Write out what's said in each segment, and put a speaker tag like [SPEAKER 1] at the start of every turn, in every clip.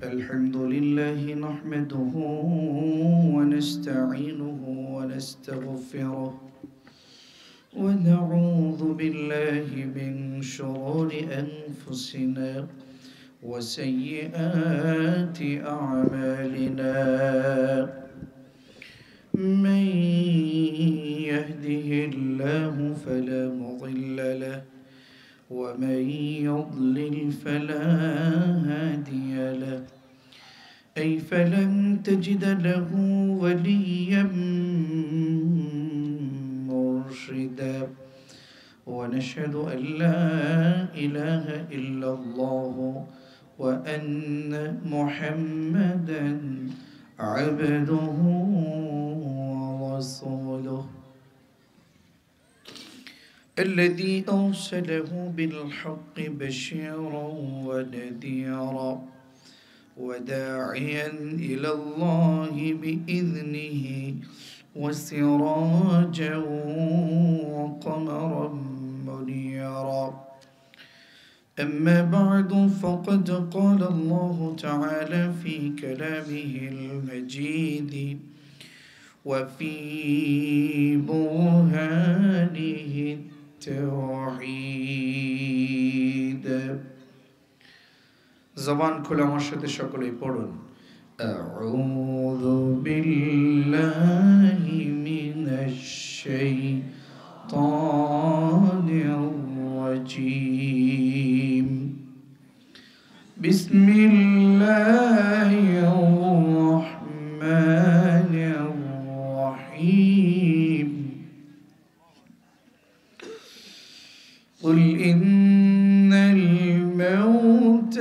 [SPEAKER 1] الحمد لله نحمده ونستعينه ونستغفره ونعوذ بالله من شرور أنفسنا وسيئات أعمالنا من يهده الله فلا مضل له ومن يضلل فلا هادي له أي فلن تجد له وليا مرشدا ونشهد أن لا إله إلا الله وأن محمدا عبده ورسوله الذي أرسله بالحق بشيرا ونذيرا وداعيا إلى الله بإذنه وسراجا وقمرا منيرا أما بعد فقد قال الله تعالى في كلامه المجيد وفي برهانه التوحيد زبان كل مرشد شكله يقولون أعوذ بالله من الشيطان الرجيم بسم الله الرحمن الرحيم قل إن الموت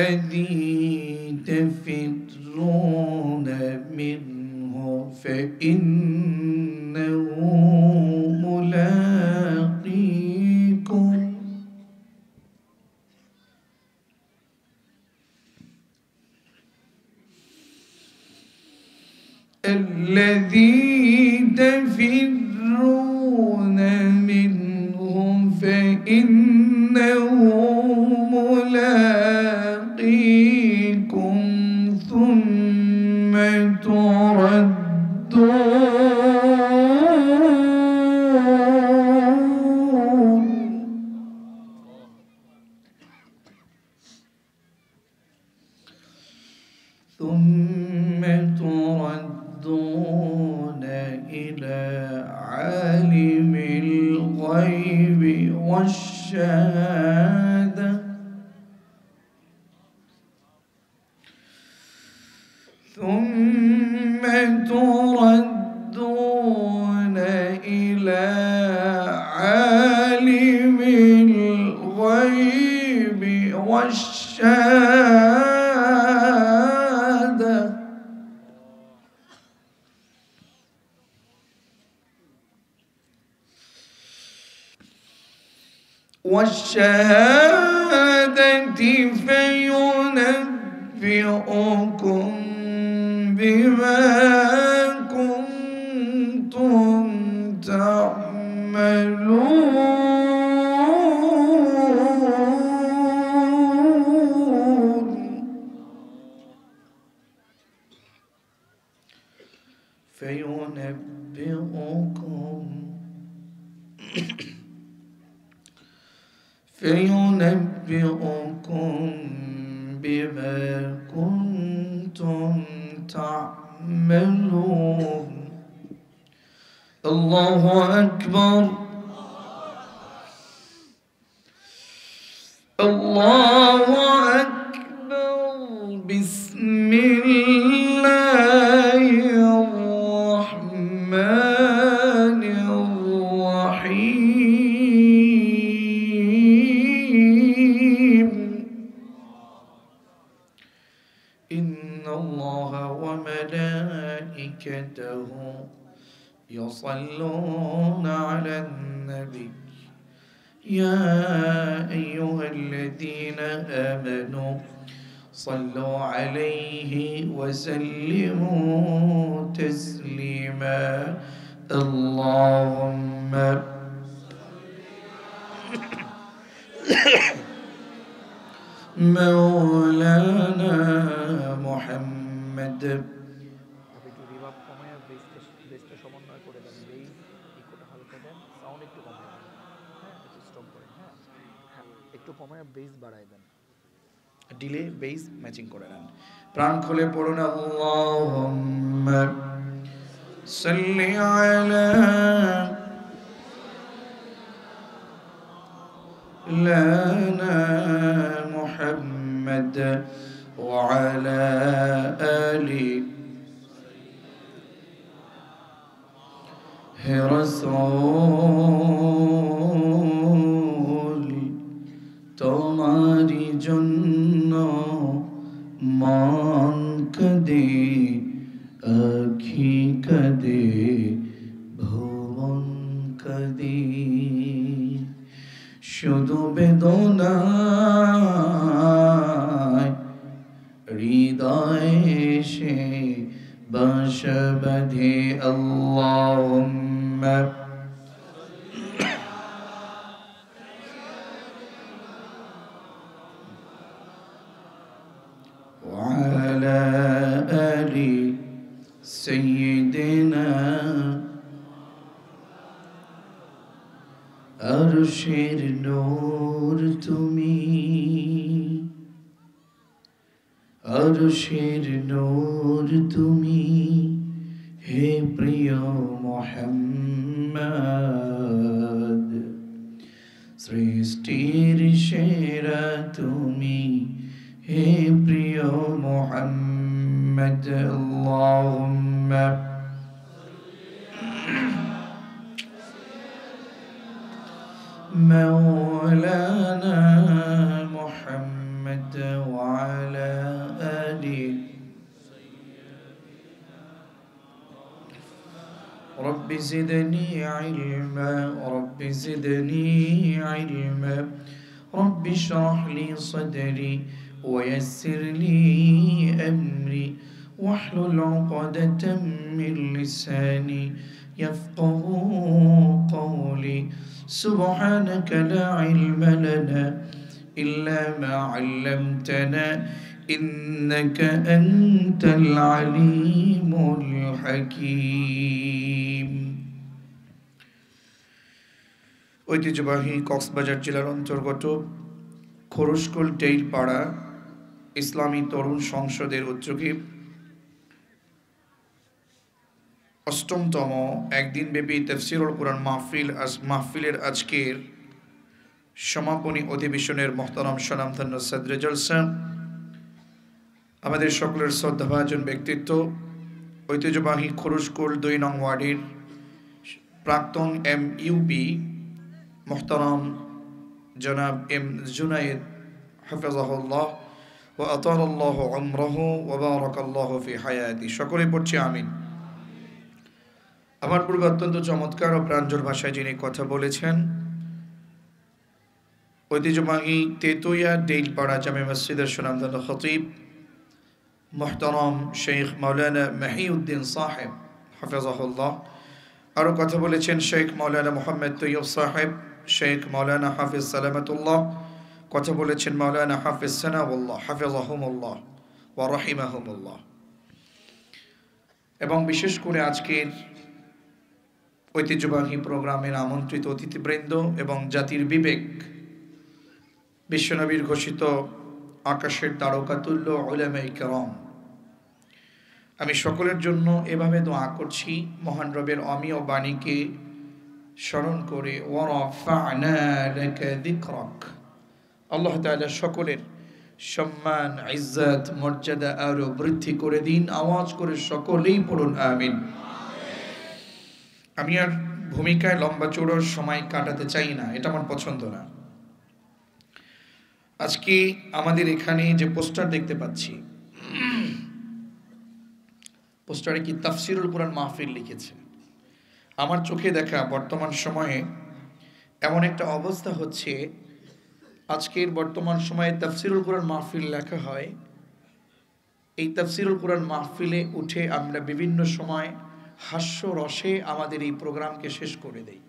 [SPEAKER 1] الذي تفرون منه فإنه ملاقيكم الذي تفرون منه فإنه ملاقيكم ثم تردون إلى عالم الغيب والشهادة ثم تردون إلى عالم الغيب والشهادة فينبئكم بما كنتم تعملون فينبئكم بما كنتم تعملون الله أكبر الله أكبر بسم الله الرحمن الرحيم إن الله وملائكته يصلون على النبي يا أيها الذين آمنوا صلوا عليه وسلموا تسليما اللهم مولانا محمد delay base matching করে নেন প্রাণ খুলে পড়ুন আল্লাহুম্মা সাল্লি আলা লানা মুহাম্মাদ ওয়া আলা আলি হে রাসূল তোমারি জন্য মান কাঁদে আখি কাঁদে ভুবন কাঁদে শুধু বেদনায় হৃদয় সে বাসা বাঁধে আল্লাহুম্মা وعلى آل سيدنا আরশের নূর তুমি আরশের নূর তুমি হে প্রিয় মুহাম্মদ সৃষ্টির সেরা তুমি হে প্রিয় মুহাম্মদ আল্লাহুম্মা مولانا محمد وعلى آله رب زدني علما رب زدني علما رب اشرح لي صدري ويسر لي أمري واحلل عقدة من لساني يفقه قولي سبحانك لا علم لنا إلا ما علمتنا إنك أنت العليم الحكيم ঐতিহ্যবাহী কক্সবাজার জেলার অন্তর্গত খোরশকুল টেইলপাড়া ইসলামী তরুণ সংসদের উদ্যোগে অষ্টমতম একদিনব্যাপী তাফসীরুল কুরআন মাহফিলের আজকের সমাপনী অধিবেশনের মোহতারাম স্বনামধন্য সদরে জলসা আমাদের সকলের শ্রদ্ধাভাজন ব্যক্তিত্ব ঐতিহ্যবাহী খোরশকুল ২ নং ওয়ার্ডের প্রাক্তন MUP মোহতারাম জনাব M জুনায়েদ হাফিজাহুল্লাহ ওয়া আতালাল্লাহু উমরাহু ওয়া বারাকাল্লাহু ফি হায়াতি সকলে পড়ছি আমিন আমার পূর্বে অত্যন্ত চমৎকার ও প্রাঞ্জল ভাষায় যিনি কথা বলেছেন ঐতিহ্যবাহী তেতুইয়া ডেইলপাড়া জামে মসজিদের সুনামধন্য খতিব মোহতারাম শেখ মাওলানা মহিউদ্দিন সাহেব হাফিজাহুল্লাহ আরও কথা বলেছেন শেখ মাওলানা মোহাম্মদ তৈয়ব সাহেব শেখ মাওলানা হাফিজ সালামতুল্লাহ কথা বলেছেন মাওলানা হাফিজ সানাউল্লাহ হাফিজাহুমুল্লাহ ওয়া রাহিমাহুমুল্লাহ এবং বিশেষ করে আজকের ঐতিহ্যবাহী প্রোগ্রামের আমন্ত্রিত অতিথিবৃন্দ এবং জাতির বিবেক বিশ্বনবীর ঘোষিত আকাশের তারকাতুল্য উলামায়ে কেরাম আমি সকলের জন্য এভাবে দোয়া করছি মহান রবের অমীয় বাণীকে স্মরণ করে ওয়ারাফা'না লাকা যিকরাক আল্লাহ তাআলা সকলের সম্মান ইজ্জত মর্যাদা আরো বৃদ্ধি করে দিন আওয়াজ করে সকলেই পড়ুন আমিন আমি আর ভূমিকায় লম্বা চৌড়ার সময় কাটাতে চাই না এটা আমার পছন্দ না আজকে আমাদের এখানে যে পোস্টার দেখতে পাচ্ছি পোস্টারে কি তাফসীরুল কুরআন মাহফিল লিখেছে আমার চোখে দেখা বর্তমান সময়ে এমন একটা অবস্থা হচ্ছে, আজকের বর্তমান সময়ে তাফসিরুল কোরআন মাহফিল লেখা হয়। এই তাফসিরুল কোরআন মাহফিলে উঠে আমরা বিভিন্ন সময় হাস্য রসে আমাদের এই প্রোগ্রামকে শেষ করে দেই,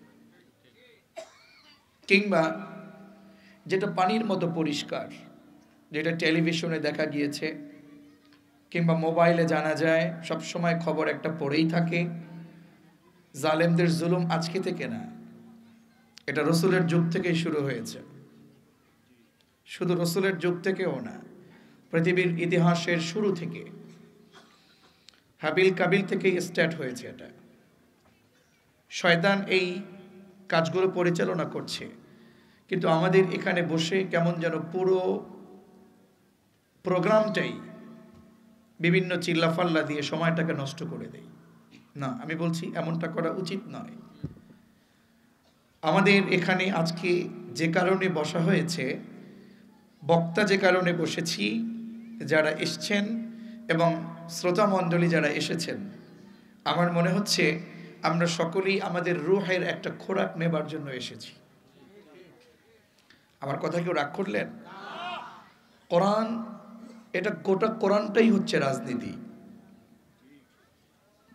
[SPEAKER 1] কিংবা যেটা পানির মতো পরিষ্কার, যেটা টেলিভিশনে দেখা গিয়েছে কিংবা মোবাইলে জানা যায়, সব সময় খবর একটা পড়েই থাকে, জালেমদের জুলুম আজকে থেকে না, এটা রসুলের যুগ থেকেই শুরু হয়েছে। শুধু রসুলের যুগ থেকেও না, পৃথিবীর ইতিহাসের শুরু থেকে, হাবিল কাবিল থেকেই স্টার্ট হয়েছে এটা। শয়তান এই কাজগুলো পরিচালনা করছে, কিন্তু আমাদের এখানে বসে কেমন যেন পুরো প্রোগ্রামটাই বিভিন্ন চিল্লাফাল্লা দিয়ে সময়টাকে নষ্ট করে দেয়। না, আমি বলছি এমনটা করা উচিত নয়। আমাদের এখানে আজকে যে কারণে বসা হয়েছে, বক্তা যে কারণে বসেছি, যারা এসছেন এবং শ্রোতা মণ্ডলী যারা এসেছেন, আমার মনে হচ্ছে আমরা সকলেই আমাদের রুহের একটা খোরাক নেবার জন্য এসেছি। আমার কথা কেউ রাগ করলেন? কোরআন, এটা গোটা কোরআনটাই হচ্ছে রাজনীতি।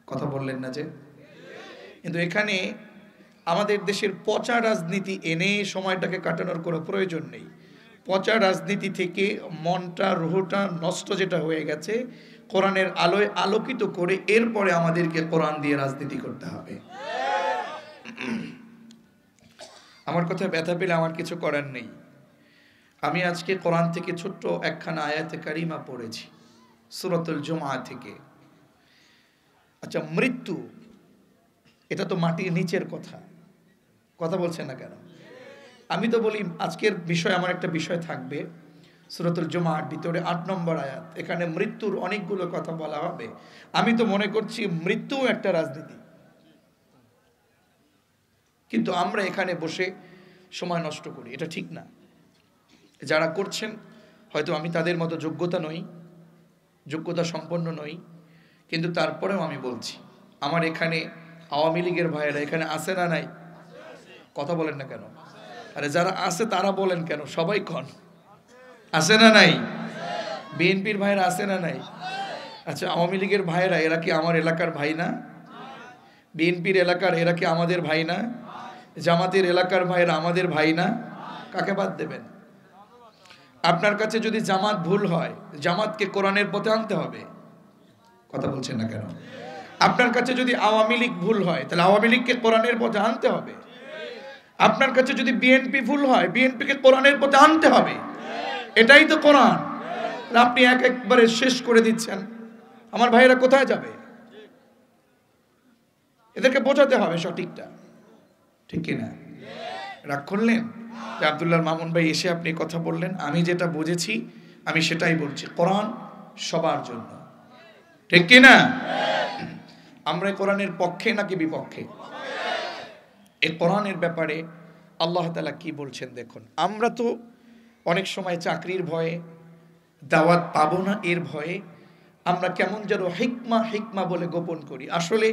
[SPEAKER 1] কথা বললেন না যে? কিন্তু এখানে আমাদের দেশের পচা রাজনীতি এনে সময়টাকে কাটানোর কোনো প্রয়োজন নেই। পচা রাজনীতি থেকে মনটা, রুহটা নষ্ট যেটা হয়ে গেছে, কোরআনের আলোয় আলোকিত করে এরপরে আমাদেরকে কোরআন দিয়ে রাজনীতি করতে হবে। আমার কথা ব্যথা পেলে আমার কিছু করার নেই। আমি আজকে কোরআন থেকে ছোট্ট একখানা আয়াতে কারিমা পড়েছি, সূরাতুল জুমআ থেকে। আচ্ছা, মৃত্যু এটা তো মাটির নিচের কথা, কথা বলছেন না কেন? আমি তো বলি আজকের বিষয়, আমার একটা বিষয় থাকবে সূরাতুল জুমআর ভিতরে ৮ নম্বর আয়াত, এখানে মৃত্যুর অনেকগুলো কথা বলা হবে। আমি তো মনে করছি মৃত্যু একটা রাজনীতি, কিন্তু আমরা এখানে বসে সময় নষ্ট করি, এটা ঠিক না। যারা করছেন হয়তো আমি তাদের মতো যোগ্যতা সম্পন্ন নই, কিন্তু তারপরেও আমি বলছি, আমার এখানে আওয়ামী লীগের ভাইয়েরা এখানে আছে না নাই? কথা বলেন না কেন? আরে যারা আছে তারা বলেন কেন? সবাই কন আছে না নাই? বিএনপির ভাইয়েরা আছে না নাই? আচ্ছা, আওয়ামী লীগের ভাইয়েরা এরা কি আমার এলাকার ভাই না? বিএনপির এলাকার এরা কি আমাদের ভাই না? জামাতের এলাকার ভাইয়েরা আমাদের ভাই না? কাকে বাদ দেবেন? আপনার কাছে যদি জামাত ভুল হয়, জামাতকে কোরআনের পথে আনতে হবে। কথা বলছেন না কেন? আপনার কাছে যদি আওয়ামী লীগ ভুল হয়, তাহলে আওয়ামী লীগকে কোরআনের পথে আনতে হবে। আপনার কাছে যদি বিএনপি ভুল হয়, বিএনপিকে কোরআনের পথে আনতে হবে। এটাই তো কোরআন। আপনি একবারে শেষ করে দিচ্ছেন, আমার ভাইয়েরা কোথায় যাবে? এদেরকে বোঝাতে হবে সঠিকটা, ঠিক কিনা? রাগ করলেন যে আব্দুল্লাহ মামুন ভাই এসে আপনি কথা বললেন? আমি যেটা বুঝেছি আমি সেটাই বলছি, কোরআন সবার জন্য, ঠিক কিনা? আমরা কোরআনের পক্ষে নাকি বিপক্ষে? এই কোরআনের ব্যাপারে আল্লাহ তাআলা কি বলছেন দেখুন। আমরা তো অনেক সময় চাকরির ভয়ে, দাওয়াত পাবো না এর ভয়ে আমরা কেমন যেন হিকমা বলে গোপন করি। আসলে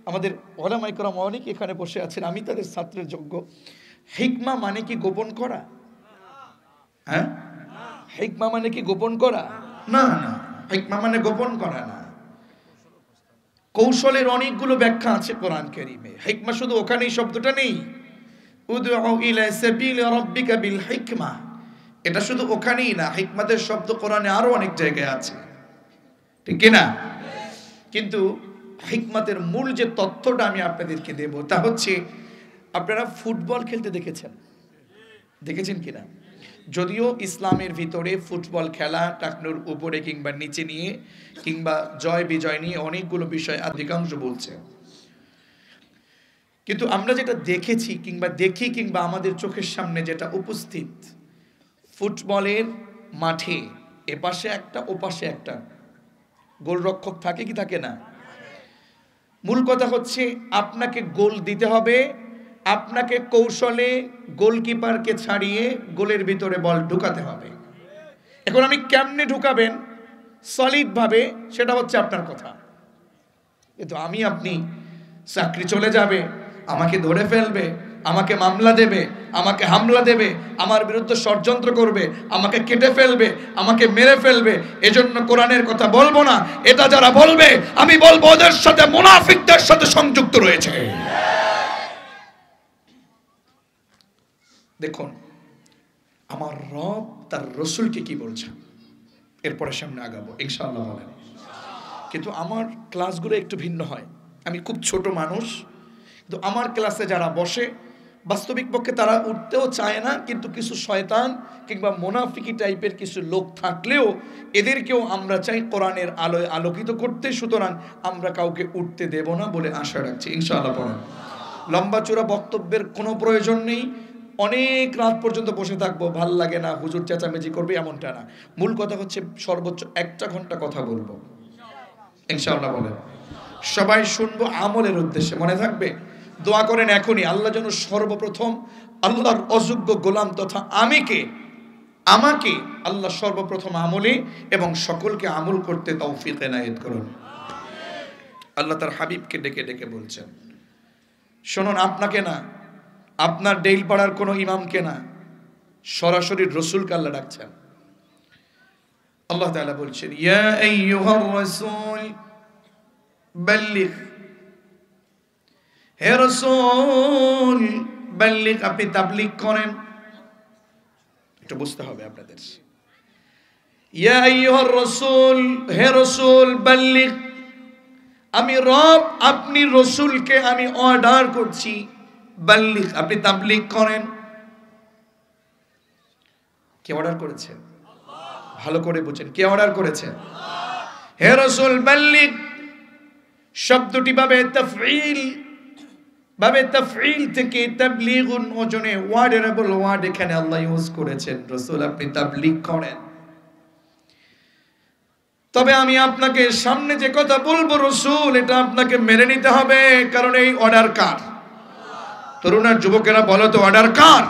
[SPEAKER 1] আমাদের উলামায়ে কেরাম অনেক এখানে বসে আছেন, আমি তাদের ছাত্রের যোগ্য। হিকমা মানে কি গোপন করা? হ্যাঁ, হিকমা মানে কি গোপন করা? না না, হিকমা মানে গোপন করা না। কৌশলের অনেকগুলো ব্যাখ্যা আছে কোরআন কারীমে। হিকমা শুধু ওখানেই শব্দটা নেই, উদউ ইলা সাবিল রাব্বিকা বিল হিকমা, এটা শুধু ওখানেই না, হিকমতের শব্দ কোরআনে আরো অনেক জায়গায় আছে, ঠিক কি না? কিন্তু হিকমতের মূল যে তথ্যটা আমি আপনাদেরকে দেব তা হচ্ছে, আপনারা ফুটবল খেলতে দেখেছেন কিনা? যদিও ইসলামের ভিতরে ফুটবল খেলা টাকনুর উপরে কিংবা নিচে নিয়ে কিংবা জয় বিজয় নিয়ে অনেকগুলো বিষয় অধিকাংশ বলছে, কিন্তু আমরা যেটা দেখেছি কিংবা দেখি কিংবা আমাদের চোখের সামনে যেটা উপস্থিত, ফুটবলের মাঠে এপাশে একটা ওপাশে একটা গোলরক্ষক থাকে কি থাকে না? মূল কথা হচ্ছে আপনাকে গোল দিতে হবে, আপনাকে কৌশলে গোলকিপারকে ছাড়িয়ে গোলের ভিতরে বল ঢুকাতে হবে। এখন আমি কেমনে ঢুকাবেন সলিড ভাবে, সেটা হচ্ছে আপনার কথা। কিন্তু আমি আপনি চাকরি চলে যাবে, আমাকে ধরে ফেলবে, আমাকে মামলা দেবে, আমাকে হামলা দেবে, আমার বিরুদ্ধে ষড়যন্ত্র করবে, আমাকে কেটে ফেলবে, আমাকে মেরে ফেলবে, এজন্য কোরআনের কথা বলবো না। এটা যারা বলবে আমি বলবো ওদের সাথে মুনাফিকদের সাথে সংযুক্ত রয়েছে। দেখুন আমার রব তার রসুলকে কি বলছেন, এরপরে সামনে আগাবো ইনশাআল্লাহ বলেন। কিন্তু আমার ক্লাসগুলো একটু ভিন্ন হয়, আমি খুব ছোট মানুষ, কিন্তু আমার ক্লাসে যারা বসে বাস্তবিক পক্ষে তারা উঠতেও চায় না, কিন্তু কিছু শয়তান কিংবা মুনাফিকি টাইপের কিছু লোক থাকলেও এদেরকেও আমরা চাই কোরআনের আলোয় আলোকিত করতে, সুতরাং আমরা কাউকে উঠতে দেব না বলে আশা রাখছি ইনশাআল্লাহ পড়েন। লম্বা চূড়া বক্তব্যের কোনো প্রয়োজন নেই, অনেক রাত পর্যন্ত বসে থাকবো, ভাল লাগে না, হুজুর চেঁচামেচি করবে এমনটা না। মূল কথা হচ্ছে সর্বোচ্চ 1 ঘন্টা কথা বলবো ইনশাআল্লাহ বলেন। সবাই শুনবো আমলের উদ্দেশ্যে, মনে থাকবে। দোয়া করেন এখনই আল্লাহ যেন সর্বপ্রথম আল্লাহর অযোগ্য গোলাম তথা আমাকে আল্লাহ সর্বপ্রথম আমলে এবং সকলকে আমল করতে তৌফিক এনায়েত করুন। আল্লাহ তার হাবিবকে ডেকে ডেকে বলছেন, শুনুন, আপনাকে না, আপনার ডেইল পাড়ার কোনো ইমামকে না, সরাসরি রসুলকে আল্লাহ ডাকছেন। আল্লাহ তাআলা বলছেন, ইয়া আইয়ুহার রাসূল বাল্লিগ, হে রাসূল বাল্লিগ, আপনি তাবলীগ করেন। একটু বুঝতে হবে আপনাদের। ইয়া আইয়ুহার রাসূল, হে রাসূল বাল্লিগ, আমি রব, আপনি রসুলকে আমি অর্ডার করছি, বাল্লিগ, আপনি তাবলীগ করেন। কে অর্ডার করেছেন? ভালো করে বুঝেন, কে অর্ডার করেছেন? হে রাসূল বাল্লিগ শব্দটি ভাবে তাফঈল থেকে তাবলীগুন ওজনে ওয়ার্ডেবল ওয়ার্ড এখানে আল্লাহ ইউজ করেছেন। রাসূল আপনি তাবলীগ করেন। তবে আমি আপনাকে সামনে যে কথা বলবো রাসূল, এটা আপনাকে মেনে নিতে হবে, কারণ এই অর্ডার কার? তরুণ আর যুবকেরা বলো তো, অর্ডার কার?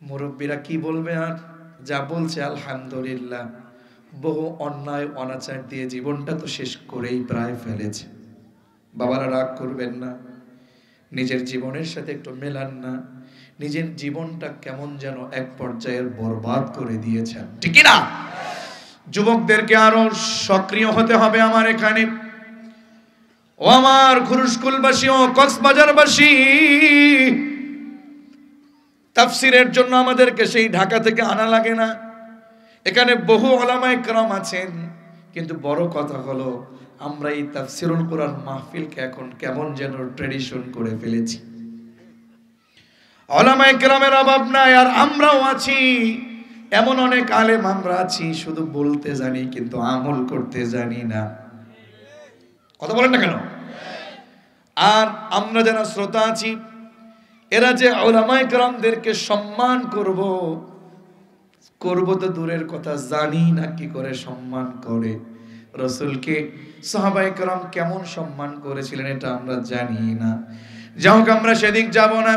[SPEAKER 1] মুরব্বীরা কি বলবে আর যা বলছে আলহামদুলিল্লাহ, বহু অন্যায় অনাচার দিয়ে জীবনটা তো শেষ করেই প্রায় ফেলেছে। বাবারা রাগ করবেন না, নিজের জীবনের সাথে একটু মেলান না, নিজের জীবনটা কেমন যেন এক পর্যায়ের বরবাদ করে দিয়েছেন, ঠিক না? যুবকদেরকে আরো সক্রিয় হতে হবে আমার এখানে। ও আমার খুরুশকুলবাসী ও কক্সবাজারবাসী, তাফসিরের জন্য আমাদেরকে সেই ঢাকা থেকে আনা লাগে না। এখানে বহু উলামায়ে কেরাম আছেন, কিন্তু বড় কথা হলো আমরা এই তাফসিরুল কোরআন মাহফিলকে এখন কেমন যেন ট্রেডিশন করে ফেলেছি। উলামায়ে কেরামের অভাব নাই, আর আমরাও আছি। এমন অনেক আলেম আমরা আছি, শুধু বলতে জানি কিন্তু আমল করতে জানি না। কথা বলেন না কেন? আর আমরা যারা শ্রোতা আছি, এরা যে উলামায়ে কেরামদেরকে সম্মান করব তো দূরের কথা, জানি না কি করে সম্মান করে। রাসূলকে সাহাবায়ে কেরাম কেমন সম্মান করেছিলেন এটা আমরা জানি না। যাই হোক, আমরা সেদিক যাব না।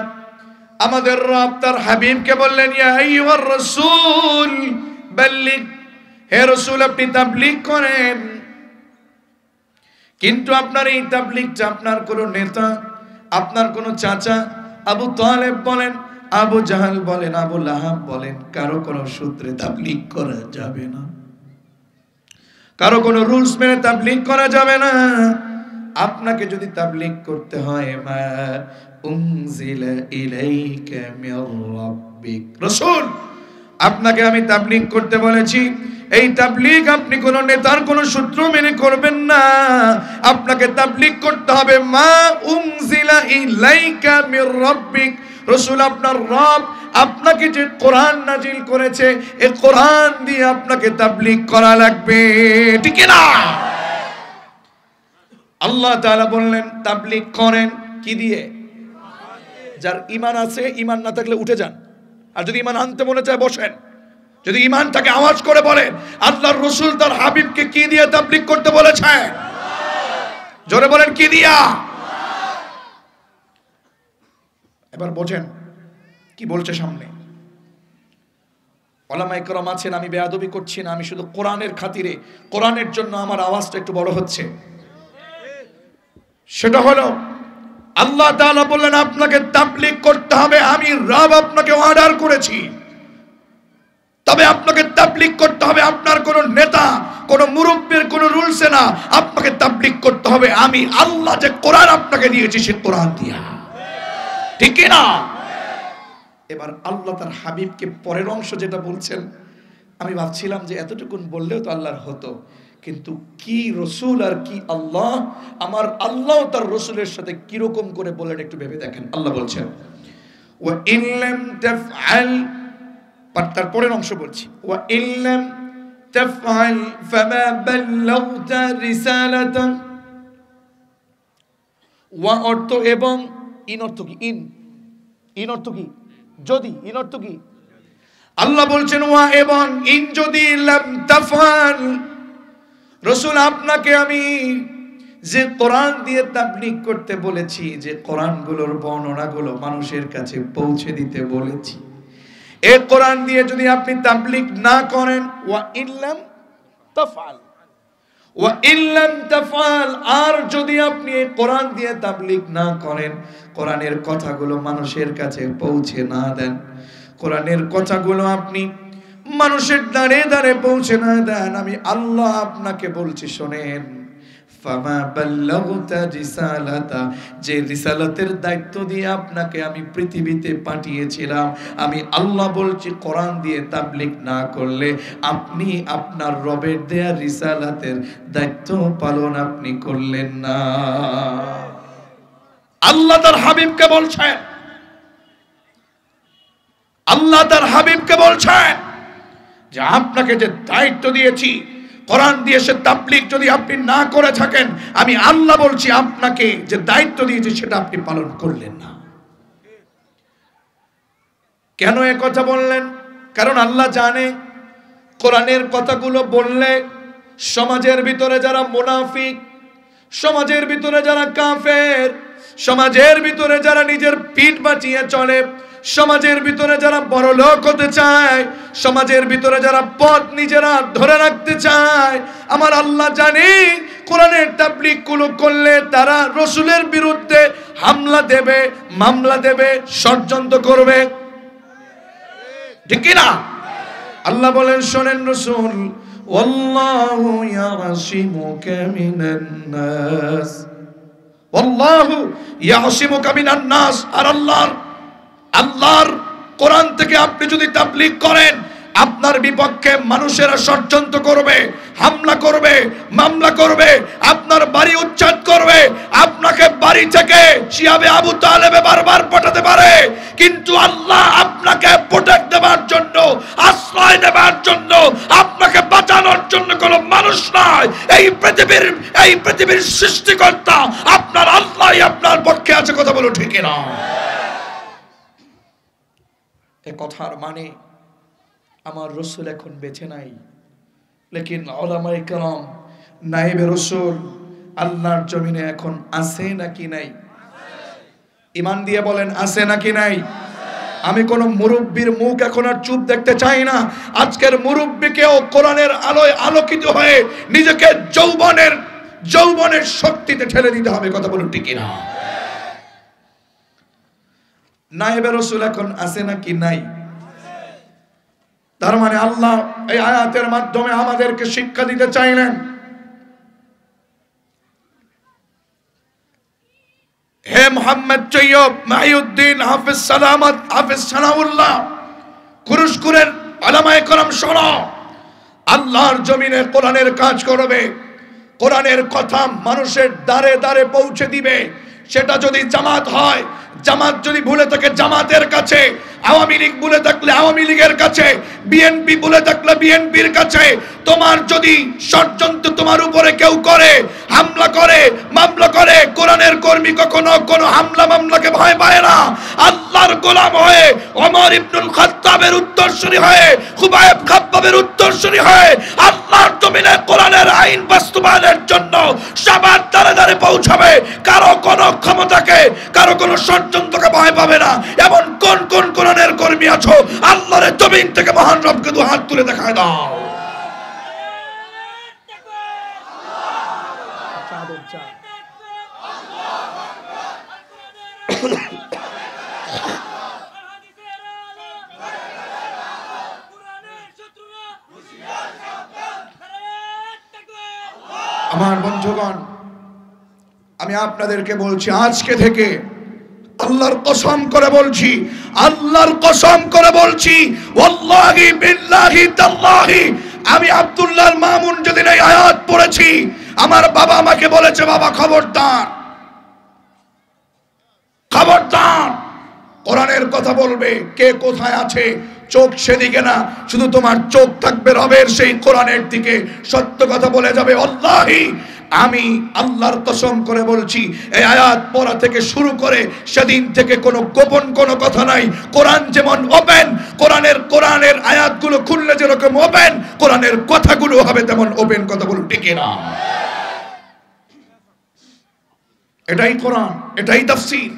[SPEAKER 1] আমাদের রব তার হাবিবকে বললেন, ইয়া আইয়ুহার রাসূল বাল্লিগ, হে রাসূল আপনি তাবলীগ করেন। কিন্তু আপনার এই তাবলীগটা আপনার কোন নেতা, আপনার কোন চাচা, আবু তালেব বলেন, আবু জাহাল বলেন, আবু লাহাব বলেন, কারো কোন সূত্রে তাবলীগ করা যাবে না, কারো কোন রুলস মেনে তাবলীগ করা যাবে না। আপনাকে যদি তাবলীগ করতে হয়, মা উনজিলা ইলাইকা মির রাব্বিক, রাসূল আপনাকে আমি তাবলীগ করতে বলেছি। এই তাবলীগ আপনি কোন নেতার কোন সূত্র মেনে করবেন না, আপনাকে তাবলীগ করতে হবে মা উনজিলা ইলাইকা মির রাব্বিক। রাসূল আপনার রব আপনাকে যে কোরআন নাজিল করেছে, এই কোরআন দিয়ে আপনাকে তাবলীগ করা লাগবে, ঠিক না? আল্লাহ তাআলা বললেন তাবলীগ করেন কি দিয়ে? যার ঈমান আছে, ঈমান না থাকলে উঠে যান, আর যদি ঈমান আনতে মনে চায় বসেন। যদি ঈমান থাকে আওয়াজ করে বলেন, আল্লাহর রাসূল তার হাবিবকে কি দিয়ে তাবলীগ করতে বলেছে? জোরে বলেন, কি দিয়া? এবার বোঝেন কি বলছে সামনে। উলামায়ে কেরাম আছেন, আমি বেয়াদবি করছি না, আমি শুধু কোরআনের খাতিরে, কোরআনের জন্য আমার আওয়াজটা একটু বড় হচ্ছে। সেটা হলো আল্লাহ তাআলা বললেন আপনাকে তাবলীগ করতে হবে, আমি রব আপনাকে অর্ডার করেছি। তবে আপনাকে তাবলীগ করতে হবে আপনার কোন নেতা, কোন মুরব্বির কোন রুলসে না, আপনাকে তাবলীগ করতে হবে আমি আল্লাহ যে কোরআন আপনাকে দিয়েছি সে কোরআন দিয়া। ঠিক কি না? এবার আল্লাহ তার হাবিবকে পরের অংশ যেটা বলছেন, আমি ভাবছিলাম যে এতটুকুন বললেও তো আল্লাহর হতো, কিন্তু কি রসুল আর কি আল্লাহ, আমার আল্লাহ তার রসুলের সাথে কিরকম করে বলেন একটু ভেবে দেখেন। আল্লাহ বলছেন ওয়া ইন লাম তাফআল, তার পরের অংশ বলছি, ওয়া ইন লাম তাফআল ফামা বাল্লাগতা রিসালাতা। ওয়া অর্থ এবং, ইন অর্থ কি? ইন অর্থ কি? যদি। ইন অর্থ কি? আল্লাহ বলছেন ওয়া এবং, ইন যদি, লাম তাফআল, রাসূল আপনাকে আমি যে কোরআন দিয়ে তাবলীগ করতে বলেছি, যে কোরআনগুলোর বর্ণনাগুলো মানুষের কাছে পৌঁছে দিতে বলেছি, এই কোরআন দিয়ে যদি আপনি তাবলীগ না করেন, ওয়া ইল্লাম তাফআল, ওয়া ইল্লাম তাফআল, আর যদি আপনি এই কোরআন দিয়ে তাবলীগ না করেন, কোরআনের কথাগুলো মানুষের কাছে পৌঁছে না দেন, কোরআনের কথাগুলো আপনি মানুষের দ্বারে দ্বারে পৌঁছে না দেন, আমি আল্লাহ আপনাকে বলছি শোনেন, ফামা বাল্লাগতা রিসালাতা, যে রিসালাতের দায়িত্ব দিয়ে আপনাকে আমি পৃথিবীতে পাঠিয়েছিলাম, আমি আল্লাহ বলছি কোরআন দিয়ে তাবলীগ না করলে আপনি আপনার রবের দেয়া রিসালাতের দায়িত্ব পালন আপনি করলেন না। আল্লাহ তার হাবিবকে বলছেন, আল্লাহ তার হাবিবকে বলছেন যে আপনাকে যে দায়িত্ব দিয়েছি কোরআন দিয়ে সে তাবলীগ যদি আপনি না করে থাকেন, আমি আল্লাহ বলছি আপনাকে যে দায়িত্ব দিয়েছি সেটা আপনি পালন করলেন না। কেন এ কথা বললেন? কারণ আল্লাহ জানে কোরআনের কথাগুলো বললে সমাজের ভিতরে যারা মুনাফিক, সমাজের ভিতরে যারা কাফের, সমাজের ভিতরে যারা নিজের পিঠ বাঁচিয়ে চলে, সমাজের ভিতরে যারা বড় লোক হতে চায়, সমাজের ভিতরে যারা পথ নিজেরা ধরে রাখতে চায়, আমার আল্লাহ জানে কোরআনের তাবলীগ গুলো করলে তারা রাসূলের বিরুদ্ধে হামলা দেবে, মামলা দেবে, ষড়যন্ত্র করবে। ঠিক কি না? আল্লাহ বলেন শোনেন রাসূল, ওয়াল্লাহু ইয়াসিমুকা মিনান নাস, ওয়াল্লাহু ইয়াসিমুকা মিনান নাস, আর আল্লাহর কোরআন থেকে আপনি যদি তাবলীগ করেন, আপনার বিপক্ষে মানুষেরা ষড়যন্ত্র করবে, হামলা করবে, মামলা করবে, আপনার বাড়ি উচ্ছেদ করবে, আপনাকে বাড়ি থেকে শিয়াবে আবু তালেবে বারবার পাঠাতে পারে, কিন্তু আল্লাহ আপনাকে প্রোটেক্ট দেওয়ার জন্য, আশ্রয় দেওয়ার জন্য, আপনাকে বাঁচানোর জন্য কোনো মানুষ নয়, এই পৃথিবীর সৃষ্টিকর্তা আপনার আল্লাহই আপনার পক্ষে আছে। কথা বলো ঠিক না? এ কথার মানে আমার রাসূল এখন বেঁচে নাই, লেকিন উলামায়ে কেরাম, নায়েবে রাসূল আল্লাহর জমিনে এখন আছে নাকি নাই? ঈমান দিয়ে বলেন আছে নাকি নাই? আমি কোন মুরব্বির মুখ এখন আর চুপ দেখতে চাই না। আজকের মুরব্বিকেও কোরআনের আলোয় আলোকিত হয়ে নিজেকে যৌবনের শক্তিতে ঠেলে দিতে হবে। কথা বলুন ঠিক না? নায়েবে রাসূল এখন আছে নাকি নাই? তার মানে আল্লাহ এই আয়াতের মাধ্যমে আমাদেরকে শিক্ষা দিতে চাইলেন, হে মুহাম্মদ তৈয়ব, মাহিউদ্দিন, হাফেজ সালামত, হাফেজ সানাউল্লাহ, কুরুশকুরের উলামায়ে কেরাম শোনো, আল্লাহর জমিনে কোরআনের কাজ করবে, কোরআনের কথা মানুষের দ্বারে দ্বারে পৌঁছে দিবে। সেটা যদি জামাত হয়, জামাত যদি ভুলে থাকে জামাতের কাছে, আওয়ামী লীগ ভুলে থাকলে আওয়ামী লীগের কাছে, বিএনপি ভুলে থাকলে বিএনপির কাছে। তোমার যদি ষড়যন্ত্র তোমার উপরে কেউ করে, হামলা করে, মামলা করে, কোরআনের কর্মী কখনো কোনো হামলা মামলাকে ভয় পায় না। আল্লাহর গোলাম হয়ে ওমর ইবনুল খাত্তাবের উত্তরসূরি হয়ে, খুবাইব খাব্বাবের উত্তরসূরি হয়ে আল্লাহর জমিনে কোরআনের আইন বাস্তবায়নের জন্য সবার দ্বারে দ্বারে পৌঁছাবে। কারো কোনো ক্ষমতাকে, কারো কোনো ষড়যন্ত্রকে ভয় পাবে না। এমন কোন কোন কোরআনের কর্মী আছো, আল্লাহর জমিন থেকে মহান রবকে দু হাত তুলে দেখায় দাও। আমার বন্ধুগণ, আমি আপনাদেরকে বলছি আজকে থেকে আল্লাহর কসম করে বলছি, আল্লাহর কসম করে বলছি, ওয়াল্লাহি বিল্লাহি তাল্লাহি, আমি আব্দুল্লাহর মামুন যেদিন এই আয়াত পড়েছি, আমার বাবা আমাকে বলেছে, বাবা খবরদার, খবরদার, কোরআনের কথা বলবে, কে কোথায় আছে চোখ সেদিকে না, শুধু তোমার চোখ থাকবে রবের সেই কোরআনের দিকে, সত্য কথা বলে যাবে। আল্লাহি, আমি আল্লাহর কসম করে বলছি, এই আয়াত পড়া থেকে শুরু করে সেদিন থেকে কোনো গোপন কোনো কথা নাই। কোরআন যেমন ওপেন, কোরআনের আয়াতগুলো খুললে যেরকম ওপেন, কোরআনের কথাগুলো হবে তেমন ওপেন। কথা বলুন ঠিক না? এটাই কোরআন, এটাই তাফসীর।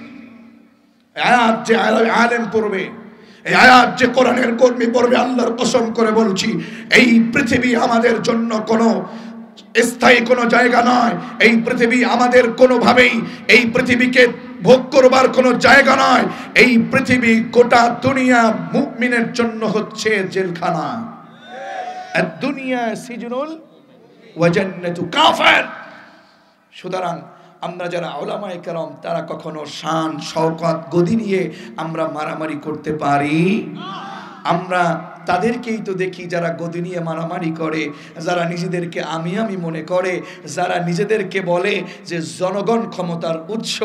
[SPEAKER 1] আয়াত যে আলেম পড়বে, এই আয়াত যে কোরআনের কর্মী পড়বে, আল্লাহর কসম করে বলছি, এই পৃথিবী আমাদের জন্য কোনো স্থায়ী কোনো জায়গা নয়। এই পৃথিবী আমাদের কোনোভাবেই এই পৃথিবীকে ভোগ করবার কোনো জায়গা নয়। এই পৃথিবী গোটা দুনিয়া মুমিনের জন্য হচ্ছে জেলখানা। দুনিয়া সিজনুল ওয়া জান্নাতু কাফির। সুতরাং আমরা যারা উলামায়ে কেরাম, তারা কখনো শান শওকত গদি নিয়ে আমরা মারামারি করতে পারি? আমরা তাদেরকেই তো দেখি যারা গদি নিয়ে মারামারি করে, যারা নিজেদেরকে আমি মনে করে, যারা নিজেদেরকে বলে যে জনগণ ক্ষমতার উৎস,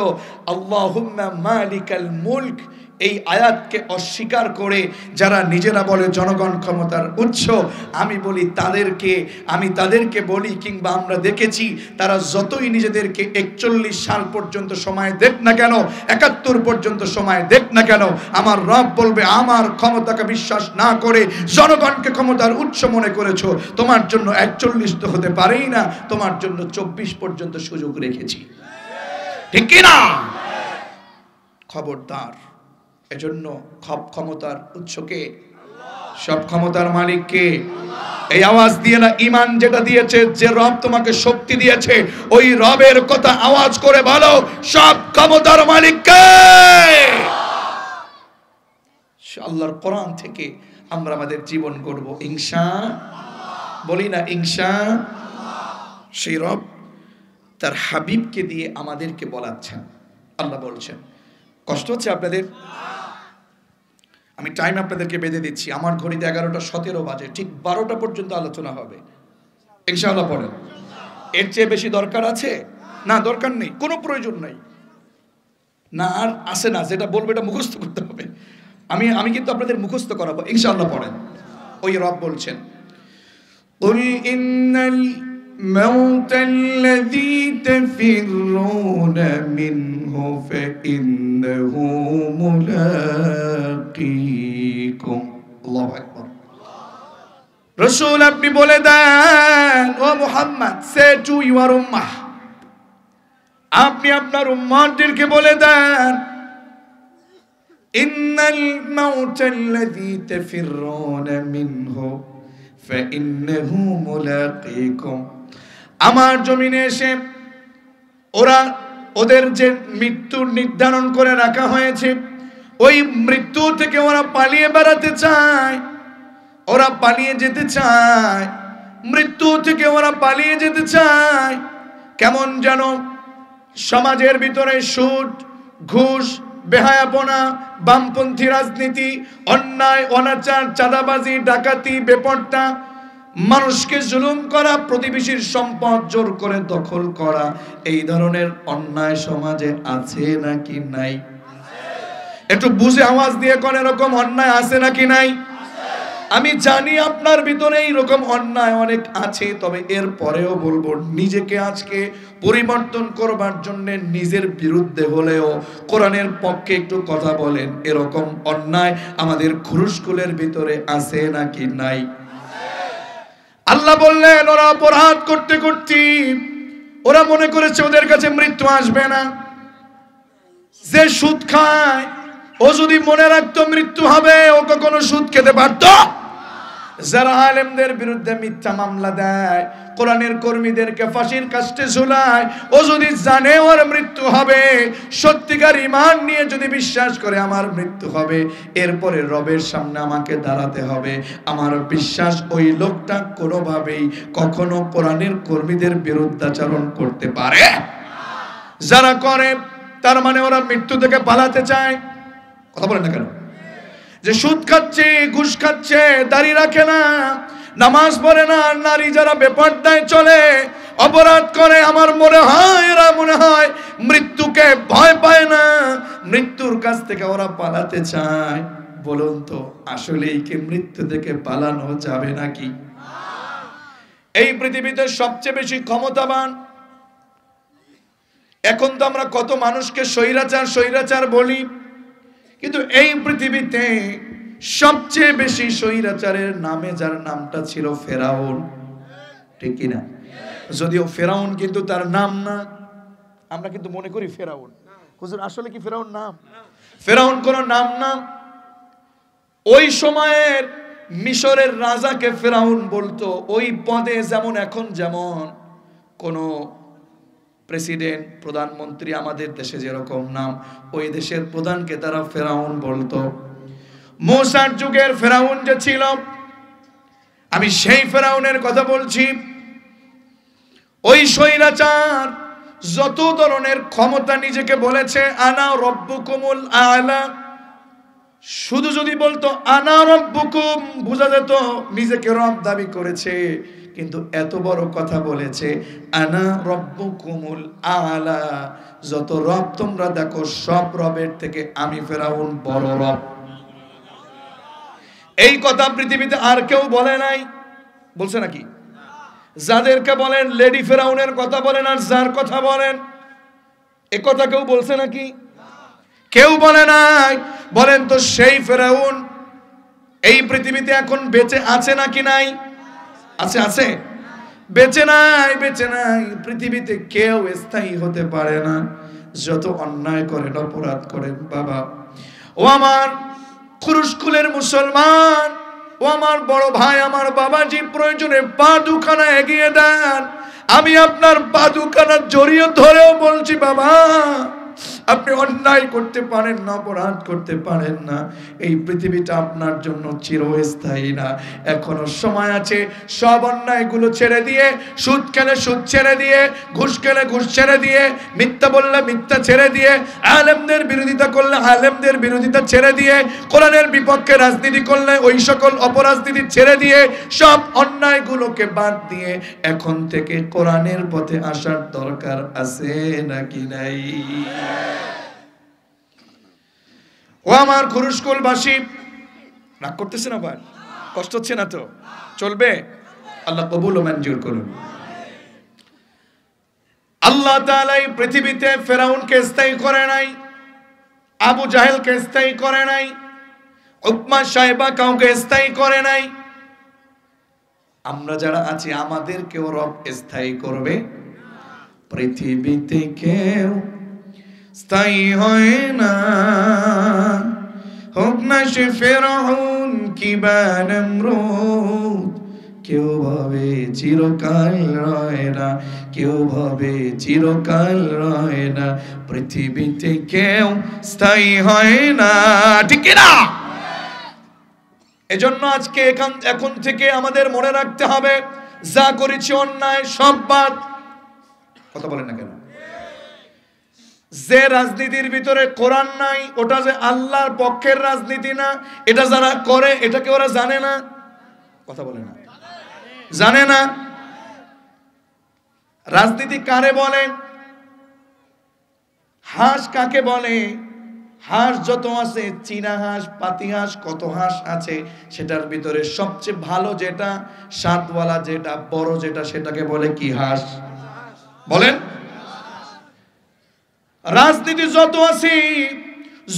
[SPEAKER 1] আল্লাহুম্মা মালিকাল মুলক, এই আয়াতকে অস্বীকার করে যারা নিজেরা বলে জনগণ ক্ষমতার উৎস, আমি তাদেরকে বলি, কিংবা আমরা দেখেছি, তারা যতই নিজেদেরকে 41 সাল পর্যন্ত সময় দেখ না কেন, 71 পর্যন্ত সময় দেখ না কেন, আমার রব বলবে, আমার ক্ষমতাকে বিশ্বাস না করে জনগণকে ক্ষমতার উৎস মনে করেছো, তোমার জন্য 41 তো হতে পারেই না, তোমার জন্য 24 পর্যন্ত সুযোগ রেখেছি। ঠিক কি না? খবরদার। এজন্য ক্ষমতার উৎসকে, সব ক্ষমতার মালিককে। এই আওয়াজ দিয়ে না, ঈমান যেটা দিয়েছে, যে রব তোমাকে শক্তি দিয়েছে, ওই রবের কথা আওয়াজ করে বলো, সব ক্ষমতার মালিককে। আল্লাহর কোরআন থেকে আমরা আমাদের জীবন গড়ব ইনশাআল্লাহ। বলি না ইনশাআল্লাহ? সেই রব তার হাবিবকে দিয়ে আমাদেরকে বলাচ্ছেন। আল্লাহ বলছেন, কষ্ট হচ্ছে আপনাদের? আমি টাইম আপনাদেরকে বেঁধে দিচ্ছি। আমার ঘড়িতে 11:17 বাজে, ঠিক 12টা পর্যন্ত আলোচনা হবে ইনশাআল্লাহ। পড়েন। এর চেয়ে বেশি দরকার আছে? না, দরকার নেই, কোনো প্রয়োজন নাই। না আর আসে না, যেটা বলবে এটা মুখস্থ করতে হবে। আমি কিন্তু আপনাদের মুখস্থ করাবো ইনশাআল্লাহ। পড়েন। ওই রব বলছেন, কুল ইন্নাল মাউতা আল্লাযী তাফিরুনা মিনহু ফাইন্নাহু মুলাকীকুম। আল্লাহু আকবার। রাসূল, আপনি বলে দেন, ও মুহাম্মদ, সে টু ইউর উম্মাহ, আপনি আপনার উম্মতদেরকে বলে দেন, ইন্নাল মাউতা আল্লাযী তাফিরুনা মিনহু ফাইন্নাহু মুলাকীকুম। আমার জমিনে এসে ওদের যে মৃত্যু নির্ধারণ করে রাখা হয়েছে, ওই মৃত্যু থেকে ওরা পালিয়ে বেড়াতে চায়, ওরা পালিয়ে যেতে চায়, মৃত্যু থেকে ওরা পালিয়ে যেতে চায়। কেমন যেন সমাজের ভিতরে সুদ, ঘুষ, বেহায়াপনা, বামপন্থী রাজনীতি, অন্যায়, অনাচার, চাঁদাবাজি, ডাকাতি, বেপরতা, মানুষকে জুলুম করা, প্রতিবেশীর সম্পদ জোর করে দখল করা, এই ধরনের অন্যায় সমাজে আছে নাকি নাই? একটু বুঝে আওয়াজ দিয়ে কোন এরকম অন্যায় আছে নাকি নাই? আমি জানি আপনার ভিতরে এইরকম অন্যায় অনেক আছে, তবে এর পরেও বলবো, নিজেকে আজকে পরিবর্তন করবার জন্য নিজের বিরুদ্ধে হলেও কোরআনের পক্ষে একটু কথা বলেন। এরকম অন্যায় আমাদের খুরুশকুলের ভিতরে আছে নাকি নাই? আল্লাহ বললেন, ওরা অপরাধ করতে করতে ওরা মনে করেছে ওদের কাছে মৃত্যু আসবে না। যে সুদ খায়, ও যদি মনে রাখতো মৃত্যু হবে, ও কখনো সুদ খেতে পারত? যারা আলেমদের বিরুদ্ধে মিথ্যা মামলা দেয়, কোরআনের কর্মীদেরকে ফাঁসির কাস্টে ঝুলায়, ও যদি জানে ওর মৃত্যু হবে, সত্যিকার ঈমান নিয়ে যদি বিশ্বাস করে আমার মৃত্যু হবে, এরপরে রবের সামনে আমাকে দাঁড়াতে হবে, আমার বিশ্বাস ওই লোকটা কোনোভাবেই কখনো কোরআনের কর্মীদের বিরুদ্ধাচরণ করতে পারে। যারা করে তার মানে ওরা মৃত্যু থেকে পালাতে চায়। কথা বলেন না কেন? যে সুদ খাচ্ছে, ঘুষ খাচ্ছে, দাড়ি রাখে না, নামাজ পড়ে না, নারী যারা বেপরদায় চলে, অপরাধ করে, আমার মনে হয় এরা মনে হয় মৃত্যুকে ভয় পায় না, মৃত্যুর কাছ থেকে ওরা পালাতে চায়। বলুন তো আসলেই কি মৃত্যু থেকে পালানো যাবে নাকি? এই পৃথিবীতে সবচেয়ে বেশি ক্ষমতাবান, এখন তো আমরা কত মানুষকে স্বৈরাচার স্বৈরাচার বলি, কিন্তু এই পৃথিবীতে সবচেয়ে বেশি স্বৈরাচারের নামে যার নামটা ছিল ফেরাউন, ঠিক কিনা? যদিও ফেরাউন কিন্তু তার নাম না, আমরা কিন্তু মনে করি ফেরাউন। হুজুর আসলে কি ফেরাউন নাম? ফেরাউন কোন নাম না। ওই সময়ের মিশরের রাজাকে ফেরাউন বলতো। ওই পদে যেমন এখন যেমন কোন প্রেসিডেন্ট, প্রধানমন্ত্রী আমাদের দেশে যেরকম নাম, ওই দেশের প্রধানকে তারা ফেরাউন বলতো। মুসার যুগের ফেরাউন যে ছিল, আমি সেই ফেরাউনের কথা বলছি। ওই স্বৈরাচার যত ধরনের ক্ষমতা নিজেকে বলেছে, আনা রব্বুকুমুল আলা, শুধু যদি বলতো আনা রব্বুকুম বোঝা যেত নিজেকে রব দাবি করেছে, কিন্তু এত বড় কথা বলেছে আনা রব্বুকুমুল আলা, যত রব তোমরা দেখো সব রবের থেকে আমি ফেরাউন বড় রব। এই কথা পৃথিবীতে আর কেউ বলে নাই। বলছে নাকি? যাদেরকে বলেন লেডি ফেরাউনের কথা বলেন আর যার কথা বলেন, এ কথা কেউ বলছে নাকি? কেউ বলে নাই। বলেন তো সেই ফেরাউন এই পৃথিবীতে এখন বেঁচে আছে নাকি নাই? আছে, আছে? বেঁচে নাই, বেঁচে নাই। পৃথিবীতে কেউ স্থায়ী হতে পারে না, যত অন্যায় করেন, অপরাধ করেন। বাবা ও আমার খুরুশকুলের মুসলমান, ও আমার বড় ভাই, আমার বাবাজি, প্রয়োজনে পা দুখানা এগিয়ে দেন, আমি আপনার পা দুখানা জড়িয়ে ধরেও বলছি বাবা, আপনি অন্যায় করতে পারেন না, অপরাধ করতে পারেন না, এই পৃথিবীটা আপনার জন্য চিরস্থায়ী না। এখনো সময় আছে সব অন্যায়গুলো ছেড়ে দিয়ে, সুদ খেলে সুদ ছেড়ে দিয়ে, ঘুষ খেলে ঘুষ ছেড়ে দিয়ে, মিথ্যা বললে মিথ্যা ছেড়ে দিয়ে, আলেমদের বিরোধিতা করলে আলেমদের বিরোধিতা ছেড়ে দিয়ে, কোরআনের বিপক্ষে রাজনীতি করলে ওই সকল অপরাজনীতি ছেড়ে দিয়ে, সব অন্যায়গুলোকে বাদ দিয়ে এখন থেকে কোরআনের পথে আসার দরকার আছে নাকি নাই? ও আমার খুরুশকুলবাসী, রাগ করতেছে না ভাই? কষ্ট হচ্ছে না তো? চলবে? আল্লাহ কবুল ও মঞ্জুর করুন। আল্লাহ তাআলা এই পৃথিবীতে ফেরাউনকে স্থায়ী করে নাই, আবু জাহেলকে স্থায়ী করে নাই, উতবা সাহেবা কাউকে স্থায়ী করে নাই। আমরা যারা আছি আমাদেরকেও রব স্থায়ী করবে। পৃথিবীতে কেউ স্থায়ী হয় না, হোক না সে ফেরাউন কিংবা নমরুদ, কেউ ভাবে চিরকাল রয় না, কেউ ভাবে চিরকাল রয় না, পৃথিবীতে কেউ স্থায়ী হয় না, ঠিক না? এজন্য আজকে এখন থেকে আমাদের মনে রাখতে হবে, যা করেছি অন্যায় সব বাদ। কথা বলেন না কেন? যে রাজনীতির ভিতরে কোরআন নাই, ওটা যে আল্লাহর পক্ষের রাজনীতি না, এটা যারা করে এটাকে ওরা জানে না। কথা বলে না, জানে না। রাজনীতি কারে বলে? হাঁস কাকে বলে? হাঁস যত আছে, চীনা হাঁস, পাতি হাঁস, কত হাঁস আছে, সেটার ভিতরে সবচেয়ে ভালো যেটা, স্বাদওয়ালা যেটা, বড় যেটা, সেটাকে বলে কি? হাঁস। বলেন। রাজনীতি যত আছে,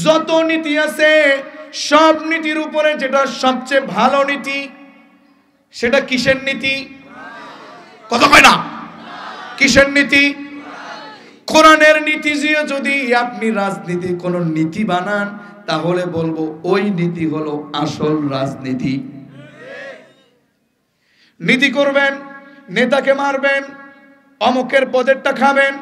[SPEAKER 1] যত নীতি আছে, সব নীতির উপরে যেটা সবচেয়ে ভালো নীতি, সেটা কিসের নীতি? কথা কয় না? কিসের নীতি? কোরআনের নীতি দিয়ে যদি আপনি রাজনীতি কোন নীতি বানান, তাহলে বলবো ওই নীতি হলো আসল রাজনীতি। নীতি করবেন, নেতাকে মারবেন, অমুকের পদেরটা খাবেন,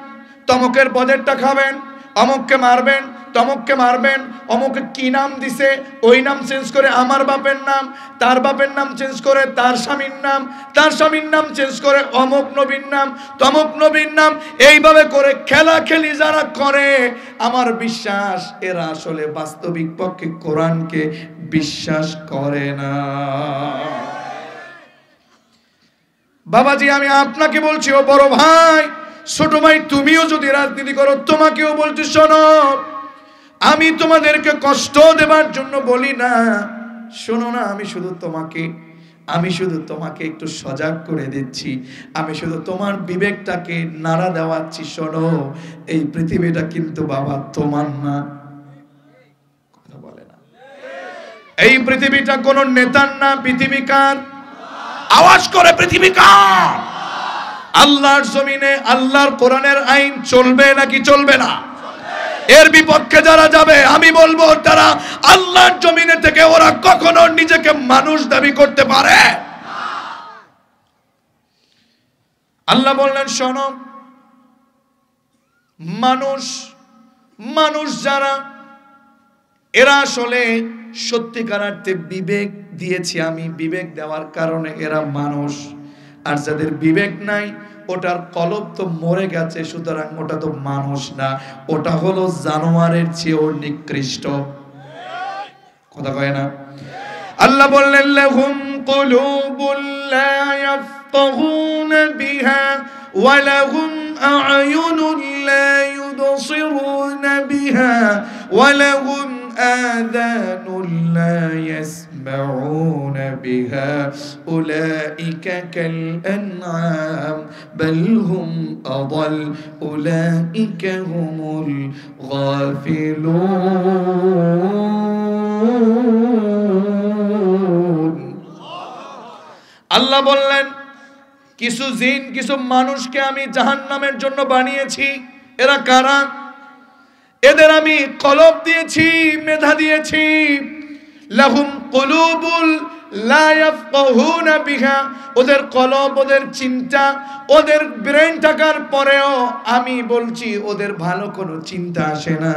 [SPEAKER 1] তমুকের পদেরটা খাবেন, অমুককে মারবেন, তমুককে মারবেন, অমুকে কি নাম দিছে ওই নাম চেঞ্জ করে আমার বাপের নাম, তার বাপের নাম চেঞ্জ করে তার স্বামীর নাম, তার স্বামীর নাম চেঞ্জ করে অমুক নবীর নাম, তমুক নবীর নাম, এইভাবে করে খেলাখেলি যারা করে, আমার বিশ্বাস এরা আসলে বাস্তবিক পক্ষে কোরআনকে বিশ্বাস করে না। বাবাজি, আমি আপনাকে বলছি, ও বড় ভাই, ছোট ভাই, তুমিও যদি রাজনীতি করো, তোমাকেও বলছি, শোনো, আমি তোমাদেরকে কষ্ট দেবার জন্য বলি না, শোনো না, আমি শুধু তোমাকে একটু সজাগ করে দিচ্ছি, আমি শুধু তোমার বিবেকটাকে নাড়া দেওয়াচ্ছি। শোনো, এই পৃথিবীটা কিন্তু বাবা তোমার না। কথা বলে না। এই পৃথিবীটা কোন নেতার না, পৃথিবী কার? আওয়াজ করে, পৃথিবী কার? আল্লাহর জমিনে আল্লাহর কোরআনের আইন চলবে নাকি চলবে না? এর বিপক্ষে যারা যাবে, আমি বলবো তারা আল্লাহর জমিনে থেকে ওরা কখনো নিজেকে মানুষ দাবি করতে পারে? আল্লাহ বললেন, শোনো, মানুষ যারা, এরা আসলে সত্যিকার অর্থে বিবেক দিয়েছি আমি, বিবেক দেওয়ার কারণে এরা মানুষ। আর যাদের বিবেক নাই, ওটার কলব তো মরে গেছে, সুতরাং ওটা তো মানুষ না, ওটা হলো জানোয়ারের চেয়েও নিকৃষ্ট। কথা কয় না? আল্লাহ বললেন, লাহুম কুলুবুল লা ইয়াফকাহুনা বিহা ওয়া লাহুম আ'য়ুনুন লা ইউবসিরুনা বিহা ওয়া লাহুম আযানুন লা ইয়াসমাউনা বিহা উলাইকা কাল আনআম বাল হুম আদাল উলাইকা হুমুল গাফিলুন। আল্লাহ বললেন, কিছু জিন, কিছু মানুষকে আমি জাহান্নামের জন্য বানিয়েছি। এরা কারা? এদের আমি কলব দিয়েছি, মেধা দিয়েছি। লাহুম কুলুবুল লা ইয়াফকাহুনা বিহা, ওদের কলব, ওদের চিন্তা, ওদের ব্রেন থাকার পরেও আমি বলছি ওদের ভালো কোনো চিন্তা আসে না।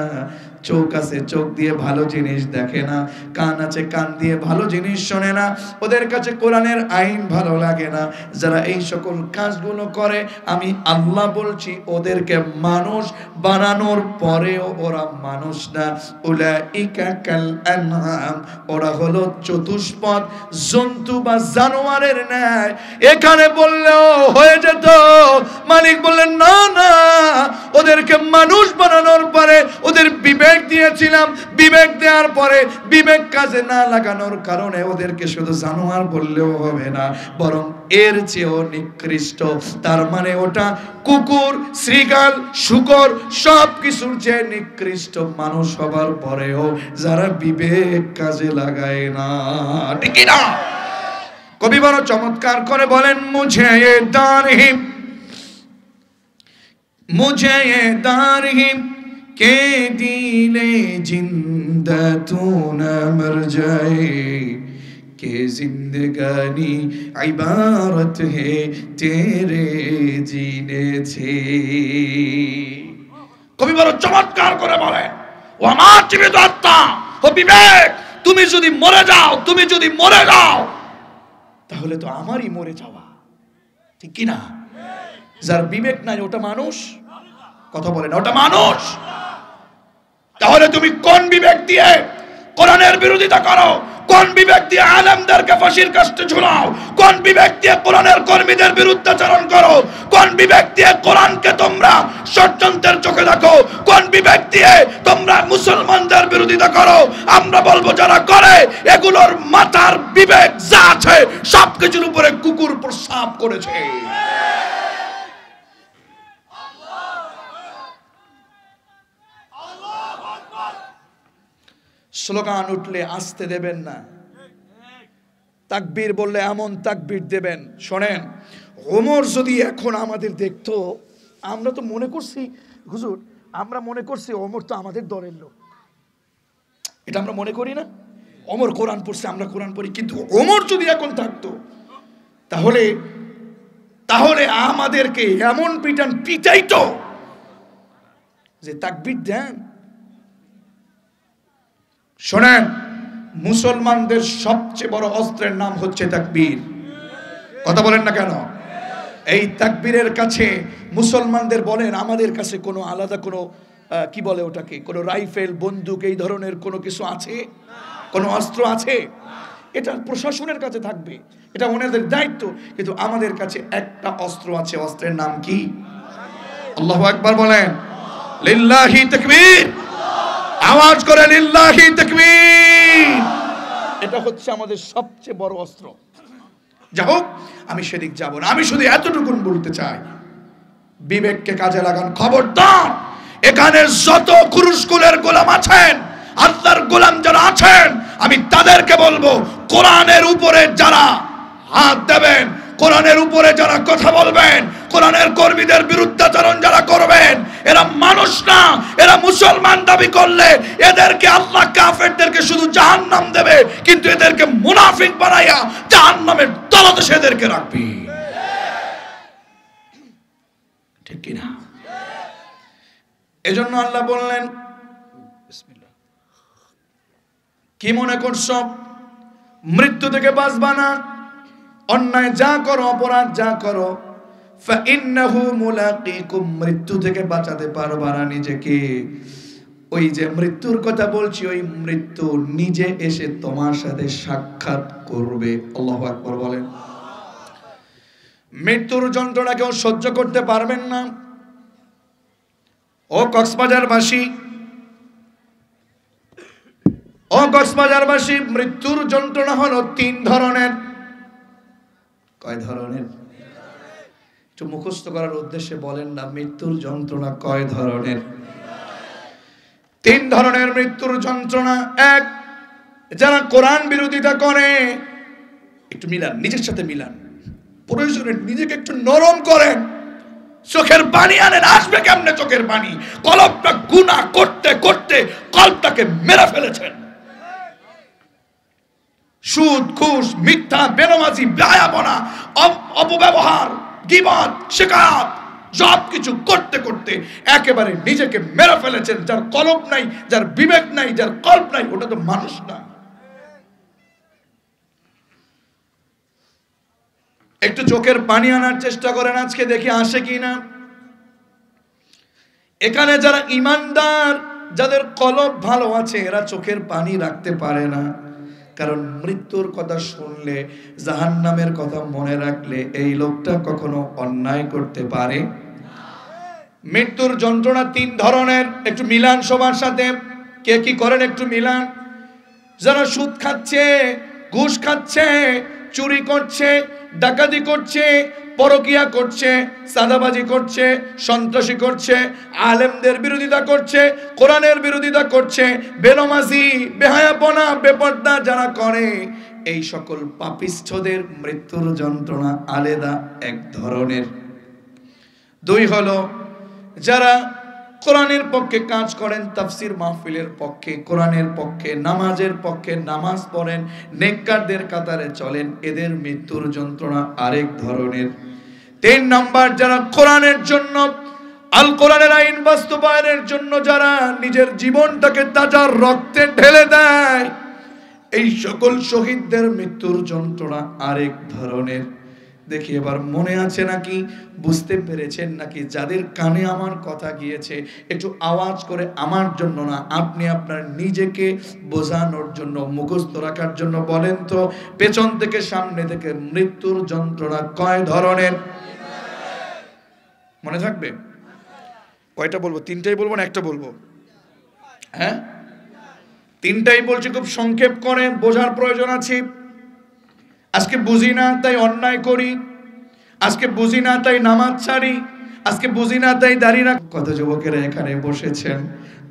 [SPEAKER 1] চোখ আছে, চোখ দিয়ে ভালো জিনিস দেখে না। কান আছে, কান দিয়ে ভালো জিনিস শোনে না। ওদের কাছে কোরআনের আইন ভালো লাগে না। যারা এই সকল কাজগুলো করে, আমি আল্লাহ বলছি ওদেরকে মানুষ বানানোর পরেও ওরা মানুষ না। উলাইকা কাল আনআম, ওরা হলো চতুষ্পদ জন্তু বা জানোয়ারের ন্যায়। এখানে বললেও হয়ে যেত, মালিক বললেন না না, ওদেরকে মানুষ বানানোর পরে ওদের বিবেক দিয়েছিলাম, বিবেক দেওয়ার পরে বিবেক কাজে না লাগানোর কারণে ওদেরকে শুধু জানোয়ার বললেও হবে না, বরং এর চেয়েও নিকৃষ্ট। তার মানে ওটা কুকুর, শৃগাল, শূকর সব কিছুর চেয়ে নিকৃষ্ট মানুষ হবার পরেও যারা বিবেক কাজে লাগায় না। ঠিক না? কবি বড় চমৎকার করে বলেন, মুঝে ये दारहिम के दिले जिंदा तू न मर जाए के जिंदगानी इबारत है तेरे जीने से। কবি বড় চমৎকার করে বলেন, ও আমার জীবিত আত্মা, ও বিবেক, তুমি যদি মরে যাও তাহলে তো আমারই মরে যাওয়া। ঠিক কি না? যার বিবেক নাই ওটা মানুষ? কথা বলেন, ওটা মানুষ? তাহলে তুমি কোন বিবেক দিয়ে কোরআনের বিরোধিতা করো? কোন বিবেক দিয়ে আলেমদেরকে ফাঁসির কাস্টে ঝুলাও? কোন বিবেক দিয়ে কোরআনের কর্মীদের বিরুদ্ধাচরণ করো? কোন বিবেক দিয়ে কোরআনকে তোমরা ষড়যন্ত্রের চোখে দেখো? কোন বিবেক দিয়ে তোমরা মুসলমানদের বিরোধিতা করো? আমরা বলবো যারা করে এগুলোর মাথার বিবেক যা আছে সবকিছুর উপরে কুকুর প্রস্রাব করেছে। স্লোগান উঠলে আসতে দেবেন না, তাকবীর বললে এমন তাকবীর দেবেন। শোনেন, ওমর যদি এখন আমাদের দেখতো, আমরা তো মনে করছি হুজুর, আমরা মনে করছি ওমর তো আমাদের দলের লোক, এটা আমরা মনে করি না? ওমর কোরআন পড়ছে, আমরা কোরআন পড়ি, কিন্তু ওমর যদি এখন থাকতো তাহলে তাহলে আমাদেরকে এমন পিটাইতো যে তাকবীর দেন। শোনেন, মুসলমানদের সবচেয়ে বড় অস্ত্রের নাম হচ্ছে তাকবীর। কথা বলেন না কেন? এই তাকবীরের কাছে মুসলমানদের বলেন, আমাদের কাছে কোনো আলাদা কোনো কি বলে ওটাকে, কোনো রাইফেল বন্দুক এই ধরনের কোনো কিছু আছে? কোনো অস্ত্র আছে? এটা প্রশাসনের কাছে থাকবে, এটা ওনাদের দায়িত্ব। কিন্তু আমাদের কাছে একটা অস্ত্র আছে, অস্ত্রের নাম কি? আল্লাহু আকবার বলেন, লিল্লাহি তাকবীর। আওয়াজ করে লিল্লাহি তাকবীর। এটা হচ্ছে আমাদের সবচেয়ে বড় অস্ত্র। যাই হোক, আমি সেদিক যাব না, আমি শুধু এতটুকু বলতে চাই, বিবেককে কাজে লাগান। খবরদার, এখানে যত কুরুশকুলের গোলাম আছেন, আল্লাহর গোলাম যারা আছেন, আমি তাদেরকে বলবো, কোরআনের উপরে যারা হাত দেবেন, কোরআনের উপরে যারা কথা বলবেন, কোরআনের কর্মীদের বিরুদ্ধাচরণ যারা করবেন, এরা মানুষ না, এরা মুসলমান দাবি করলে এদেরকে আল্লাহ কাফেরদেরকে শুধু জাহান্নাম দেবে, কিন্তু এদেরকে মুনাফিক বানাইয়া জাহান্নামের তলদেশে এদেরকে রাখবে। ঠিক কি না? এজন্য আল্লাহ বললেন, বিসমিল্লাহ, কি মনে করছো মৃত্যু থেকে বাঁচবা না? অন্যায় যা করো, অপরাধ যা করো, ফাইন্নাহু মুলাকিকুম, মৃত্যু থেকে বাঁচাতে পারবা না নিজেকে। ওই যে মৃত্যুর কথা বলছি, ওই মৃত্যু নিজে এসে তোমার সাথে সাক্ষাৎ করবে। আল্লাহু আকবার বলেন। মৃত্যুর যন্ত্রণা কেউ সহ্য করতে পারবেন না। ও কক্সবাজারবাসী, ও কক্সবাজারবাসী, মৃত্যুর যন্ত্রণা হলো 3 ধরনের। কয় ধরনের? একটু মুখস্থ করার উদ্দেশ্যে বলেন না, মৃত্যুর যন্ত্রণা কয় ধরনের? 3 ধরনের মৃত্যুর যন্ত্রণা। এক, যারা কোরআন বিরোধিতা করে, একটু মিলান, নিজের সাথে মিলান, প্রয়োজনে নিজেকে একটু নরম করেন, চোখের পানি আনেন। আসবে কেমনে চোখের পানি? কলবটা গুনাহ করতে করতে কলবটাকে মেরে ফেলেছেন। সুদ, ঘুষ, মিথ্যা, বেনামাজি, বেহায়াপনা, অপব্যবহার, গীবত, শিকায়ত, সব কিছু করতে করতে একেবারে নিজেকে মেরে ফেলেছেন। যার কলব নাই, যার বিবেক নাই, যার কল্প নাই, ওটা তো মানুষ না। একটু চোখের পানি আনার চেষ্টা করেন, আজকে দেখি আসে কিনা। এখানে যারা ইমানদার, যাদের কলব ভালো আছে, এরা চোখের পানি রাখতে পারে না। কারণ মৃত্যুর কথা শুনলে, জাহান্নামের কথা মনে রাখলে এই লোকটা কখনো অন্যায় করতে পারে না। মৃত্যুর যন্ত্রণা 3 ধরনের। একটু মিলান সবার সাথে, কে কি করেন একটু মিলান। যারা সুদ খাচ্ছে, ঘুষ খাচ্ছে, চুরি করছে, ডাকাতি করছে, পরকিয়া করছে, সাদাবাজি করছে, সন্ত্রাসী করছে, আলেমদের বিরোধিতা করছে, কোরআনের বিরোধিতা করছে, বেনামাজি, বেহায়াপনা, বেপর্দা যারা করে, এই সকল পাপিষ্ঠদের মৃত্যুর যন্ত্রণা আলাদা এক ধরনের। 2 হলো যারা কোরআনের পক্ষে কাজ করেন, তাফসীর মাহফিলের পক্ষে, কোরআনের পক্ষে, নামাজের পক্ষে নামাজ পড়েন, নেককারদের কাতারে চলেন, এদের মৃত্যুর যন্ত্রণা আরেক ধরনের। 3 নাম্বার, যারা কোরআনের জন্য, আল কোরআনের আইন বাস্তবায়নের জন্য যারা নিজের জীবনটাকে তাজা রক্তে ঢেলে দেয়, এই সকল শহীদদের মৃত্যুর যন্ত্রণা আরেক ধরনের। দেখি এবার মনে আছে নাকি, বুঝতে পেরেছেন নাকি? যাদের কানে আমার কথা গিয়েছে, একটু আওয়াজ করে, আমার জন্য না, আপনি আপনার নিজেকে বোঝানোর জন্য, মুখস্থ রাখার জন্য বলেন তো, পেছন থেকে সামনে থেকে মৃত্যুর যন্ত্রণা কয় ধরনের? মনে থাকবে? কয়টা বলবো? 3টাই বলবো না একটা বলবো? হ্যাঁ, 3টাই বলছি, খুব সংক্ষেপ করে বোঝার প্রয়োজন আছে। আজকে বুঝি না তাই অন্যায় করি, আজকে বুঝি না তাই নামাজ ছাড়ি, আজকে বুঝি না তাই দাঁড়িয়ে রাখ। কত যুবকেরা এখানে বসেছেন,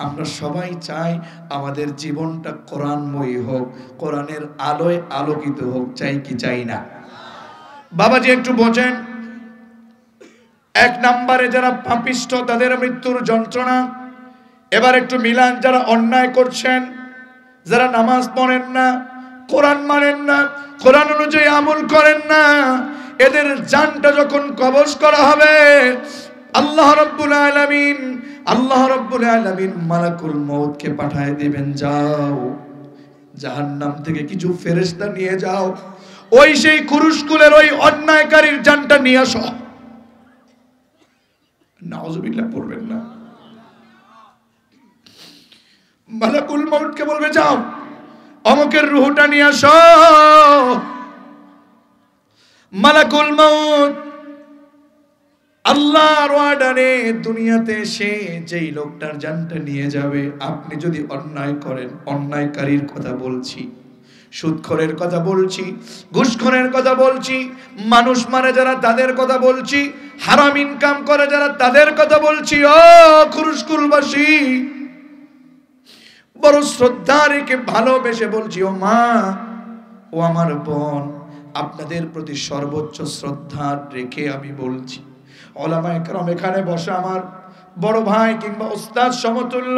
[SPEAKER 1] আমরা সবাই চাই আমাদের জীবনটা কোরআনময়ী হোক, কোরআনের আলোয় আলোকিত হোক। চাই কি চাই না? বাবাজি একটু বোঝেন। 1 নম্বরে যারা পাপিষ্ঠ, তাদের মৃত্যুর যন্ত্রণা। এবার একটু মিলান, যারা অন্যায় করছেন, যারা নামাজ পড়েন না, কোরআন মানেন না, কোরআন অনুযায়ী আমল করেন না, এদের জানটা যখন কবজ করা হবে, আল্লাহ রাব্বুল আলামিন মালাকুল মউতকে পাঠায় দিবেন, যাও জাহান্নাম থেকে কিছু ফেরেশতা নিয়ে যাও, ওই সেই কুরুশকুলের ওই অন্যায়কারীর জানটা নিয়ে আসো। নাউজুবিল্লাহ পড়বেন না। মালাকুল মউতকে বলবে, যাও অমুকের রূহটা নিয়ে আসো। মালাকুল মউত আল্লাহর ওয়ার্ডারে দুনিয়াতে এসে যেই লোকটার জানটা নিয়ে যাবে, আপনি যদি অন্যায় করেন, অন্যায়কারীর কথা বলছি, সুদখোরের কথা বলছি, ঘুষখোরের কথা বলছি, মানুষ মারে যারা তাদের কথা বলছি, হারাম ইনকাম করে যারা তাদের কথা বলছি, ও কুরুশকুলবাসী বড় শ্রদ্ধা রেখে ভালোবেসে বলছি, ও মা, ও আমার বোন, আপনাদের প্রতি সর্বোচ্চ শ্রদ্ধা রেখে আমি বলছি, ওলামায়ে কেরাম এখানে বসে আমার বড় ভাই কিংবা উস্তাদ সমতুল্য,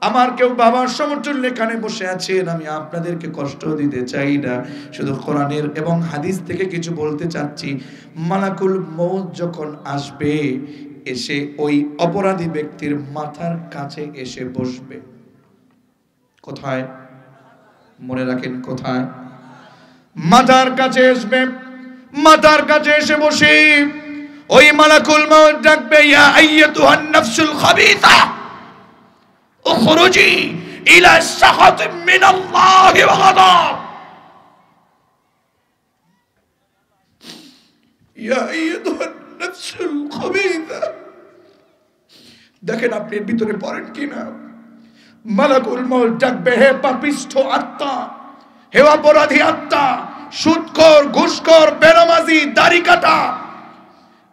[SPEAKER 1] আমার কেউ বাবার সমতুল্য এখানে বসে আছেন, আমি আপনাদেরকে কষ্ট দিতে চাই না, শুধু কোরআনের এবং হাদিস থেকে কিছু বলতে চাচ্ছি। মালাকুল মউত যখন আসবে, এসে ওই অপরাধী ব্যক্তির মাথার কাছে এসে বসবে। কোথায়? মনে রাখেন, কোথায়? মাথার কাছে আসবে। মাথার কাছে এসে বসে ওই মালাকুল মউত ডাকবে, ইয়া আইয়াতুহান নাফসুল খাবিসা উখরুজি ইলা সাখাতিন মিনাল্লাহি ওয়া গাদাব। ইয়া আইয়াতুহান নাফসুল খাবিসা। দেখেন আপনি এর ভিতরে পড়েন কিনা। মালাকুল মউত ডাকবে, হে পাপিষ্ঠ আত্মা, হে অপরাধী আত্মা, সুদখোর, ঘুষখোর, বেনামাজি, দাড়ি কাটা,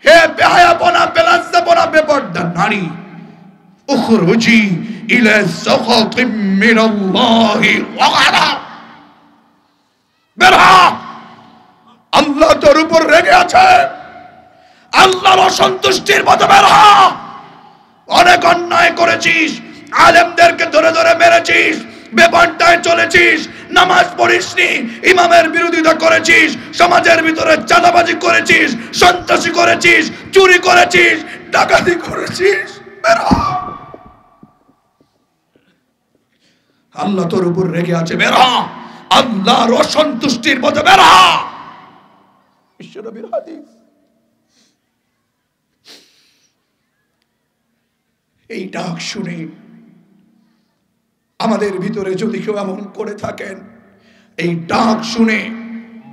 [SPEAKER 1] হে বেহায়াপনা, বেলজ্জাপনা, বেপরদা নারী, উখরুজি ইলা সাখাতিন মিনাল্লাহি ওয়া গাদাব। বের হ, আল্লাহ তোর উপর রেগে আছে, আল্লাহর অসন্তুষ্টির মতো বের হ। অনেক অন্যায় করেছিস, আলেমদেরকে ধরে ধরে মেরেছিস, বেপরদায় চলেছিস, নামাজ পড়িসনি, ইমামের বিরোধিতা করেছিস, সমাজের ভিতরে চাঁদাবাজি করেছিস, সন্ত্রাসী করেছিস, চুরি করেছিস, ডাকাতি করেছিস, বের হ। আল্লাহ তোর উপর রেগে আছে, বের হ, আল্লাহর অসন্তুষ্টির মতো বের হ। বিশ্বনবীর হাদিস। এই ডাক শুনে আমাদের ভিতরে যদি কেউ এমন করে থাকেন, এই ডাক শুনে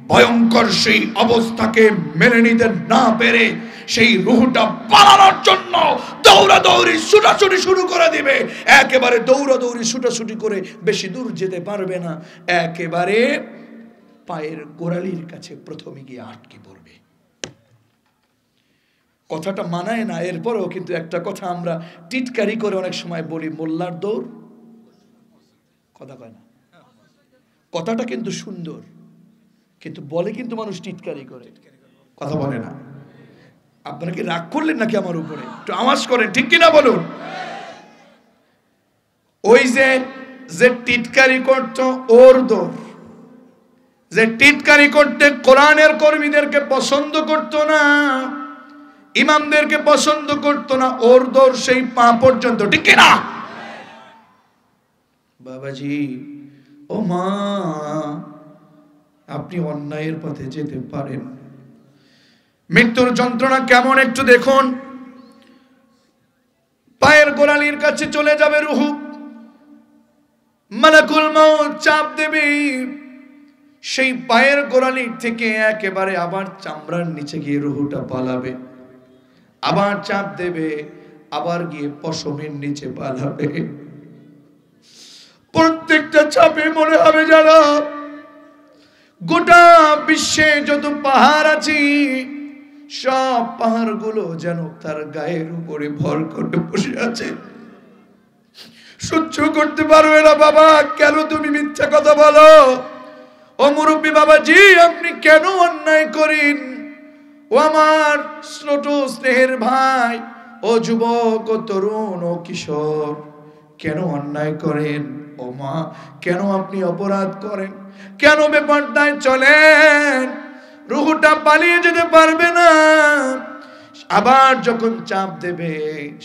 [SPEAKER 1] ভয়ঙ্কর সেই অবস্থাকে মেনে নিতে না পেরে সেই রূহটা পালানোর জন্য দৌড়াদৌড়ি ছুটাছুটি শুরু করে দিবে, একেবারে দৌড়াদৌড়ি ছুটাছুটি করে বেশি দূর যেতে পারবে না, একেবারে পায়ের গোড়ালির কাছে প্রথমে গিয়ে আটকে পড়বে। কথাটা মানায় না, এরপরেও কিন্তু একটা কথা আমরা টিটকারি করে অনেক সময় বলি, মোল্লার দৌড়। কথা কয় না, কথাটা কিন্তু সুন্দর, কিন্তু বলে কিন্তু মানুষ টিটকারি করে, কথা বলে না। আপনারা কি রাগ করলেন নাকি আমার উপরে? একটু আওয়াজ করেন, ঠিক কিনা বলুন। ওই যে টিটকারি করত ওর দৌড়, যে টিটকারি করতে কোরআনের কর্মীদেরকে পছন্দ করত না, ইমামদেরকে পছন্দ করত না, ওর দৌড় সেই পা পর্যন্ত, ঠিক কিনা? বাবাজি, ও মা, আপনি অন্যায়ের পথে যেতে পারেন। মৃত্যুর যন্ত্রণা কেমন একটু দেখুন। পায়ের গোড়ালির কাছে চলে যাবে রূহ, মালাকুল মউত চাপ দেবে, সেই পায়ের গোড়ালি থেকে একেবারে আবার চামড়ার নিচে গিয়ে রূহটা পালাবে, আবার চাপ দেবে, আবার গিয়ে পশমের নিচে পালাবে। প্রত্যেকটা চাপে মনে হবে যারা গোটা বিশ্বে যত পাহাড় আছে, সব পাহাড়গুলো যেন তার গায়ের উপরে ভর করে বসে আছে। সহ্য করতে পারবে না। বাবা, কেন তুমি মিথ্যা কথা বলো? ও মুরব্বী বাবাজি, আপনি কেন অন্যায় করেন? ও আমার ছোট স্নেহের ভাই, ও যুবক, ও তরুণ, ও কিশোর, কেন অন্যায় করেন? ও মা, কেন আপনি অপরাধ করেন? কেন বেপরদায় চলেন? রুহটা পালিয়ে যেতে পারবে না। আবার যখন চাপ দেবে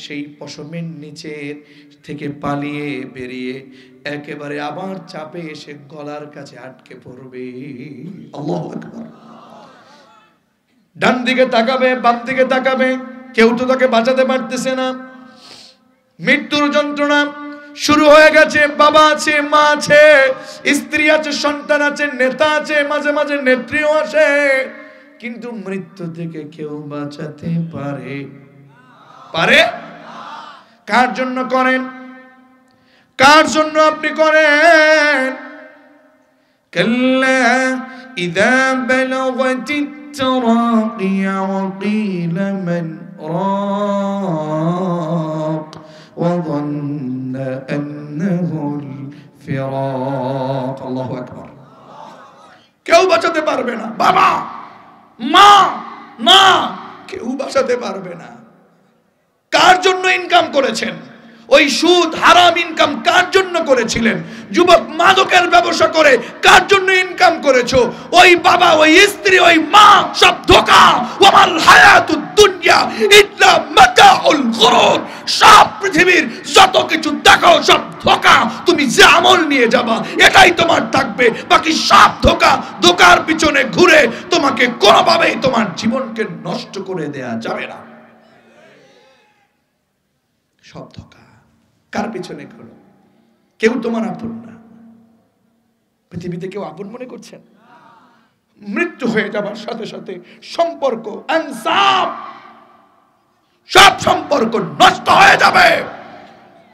[SPEAKER 1] সেই পশমের নিচে থেকে পালিয়ে বেরিয়ে একেবারে আবার চাপে এসে গলার কাছে আটকে পড়বে। আল্লাহু আকবার। ডান দিকে তাকাবে, বাম দিকে তাকাবে, কেউ তো তাকে বাঁচাতে পারতেছে না। মৃত্যুর যন্ত্রণা শুরু হয়ে গেছে। বাবা আছে, মা আছে, স্ত্রী আছে, সন্তান আছে, নেতা আছে, মাঝে মাঝে নেত্রীও আসে, কিন্তু মৃত্যু থেকে কেউ বাঁচাতে পারে? কার জন্য করেন? কার জন্য আপনি করেন? কাল্লা ইযা বালাগাতিত তারাকিয়া ওয়া কিলা মান রাক ওয়া যান্না আন্নাহুল ফিরাক। আল্লাহু আকবার। কেউ বাঁচাতে পারবে না। বাবা, মা, না, কেউ বাঁচাতে পারবে না। কার জন্য ইনকাম করেছেন? ওই সুদ হারাম ইনকাম কার জন্য করেছিলেন? যুবক, মাদকের ব্যবসা করে কার জন্য ইনকাম করেছো? ওই বাবা, ওই স্ত্রী, ওই মা, সব ধোঁকা। ওয়ামাল হায়াতুদ দুনিয়া ইল্লা মাতাউল গুরুর। সব পৃথিবীর যত কিছু দেখো সব ধোঁকা। তুমি যে আমল নিয়ে যাবা এটাই তোমার থাকবে, বাকি সব ধোঁকা। ধোঁকার পিছনে ঘুরে তোমাকে কোনোভাবেই তোমার জীবনকে নষ্ট করে দেয়া যাবে না। সব ধোঁকা। কার পিছনে ঘুরো? কেউ তোমার আপন না। পৃথিবীতে কেউ আপন মনে করছেন? মৃত্যু হয়ে যাবার সাথে সাথে সম্পর্ক, আনসাব, সব সম্পর্ক নষ্ট হয়ে যাবে।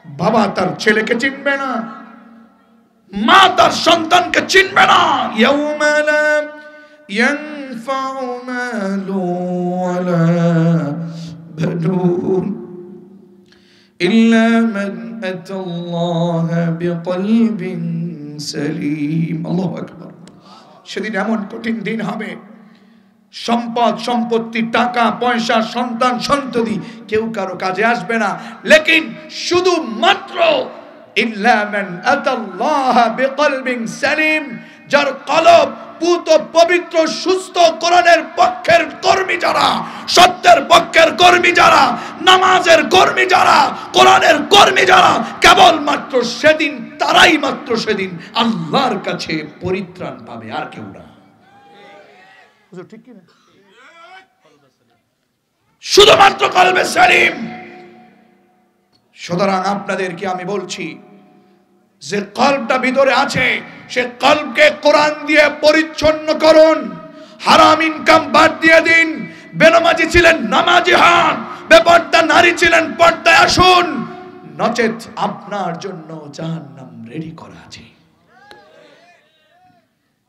[SPEAKER 1] বাবা তার ছেলেকে চিনবে না, মা তার সন্তানকে চিনবে না। ইয়াউমা লা ইয়ানফাউ মালু ওয়ালা বানুন ইল্লা মান আতাল্লাহা বিকলবিন সালিম। আল্লাহু আকবার। সেদিন এমন কঠিন দিন হবে, সম্পদ সম্পত্তি, টাকা পয়সা, সন্তান সন্ততি কেউ কারো কাজে আসবে না। লেকিন শুধুমাত্র ইল্লা মান আতাল্লাহা বিকলবিন সালিম, যার কলব পুত পবিত্র সুস্থ, কোরআনের পক্ষের কর্মী যারা, সত্যের পক্ষের কর্মী যারা, নামাজের কর্মী যারা, কোরআনের কর্মী যারা, কেবলমাত্র সেদিন, তারাই মাত্র সেদিন আল্লাহর কাছে পরিত্রাণ পাবে, আর কেউ না। ঠিক কি না? শুধুমাত্র কলবে সালিম। সুতরাং আপনাদেরকে আমি বলছি, যে কলবটা ভিতরে আছে সে কলবকে কোরআন দিয়ে পরিচ্ছন্ন করুন। হারাম ইনকাম বাদ দিয়ে দিন। বেনামাজি ছিলেন নামাজি হন, বেপর্দা নারী ছিলেন পর্দায় আসুন, নচেত আপনার জন্য জাহান্নাম রেডি করা আছে।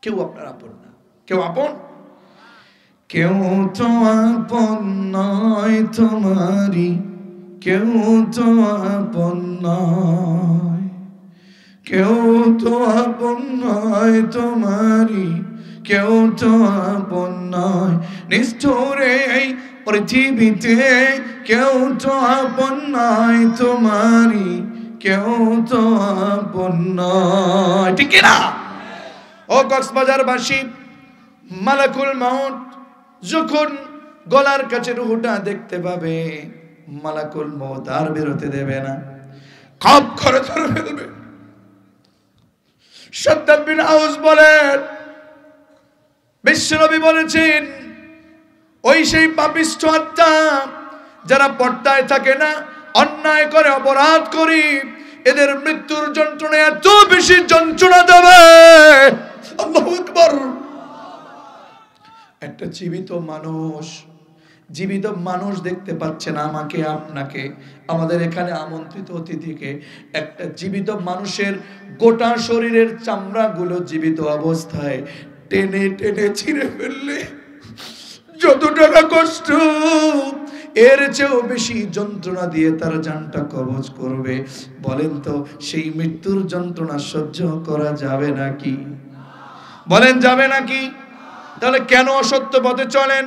[SPEAKER 1] কেউ আপনার আপন না। কেউ আপন? কেউ তো আপন নয় তোমারি, কেউ তো আপন নয়, কেউ তো আপন নয় তোমারি, কেউ তো আপন নয়। নিষ্ঠুরে এই পৃথিবীতে কেউ তো আপন নয় তোমারি, কেউ তো আপন নয়। ঠিক না? ও কক্সবাজারবাসী, মালাকুল মউত যখন গলার কাছে রুহটা দেখতে পাবে, মালাকুল মউত আর বেরোতে দেবে না, খপ করে ধরে ফেলবে। শাদ্দাদ বিন আউস বলেন, বিশ্বনবী বলেছেন, ওই সেই পাপিষ্ঠ আত্মা যারা পর্দায় থাকে না, অন্যায় করে, অপরাধ করি, এদের মৃত্যুর যন্ত্রণা এত বেশি যন্ত্রণা দেবে। আল্লাহু আকবার। একটা জীবিত মানুষ দেখতে পাচ্ছেন আমাকে, আপনাকে, আমাদের এখানে আমন্ত্রিত অতিথিকে। একটা জীবিত মানুষের গোটা শরীরের চামড়াগুলো জীবিত অবস্থায় টেনে টেনে ছিঁড়ে ফেললে যত টাকা কষ্ট, এর চেয়েও বেশি যন্ত্রণা দিয়ে তার জানটা কবজ করবে। বলেন তো, সেই মৃত্যুর যন্ত্রণা সহ্য করা যাবে নাকি? বলেন, যাবে নাকি? তাহলে কেন অসত্য পথে চলেন?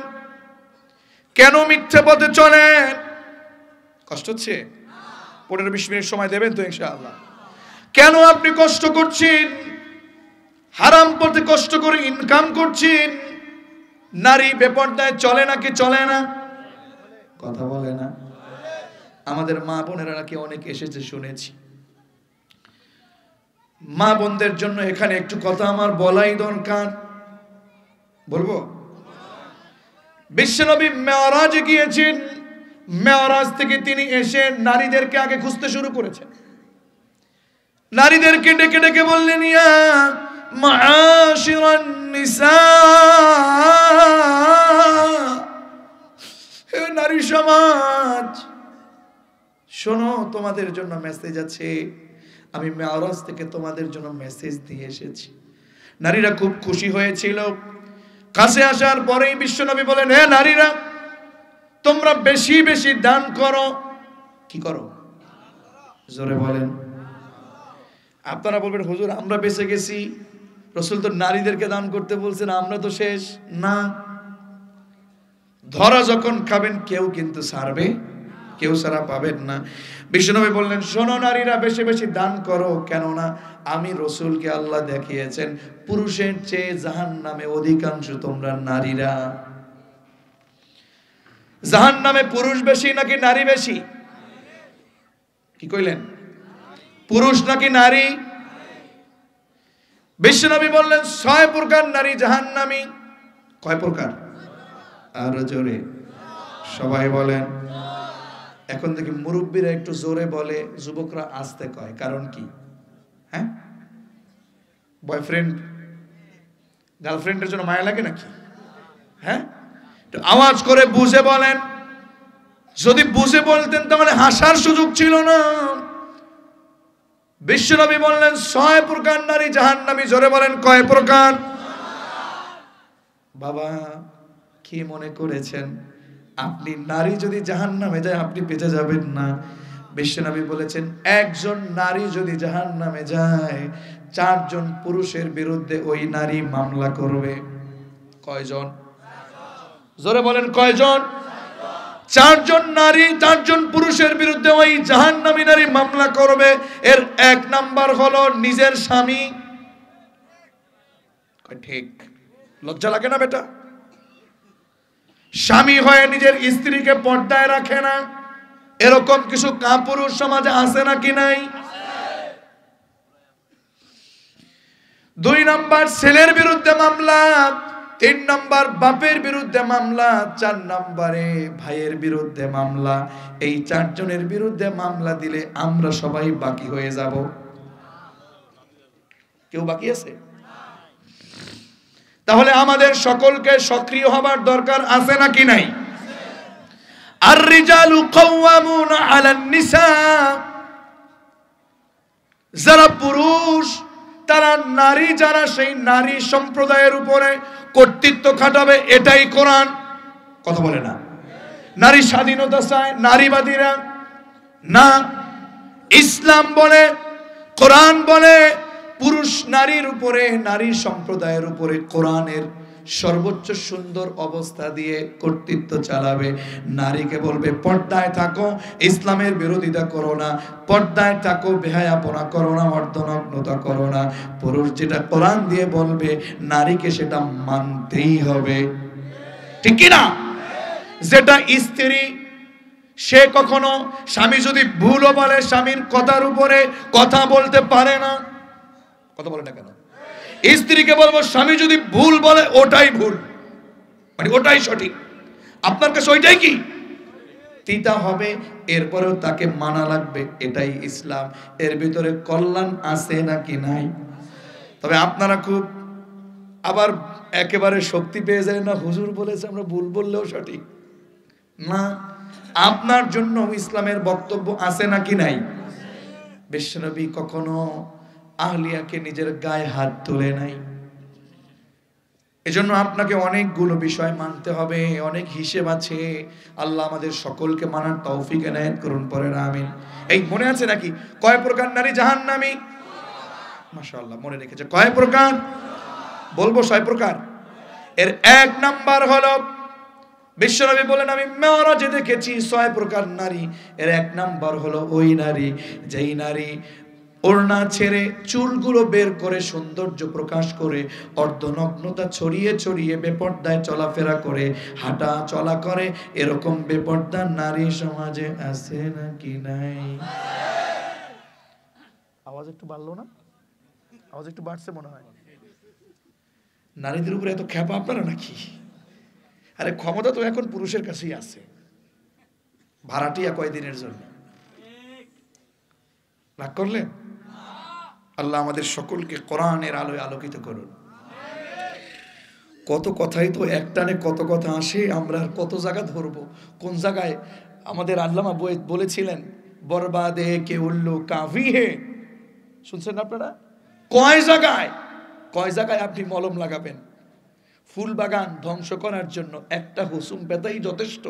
[SPEAKER 1] কেন মিথ্যে পথে চলেন? কষ্ট হচ্ছে? 15-20 মিনিট সময় দেবেন তো ইনশাআল্লাহ? কেন আপনি কষ্ট করছেন? হারাম পথে কষ্ট করে ইনকাম করছেন, নারী বেপরদায় চলে নাকি চলে না? কথা বলে না। আমাদের মা বোনেরা নাকি অনেক এসেছে শুনেছি। মা বোনদের জন্য এখানে একটু কথা আমার বলাই দরকার। বলবো? বিশ্বনবী মেরাজে গিয়েছেন, মেরাজ থেকে তিনি এসে নারীদেরকে আগে খুঁজতে শুরু করেছেন। নারীদেরকে ডেকে ডেকে বললেন, ইয়া মাআশিরান নিসা, হে নারী সমাজ শোনো, তোমাদের জন্য মেসেজ আছে। আমি মেরাজ থেকে তোমাদের জন্য মেসেজ দিয়ে এসেছি। নারীরা খুব খুশি হয়েছিল। কাছে আসার পরেই বিশ্বনবী বলেন, হে নারীরা, তোমরা বেশি বেশি দান করো। কি করো? জোরে বলেন। আপনারা বলবেন, হুজুর আমরা বেঁচে গেছি, রাসূল তো নারীদেরকে দান করতে বলছেন, আমরা তো শেষ। না, ধরা যখন খাবেন কেউ কিন্তু ছাড়বে, কেউ ছাড়া পাবেন না। বিশ্বনবী বললেন, শোনো নারীরা, বেশি বেশি দান করো, কেননা আমি রাসূলকে আল্লাহ দেখিয়েছেন পুরুষের চেয়ে জাহান্নামে অধিকাংশ তোমরা নারীরা। জাহান্নামে পুরুষ বেশি নাকি নারী বেশি? কি কইলেন? পুরুষ নাকি নারী? বিশ্বনবী বললেন 6 প্রকার নারী জাহান্নামী। কয় প্রকার? আরো জোরে সবাই বলেন। এখন দেখি মুরব্বীরা একটু জোরে বলে, যুবকরা আস্তে কয়, কারণ কি? হ্যাঁ, বয়ফ্রেন্ড গার্লফ্রেন্ডের জন্য মায়া লাগে নাকি? হ্যাঁ, একটু আওয়াজ করে বুঝে বলেন। যদি বুঝে বলতেন তাহলে হাসার সুযোগ ছিল না। বিশ্বনবী বললেন 6 প্রকার নারী জাহান্নামী। জোরে বলেন, কয় প্রকার? বাবা কি মনে করেছেন আপনি নারী যদি জাহান্নামে যায় আপনি বেঁচে যাবেন না? বিশ্বনবী বলেছেন, একজন নারী যদি জাহান্নামে যায় 4 জন পুরুষের বিরুদ্ধে ওই নারী মামলা করবে। কয়জন? জোরে বলেন, কয়জন? 4 জন নারী 4 জন পুরুষের বিরুদ্ধে ওই জাহান্নামী নারী মামলা করবে। এর 1 নাম্বার হলো নিজের স্বামী। ঠিক, লজ্জা লাগে না বেটা? স্বামী হয়ে নিজের স্ত্রীকে পর্দায় রাখে না, এরকম কিছু কাপুরুষ সমাজে আছে নাকি নাই? 2 নাম্বার ছেলের বিরুদ্ধে মামলা, 3 নাম্বার বাপের বিরুদ্ধে মামলা, 4 নাম্বারে ভাইয়ের বিরুদ্ধে মামলা। এই 4 জনের বিরুদ্ধে মামলা দিলে আমরা সবাই বাকি হয়ে যাব। কেউ বাকি আছে? তাহলে আমাদের সকলকে সক্রিয় হবার দরকার আছে নাকি নাই? আর রিজালু কাওয়ামুনা আলান নিসা, যারা পুরুষ তারা নারী, যারা সেই নারী সম্প্রদায়ের উপরে কর্তৃত্ব খাটাবে, এটাই কোরআন। কথা বলে না? নারী স্বাধীনতা চায় নারীবাদীরা না। ইসলাম বলে, কোরআন বলে, পুরুষ নারীর উপরে, নারী সম্প্রদায়ের উপরে কোরআনের সর্বোচ্চ সুন্দর অবস্থা দিয়ে কর্তৃত্ব চালাবে। নারীকে বলবে পর্দায় থাকো, ইসলামের বিরোধিতা করো না, পর্দায় থাকো, বেহায়াপনা করো না, অর্ধনগ্নতা করো না। পুরুষ যেটা কোরআন দিয়ে বলবে নারীকে সেটা মানতেই হবে, ঠিক কি না? যেটা স্ত্রী, সে কখনো স্বামী যদি ভুলও বলে স্বামীর কথার উপরে কথা বলতে পারে না। কথা বলে না কেন? স্ত্রীকে বলবো স্বামী যদি ভুল বলে ওটাই ভুল, মানে ওটাই সঠিক, আপনার কাছে ওইটাই কি তিতা হবে, এরপরেও তাকে মানা লাগবে, এটাই ইসলাম। এর ভিতরে কল্যাণ আছে নাকি নাই? তবে আপনারা খুব আবার একেবারে শক্তি পেয়ে যায় না, হুজুর বলেছে আমরা ভুল বললেও সঠিক না। আপনার জন্য ইসলামের বক্তব্য আছে নাকি নাই? বিশ্বনবী কখনো আহলিয়াকে নিজের গায়ে হাত তুলে নাই। এজন্য আপনাকে অনেকগুলো বিষয় মানতে হবে, অনেক হিসেব আছে। আল্লাহ আমাদের সকলকে মানার তৌফিক এনায়েত করুন, পড়েন আমিন। এই মনে আছে নাকি কয় প্রকার নারী জাহান্নামী? মাশাআল্লাহ মনে রেখেছে। কয় প্রকার? বলবো 6 প্রকার। এর 1 নাম্বার হলো, বিশ্বনবী বলেন আমি মেরাজে দেখেছি 6 প্রকার নারী। এর 1 নাম্বার হলো ওই নারী যেই নারী ওড়না ছেড়ে চুলগুলো বের করে সৌন্দর্য প্রকাশ করে অর্ধনগ্নতা ছড়িয়ে ছড়িয়ে বেপর্দায় চলাফেরা করে হাঁটা চলা করে, এরকম বেপর্দা নারী সমাজে আছে নাকি নাই? আওয়াজ একটু বাড়লো না? আওয়াজ একটু বাড়ছে মনে হয়। নারীদের উপরে এত খ্যাপা আপনারা নাকি? আরে ক্ষমতা তো এখন পুরুষের কাছেই আছে। ভাড়াটিয়া কয়দিনের জন্য রাগ করলেন? আল্লাহ আমাদের সকলকে কোরআনের আলোয় আলোকিত করুন। কত কথাই তো একটানে কত কথা আসে, আমরা আর কত জায়গা ধরবো? কোন জায়গায় আমাদের আল্লামা বলেছিলেন, বরবাদে কে উল্লু কাফি হে। শুনছেন আপনারা? কয় জায়গায় আপনি মলম লাগাবেন? ফুল বাগান ধ্বংস করার জন্য একটা হুসুম পেঁচাই যথেষ্ট,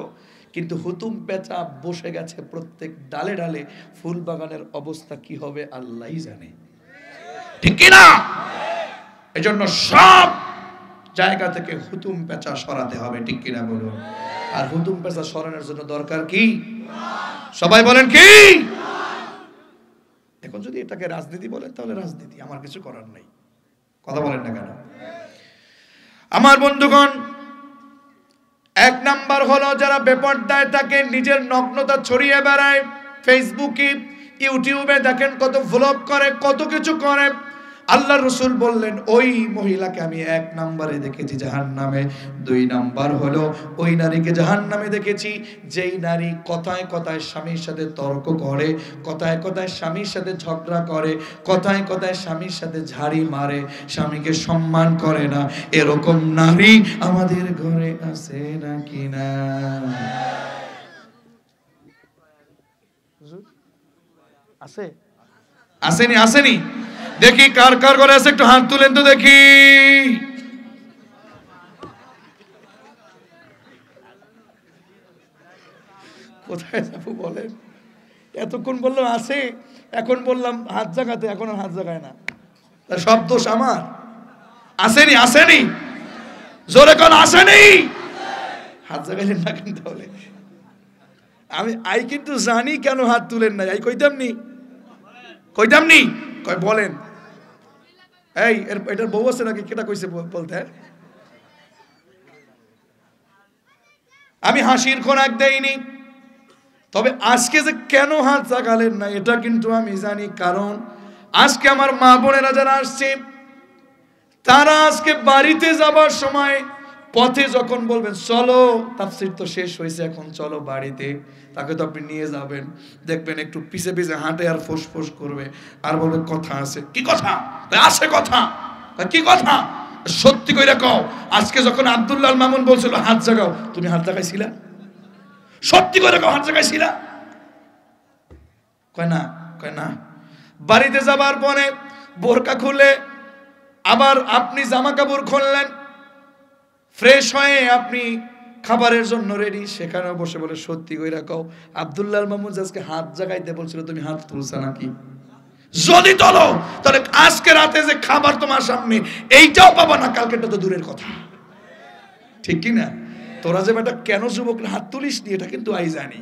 [SPEAKER 1] কিন্তু হুতুম পেঁচা বসে গেছে প্রত্যেক ডালে ডালে। ফুল বাগানের অবস্থা কি হবে আল্লাহই জানে, ঠিক কি না? এজন্য সব জায়গা থেকে হুতুম পেঁচা সরাতে হবে, ঠিক কিনা বলুন? আর হুতুম পেঁচা সরানোর জন্য দরকার কি? সবাই বলেন কি? এখন যদি এটাকে রাজনীতি বলেন তাহলে রাজনীতি, আমার কিছু করার নাই। কথা বলেন না কেন? আমার বন্ধুগণ, এক নাম্বার হলো যারা বেপর্দায় থাকে, নিজের নগ্নতা ছড়িয়ে বেড়ায়, ফেসবুকে ইউটিউবে দেখেন কত ভ্লগ করে, কত কিছু করে। আল্লাহ রসুল বললেন ওই মহিলাকে আমি এক নাম্বারে দেখেছি জাহান্নামে। দুই নাম্বার হলো ওই নারীকে জাহান্নামে দেখেছি যেই নারী কথায় কথায় স্বামীর সাথে তর্ক করে, কথায় কথায় স্বামীর সাথে ঝগড়া করে, কথায় কথায় স্বামীর সাথে ঝাড়ি মারে, স্বামীকে সম্মান করে না। এরকম নারী আমাদের ঘরে আছে নাকি না? আছে? আসেনি? আসেনি? দেখি কার কার করে আছে, একটু হাত তুলেন তো দেখি। কোথায় যাবো বলেন? এতক্ষণ বললাম আছে, এখন বললাম হাত জাগাতে, এখন আর হাত জাগায় না। সব দোষ আমার? আসেনি? আসেনি? জোরে কোন আসেনি? হাত জাগাইলেন না কেন তাহলে? আমি কিন্তু জানি কেন হাত তুলেন নাই। কইতাম নি কয় বলেন। এই এটার বউ আছে নাকি? কেটা কইছে বলতে? আমি হাসির খোরাক দেইনি, তবে আজকে যে কেন হাত জাগালেন না এটা কিন্তু আমি জানি। কারণ আজকে আমার মা বোনেরা যারা আসছে, তারা আজকে বাড়িতে যাবার সময় পথে যখন বলবেন চলো, তাফসীর তো শেষ হয়েছে, এখন চলো বাড়িতে, তাকে তো আপনি নিয়ে যাবেন, দেখবেন একটু পিছে পিছে হাঁটে আর ফোঁস করবে আর বলবে কথা আছে। কি কথা? আছে কথা। কি কথা? সত্যি কইরা কও, আজকে যখন আব্দুল্লাহ মামুন বলছিল হাত জাগাও, তুমি হাত জাগাইছিলা? সত্যি করে কও, হাত জাগাইছিলা? কয় না। বাড়িতে যাবার পরে বোরকা খুলে আবার আপনি জামা কাপড় খুললেন, ফ্রেশ হয়ে আপনি খাবারের জন্য রেডি, সেখানে বসে বলে সত্যি কইরা কও আব্দুল্লাহ মামুন আজকে হাত জাগাইতে বলছিল, তুমি হাত তুলছ নাকি? যদি তোলো তাহলে আজকে রাতে যে খাবার তোমার সামনে এইটাও পাবা না, কালকেটা তো দূরের কথা, ঠিক কি না? তোরা যে বেটা কেন যুবকরা হাত তুলিস নি এটা কিন্তু আই জানি।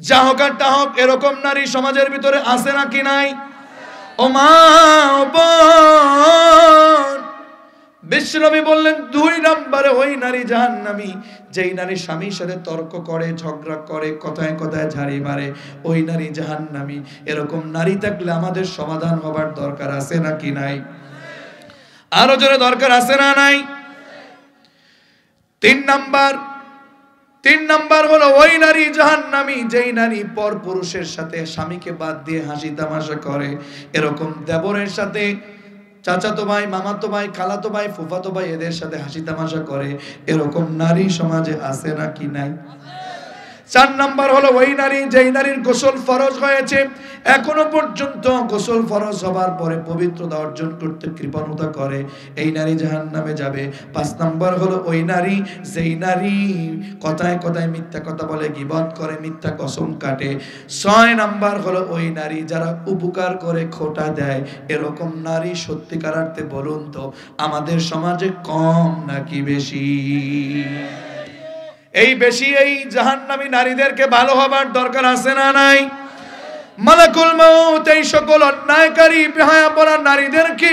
[SPEAKER 1] যা হোক আর তা হোক, এরকম নারী সমাজের ভিতরে আছে নাকি নাই? ও মা ও বোন, বিশ্বনবী বললেন দুই নম্বরে ওই নারী জাহান্নামী যেই নারী স্বামীর সাথে তর্ক করে, ঝগড়া করে, কথায় কথায় ঝাড়ি মারে, ওই নারী জাহান্নামী। এরকম নারী থাকলে আমাদের সমাধান হবার দরকার আছে নাকি নাই? আরো জোরে দরকার আছে না নাই? তিন নাম্বার হলো ওই নারী জাহান্নামী যেই নারী পর পুরুষের সাথে স্বামীকে বাদ দিয়ে হাসি তামাশা করে। এরকম দেবরের সাথে, চাচাতো ভাই, মামাতো ভাই, খালাতো ভাই, ফুফাতো ভাই এদের সাথে হাসি তামাশা করে। এরকম নারী সমাজে আছে নাকি নাই? 4 নাম্বার হলো ওই নারী যেই নারীর গোসল ফরজ হয়েছে, এখনো পর্যন্ত গোসল ফরজ হবার পরে পবিত্রতা অর্জন করতে কৃপণতা করে, এই নারী জাহান্নামে যাবে। 5 নাম্বার হলো ওই নারী যেই নারী কথায় কথায় মিথ্যা কথা বলে, গীবত করে, মিথ্যা কসম কাটে। 6 নাম্বার হলো ওই নারী যারা উপকার করে খোটা দেয়। এরকম নারী সত্যিকার অর্থে বলুন তো আমাদের সমাজে কম নাকি বেশি? এই বেশি। এই জাহান্নামী নারীদেরকে ভালো হবার দরকার আছে না নাই? মালাকুল মউত এই সকল অন্যায়কারী বেহায়াপনা নারীদেরকে,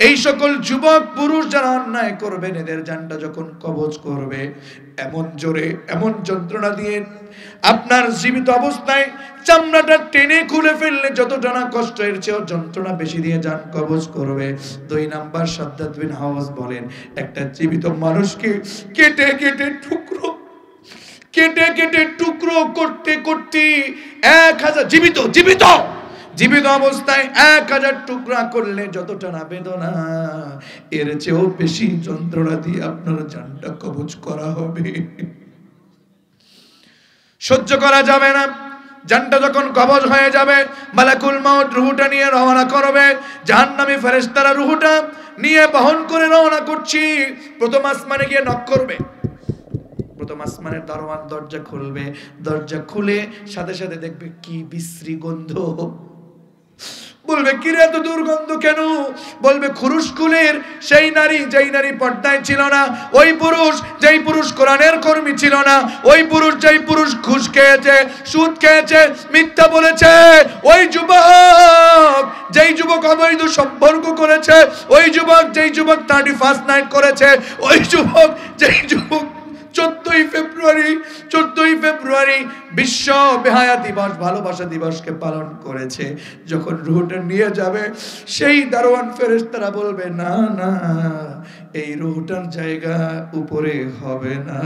[SPEAKER 1] এই সকল যুবক পুরুষ যারা অন্যায় করবেন এদের জানটা যখন কবজ করবে, এমন জোরে এমন যন্ত্রণা দিয়ে আপনার জীবিত অবস্থায় চামড়াটা টেনে খুলে ফেললে যতটা না কষ্ট, এর চেয়েও যন্ত্রণা বেশি দিয়ে জান কবজ করবে। 2 নাম্বার সাদ্দাত বিন হাওয়াজ বলেন, একটা জীবিত মানুষকে কেটে কেটে টুকরো করতে করতে 1000 জীবিত অবস্থায় 1000 টুকরা করলে যতটা না বেদনা, এর চেয়েও বেশি যন্ত্রণা দিয়ে আপনার জানটা কবজ করা হবে। সহ্য করা যাবে না। জানটা যখন কবজ হয়ে যাবে, মালাকুল মউত রূহটা নিয়ে রওনা করবে। জাহান্নামী ফেরেশতারা রূহটা নিয়ে বহন করে রওনা করছি। প্রথম আসমানে গিয়ে নক করবে। প্রথম আসমানের দারোয়ান দরজা খুলবে। দরজা খুলে সাথে সাথে দেখবে কি বিশ্রী গন্ধ। বলবে কি রে এত দুর্গন্ধ কেন? বলবে খুরুশকুলের সেই নারী যেই নারী পর্দায় ছিল না, ওই পুরুষ যেই পুরুষ কোরআনের কর্মী ছিল না, ওই পুরুষ যেই পুরুষ ঘুষ খেয়েছে, সুদ খেয়েছে, মিথ্যা বলেছে, ওই যুবক যেই যুবক অবৈধ সম্পর্ক করেছে, ওই যুবক যেই যুবক 31st নাইট করেছে, ওই যুবক যেই যুবক 14ই ফেব্রুয়ারি বিশ্ব বেহায়া দিবস, ভালোবাসা দিবসকে পালন করেছে। যখন রূহটা নিয়ে যাবে, সেই দারোয়ান ফেরেশতারা বলবে না না, এই রূহটার জায়গা উপরে হবে না।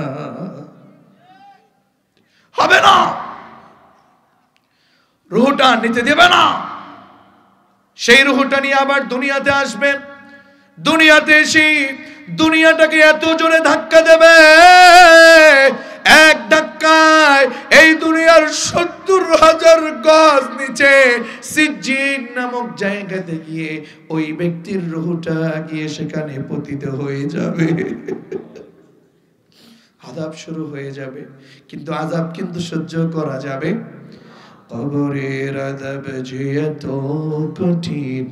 [SPEAKER 1] রূহটা নিতে দেবে না। সেই রূহটা নিয়ে আবার দুনিয়াতে আসবে। দুনিয়াতে এসে দুনিয়াটাকে এত জোরে ধাক্কা দেবে, এক ধাক্কায় এই দুনিয়ার 70,000 গজ নিচে সিজ্জিন নামক জায়গাতে গিয়ে ওই ব্যক্তির রূহটা গিয়ে সেখানে পতিত হয়ে যাবে। আযাব শুরু হয়ে যাবে, কিন্তু আযাব কিন্তু সহ্য করা যাবে। কবরের আযাব যে এত কঠিন,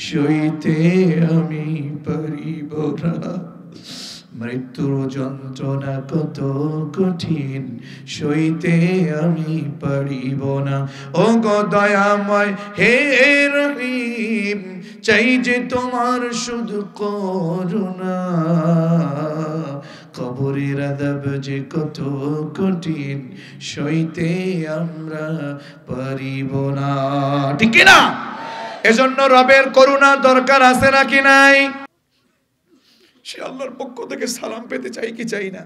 [SPEAKER 1] সইতে আমি পারিব না। মৃত্যুর যন্ত্রণা কত কঠিন, সইতে আমি পারিব না। ও গো দয়াময় হে রহিম, চাই যে তোমার শুধু করুণা। কবরের আযাব যে কত কঠিন, সইতে আমরা পারিব না। ঠিক কি না? এজন্য রবের করুণা দরকার আছে নাকি নাই? সে আল্লাহর পক্ষ থেকে সালাম পেতে চাই কি চাই না?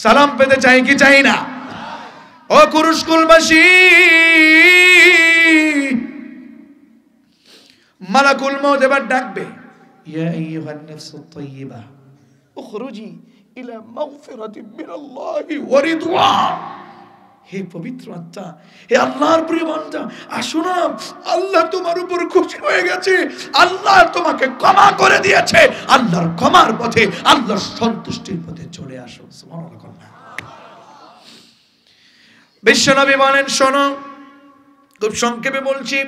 [SPEAKER 1] সালাম পেতে চাই কি চাই না? ও কুরুশকুলবাসী, মালাকুল মউত এবার ডাকবে, ইয়া আইয়ুহান নাফসুত তাইয়্যিবা উখরুজি ইলা মাগফিরাতিন মিনাল্লাহি ওয়া রিদওয়ান। হে পবিত্র আত্মা, হে আল্লাহর প্রিয় বান্দা, আসো না, আল্লাহ তোমার উপর খুশি হয়ে গেছে, আল্লাহ তোমাকে ক্ষমা করে দিয়েছে, আল্লাহর ক্ষমার পথে, আল্লাহর সন্তুষ্টির পথে চলে আসো। সুবহানাল্লাহ। বিশ্বনবী বলেন, শোনো, খুব সংক্ষেপে বলছি,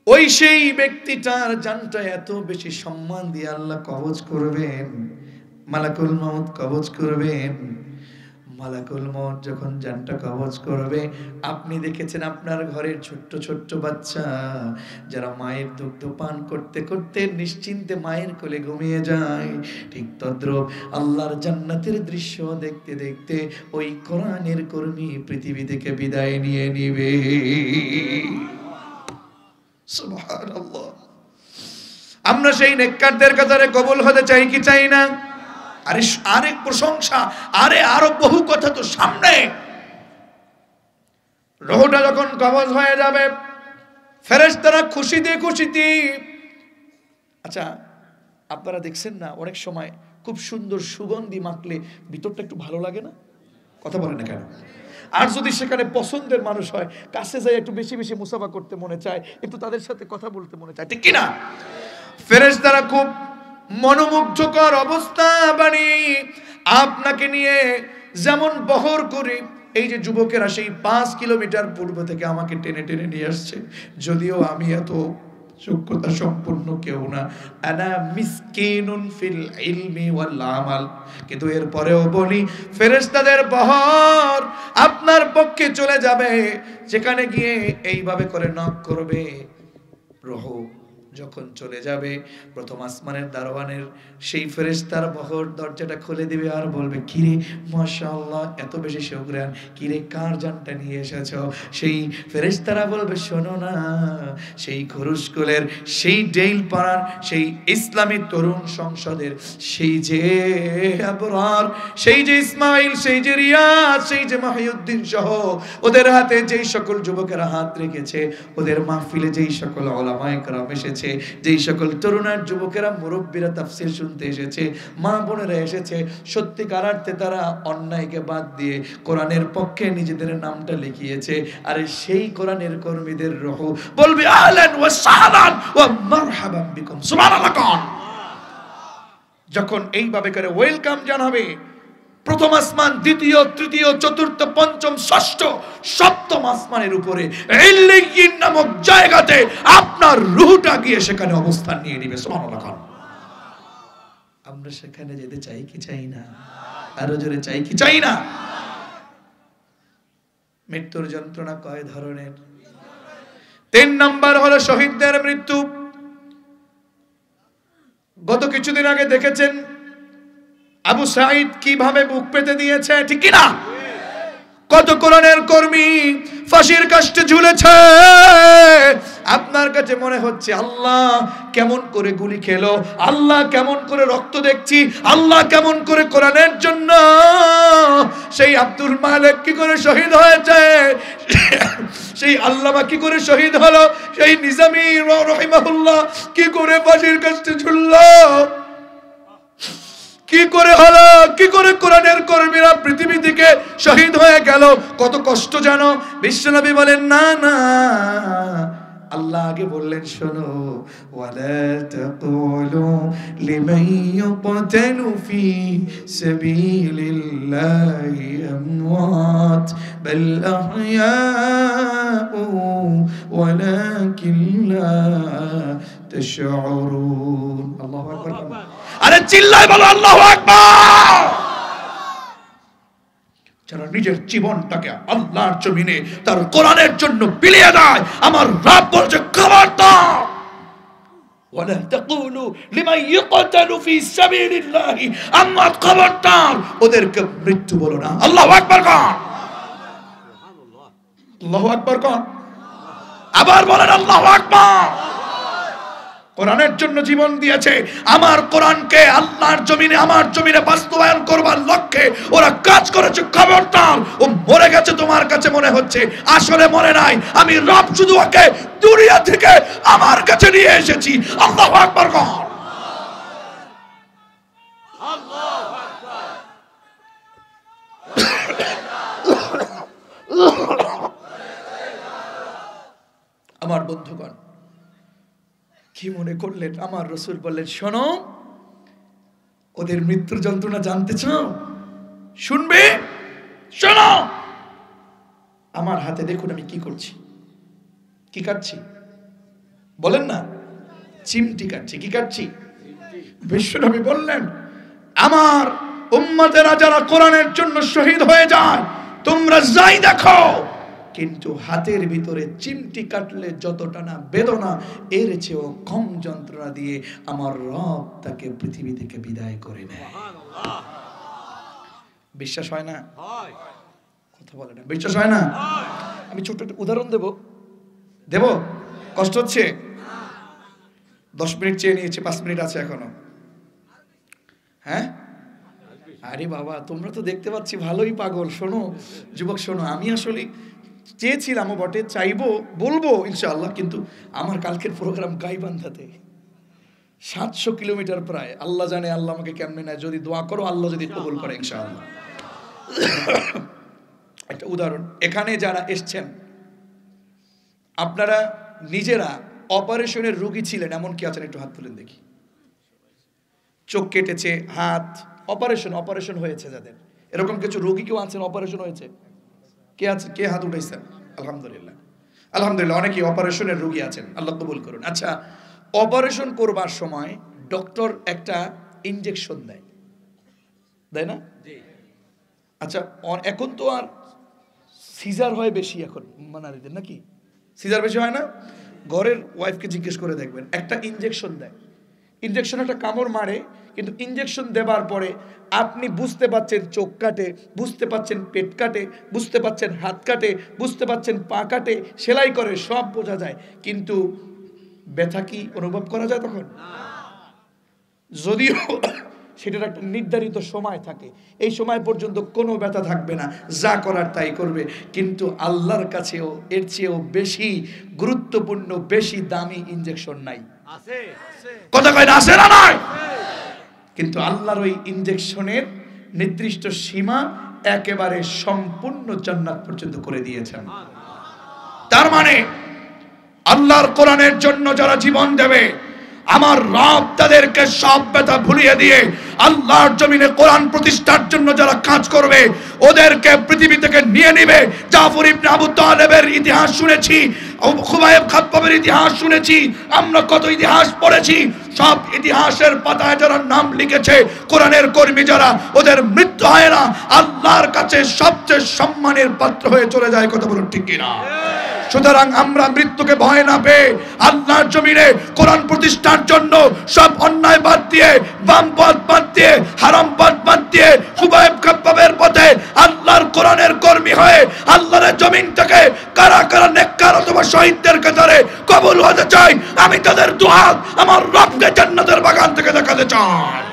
[SPEAKER 1] ওই সেই ব্যক্তিটার জানটা এত বেশি সম্মান দিয়ে আল্লাহ কবজ করবেন, মালাকুল মউত কবজ করবেন। মালাকুল মউত যখন জানটা কবজ করবে, আপনি দেখেছেন আপনার ঘরের ছোট্ট ছোট্ট বাচ্চা যারা মায়ের দুগ্ধ পান করতে করতে নিশ্চিন্তে মায়ের কোলে ঘুমিয়ে যায়, ঠিক তদ্রূপ আল্লাহর জান্নাতের দৃশ্য দেখতে দেখতে ওই কোরআনের কর্মী পৃথিবী থেকে বিদায় নিয়ে নিবে। সুবহানাল্লাহ। আমরা সেই নেককারদের কাতারে কবুল হতে চাই কি চাই না? আরে আরেক প্রশংসা, আরে আরো বহু কথা তো সামনে। রূহটা যখন কবজ হয়ে যাবে, ফেরেশতারা খুশিতে খুশিতে, আচ্ছা আপনারা দেখছেন না অনেক সময় খুব সুন্দর সুগন্ধি মাখলে ভিতরটা একটু ভালো লাগে না? কথা বলেন না কেন? আর যদি সেখানে পছন্দের মানুষ হয়, কাছে যাই একটু বেশি বেশি মুসাফা করতে মনে চায়, একটু তাদের সাথে কথা বলতে মনে চায়, ঠিক কিনা? ফেরেশতারা খুব মনোমুগ্ধকর অবস্থা বানিয়ে আপনাকে নিয়ে যেমন বহর করে, এই যে যুবকেরা সেই 5 কিলোমিটার পূর্ব থেকে আমাকে টেনে টেনে নিয়ে আসছে, যদিও আমি এত যোগ্যতা সম্পন্ন কেউ না। আনা মিসকিনুন ফিল ইলমি ওয়াল আমাল। কিন্তু এরপরেও বলি, ফেরেশতাদের বহর আপনার পক্ষে চলে যাবে, যেখানে গিয়ে এইভাবে করে নক করবে, রূহ যখন চলে যাবে, প্রথম আসমানের দারোয়ানের সেই ফেরেশতার বহর দরজাটা খুলে দিবে আর বলবে, কিরে মাশাআল্লাহ, এত বেশি শুকরান, কিরে কার জানটা নিয়ে এসেছো? সেই ফেরেশতারা বলবে, শোনো না, সেই খরুশকুলের, সেই ডেইল পাড়ার, সেই ইসলামী তরুণ সংসদের সেই যে আবরার, সেই যে ইসমাইল, সেই যে রিয়াজ, সেই যে মাহিউদ্দিন সহ ওদের হাতে যেই সকল যুবকেরা হাত রেখেছে, ওদের মাহফিলে যেই সকল উলামায়ে কেরাম এসেছে, যেই সকল তরুণার যুবকেরা মুরব্বীরা তাফসীর শুনতে এসেছে, মা বোনেরা এসেছে, সত্যিকার অর্থে তারা অন্যায়কে বাদ দিয়ে কোরআনের পক্ষে নিজেদের নামটা লিখিয়েছে। আর সেই কোরআনের কর্মীদের রূহ বলবে, আহলান ওয়া সাহলান ওয়া মারহাবান বিকুম। সুবহানাল্লাহ। যখন এইভাবে করে ওয়েলকাম জানাবে, প্রথম আসমান, দ্বিতীয়, তৃতীয়, চতুর্থ, পঞ্চম, ষষ্ঠ, সপ্তম আসমানের উপরে ইল্লিয়িন নামক জায়গাতে আপনার রূহটা গিয়ে সেখানে অবস্থান নিয়ে নেবে। সুবহানাল্লাহ। আমরা সেখানে যেতে চাই কি চাই না? আরো জোরে চাই কি চাই না? মৃত্যুর যন্ত্রণা কয় ধরনের? 3 নাম্বার হলো শহীদদের মৃত্যু। গত কিছুদিন আগে দেখেছেন আবু সাঈদ কিভাবে বুক পেতে দিয়েছে, ঠিক কি না? কত কোরআনের কর্মী ফাঁসির কাষ্টে ঝুলেছে। আপনার কাছে মনে হচ্ছে, আল্লাহ কেমন করে গুলি খেলো, আল্লাহ কেমন করে রক্ত দেখছি, আল্লাহ কেমন করে কোরআনের জন্য সেই আব্দুল মালিক কি করে শহীদ হয়েছে, সেই আল্লামা কি করে শহীদ হলো, সেই নিজামী রাহিমাহুল্লাহ কি করে ফাঁসির কাষ্টে ঝুললো, কি করে হলো, কি করে কোরআনের কর্মীরা পৃথিবী থেকে শহীদ হয়ে গেল, কত কষ্ট জানো। বিশ্বনবী বলেন, না না, আল্লাহ আগে বললেন, শোনো, ওয়ালা তাকুলু লিমান ইউকতালু ফি সাবিলিল্লাহি আমওয়াত বাল আহইয়াউ ওয়ালাকিন লা তাশউরুন। আল্লাহু আকবার। আরে চিল্লায় বলো আল্লাহু আকবার। যারা নিজের জীবনটাকে আল্লাহর জমিনে তার কোরআনের জন্য বিলিয়ে দেয়, আমার রব বলছে, খবরদার, ওয়ালা তাকুলু লিমান ইউকতালু ফি সাবিলিল্লাহি আমওয়াত, খবরদার, ওদেরকে মৃত্যু বলো না। আল্লাহু আকবার কোন? আল্লাহু আকবার কোন? আবার বলেন আল্লাহু আকবার। কোরআনের জন্য জীবন দিয়েছে, আমার কোরআনকে আল্লাহর জমিনে, আমার জমিনে বাস্তবায়ন করবার লক্ষ্যে ওরা কাজ করেছে। খবরদার, ও মরে গেছে তোমার কাছে মনে হচ্ছে, আসলে মরে নাই, আমি রব শুধু ওকে দুনিয়া থেকে আমার কাছে নিয়ে এসেছি। আল্লাহু আকবার কর। আল্লাহু আকবার। আমার বন্ধুগণ, কি মনে করলেন? আমার রাসূল বললেন, শোনো, ওদের মৃত্যুর যন্ত্রণা জানতে চাও? শুনবে? শোনো, আমার হাতে দেখুন আমি কি করছি, কি কাটছি, বলেন না? চিমটি কাটছি। কি কাটছি? বিশ্বনবী বললেন, আমার উম্মতেরা যারা কোরআনের জন্য শহীদ হয়ে যায়, তোমরা যাই দেখো, কিন্তু হাতের ভিতরে চিমটি কাটলে যতটা না বেদনা, এর চেয়েও কম যন্ত্রণা দিয়ে আমার রব তাকে পৃথিবী থেকে বিদায় করে নেয়। বিশ্বাস হয় না? কথা বলে না, বিশ্বাস হয় না? আমি ছোট্ট একটা উদাহরণ দেব। কষ্ট হচ্ছে? 10 মিনিট চেয়ে নিয়েছে, 5 মিনিট আছে এখনো। হ্যাঁ, আরে বাবা, তোমরা তো দেখতে পাচ্ছি ভালোই পাগল। শোনো যুবক, শোনো, আমি আসলে চেয়েছিলাম বটে, চাইবো, বলবো ইনশাআল্লাহ, কিন্তু আমার কালকের প্রোগ্রাম গাইবান্ধাতে 700 কিলোমিটার প্রায়। আল্লাহ জানে আল্লাহ আমাকে কেমনে নেয়, যদি দোয়া করো আল্লাহ যদি কবুল করে ইনশাআল্লাহ। একটা উদাহরণ, এখানে যারা এসছেন আপনারা নিজেরা অপারেশনের রোগী ছিলেন এমন কি আছেন? একটু হাত তুলেন দেখি। চোখ কেটেছে, হাত অপারেশন হয়েছে যাদের, এরকম কিছু রোগী কেউ আছেন অপারেশন হয়েছে? কে আছে? কে হাত উঠাইছেন? আলহামদুলিল্লাহ। আলহামদুলিল্লাহ অনেকেই অপারেশনের রোগী আছেন, আল্লাহ কবুল করুন। আচ্ছা, অপারেশন করবার সময় ডক্টর একটা ইনজেকশন দেয়, দেয় না? আচ্ছা, এখন তো আর সিজার হয় বেশি, এখন মানারিদের নাকি সিজার বেশি হয় না? ঘরের ওয়াইফকে জিজ্ঞেস করে দেখবেন, একটা ইনজেকশন দেয়, ইনজেকশন একটা কামড় মারে, কিন্তু ইনজেকশন দেবার পরে আপনি বুঝতে পাচ্ছেন চোখ কাটে, বুঝতে পাচ্ছেন পেট কাটে, বুঝতে পাচ্ছেন হাত কাটে, বুঝতে পাচ্ছেন পা কাটে, সেলাই করে, সব বোঝা যায়, কিন্তু ব্যথা কি অনুভব করা যায় তখন? যদিও সেটার একটা নির্ধারিত সময় থাকে, এই সময় পর্যন্ত কোনো ব্যথা থাকবে না, যা করার তাই করবে, কিন্তু আল্লাহর কাছেও এর চেয়েও বেশি গুরুত্বপূর্ণ, বেশি দামি ইনজেকশন নাই। কথা কয় না, আছে না নাই? কিন্তু আল্লাহর ওই ইনজেকশনের নির্দিষ্ট সীমা একেবারে সম্পূর্ণ জান্নাত পর্যন্ত করে দিয়েছেন। তার মানে আল্লাহর কোরআনের জন্য যারা জীবন দেবে, আমার রব তাদেরকে সব ব্যথা ভুলিয়ে দিয়ে আল্লাহর জমিনে কোরআন প্রতিষ্ঠার জন্য যারা কাজ করবে, ওদেরকে পৃথিবী থেকে নিয়ে নিবে। জাফর ইবনে আবু তালেবের ইতিহাস শুনেছি, খুবাইব খাত্তাবের ইতিহাস শুনেছি, আমরা কত ইতিহাস পড়েছি। সব ইতিহাসের পাতায় যারা নাম লিখেছে, কোরআনের কর্মী যারা, ওদের মৃত্যু হয় না, আল্লাহর কাছে সবচেয়ে সম্মানের পাত্র হয়ে চলে যায়। কথা বলুন ঠিক কিনা? সুতরাং আমরা মৃত্যুকে ভয় না পেয়ে আল্লাহর জমিনে কোরআন প্রতিষ্ঠার জন্য সব অন্যায় বাদ দিয়ে, বাম পথ বাদ দিয়ে, হারাম পথ বাদ দিয়ে, খুবাইব খাত্তাবের পথে আল্লাহর কোরআনের কর্মী হয়ে আল্লাহর জমিন থেকে কারা কারা নেককার অথবা শহীদদের কাতারে কবুল হতে চাই, আমি তাদের দুহাত আমার রবকে জান্নাতের বাগান থেকে দেখাতে চাই।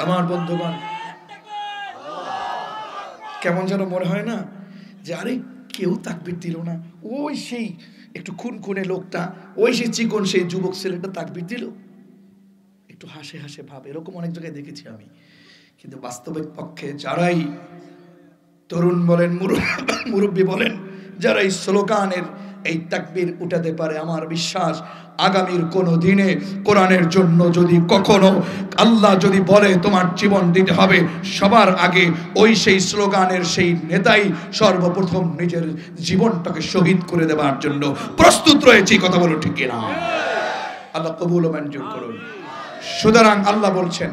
[SPEAKER 1] আমার বন্ধুগণ, কেমন যেন মনে হয় না যে আরে কেউ তাকবীর দিল না, ওই সেই একটু খুনখুনে লোকটা, ওই সেই চিকন সেই যুবক ছেলেটা তাকবীর দিল, একটু হাসে হাসে ভাব, এরকম অনেক জায়গায় দেখেছি আমি। কিন্তু বাস্তবিক পক্ষে যারাই তরুণ বলেন, মুরব্বী বলেন, যারা এই স্লোগানের এই তাকবীর উঠাতে পারে, আমার বিশ্বাস আগামীর কোনো দিনে কোরআনের জন্য যদি কখনো আল্লাহ যদি বলে তোমার জীবন দিতে হবে, সবার আগে ওই সেই স্লোগানের সেই নেতাই সর্বপ্রথম নিজের জীবনটাকে শহীদ করে দেওয়ার জন্য প্রস্তুত রয়েছে। কথা বলো ঠিক কিনা? আল্লাহ কবুল ও মঞ্জুর করুন। সুতরাং আল্লাহ বলছেন,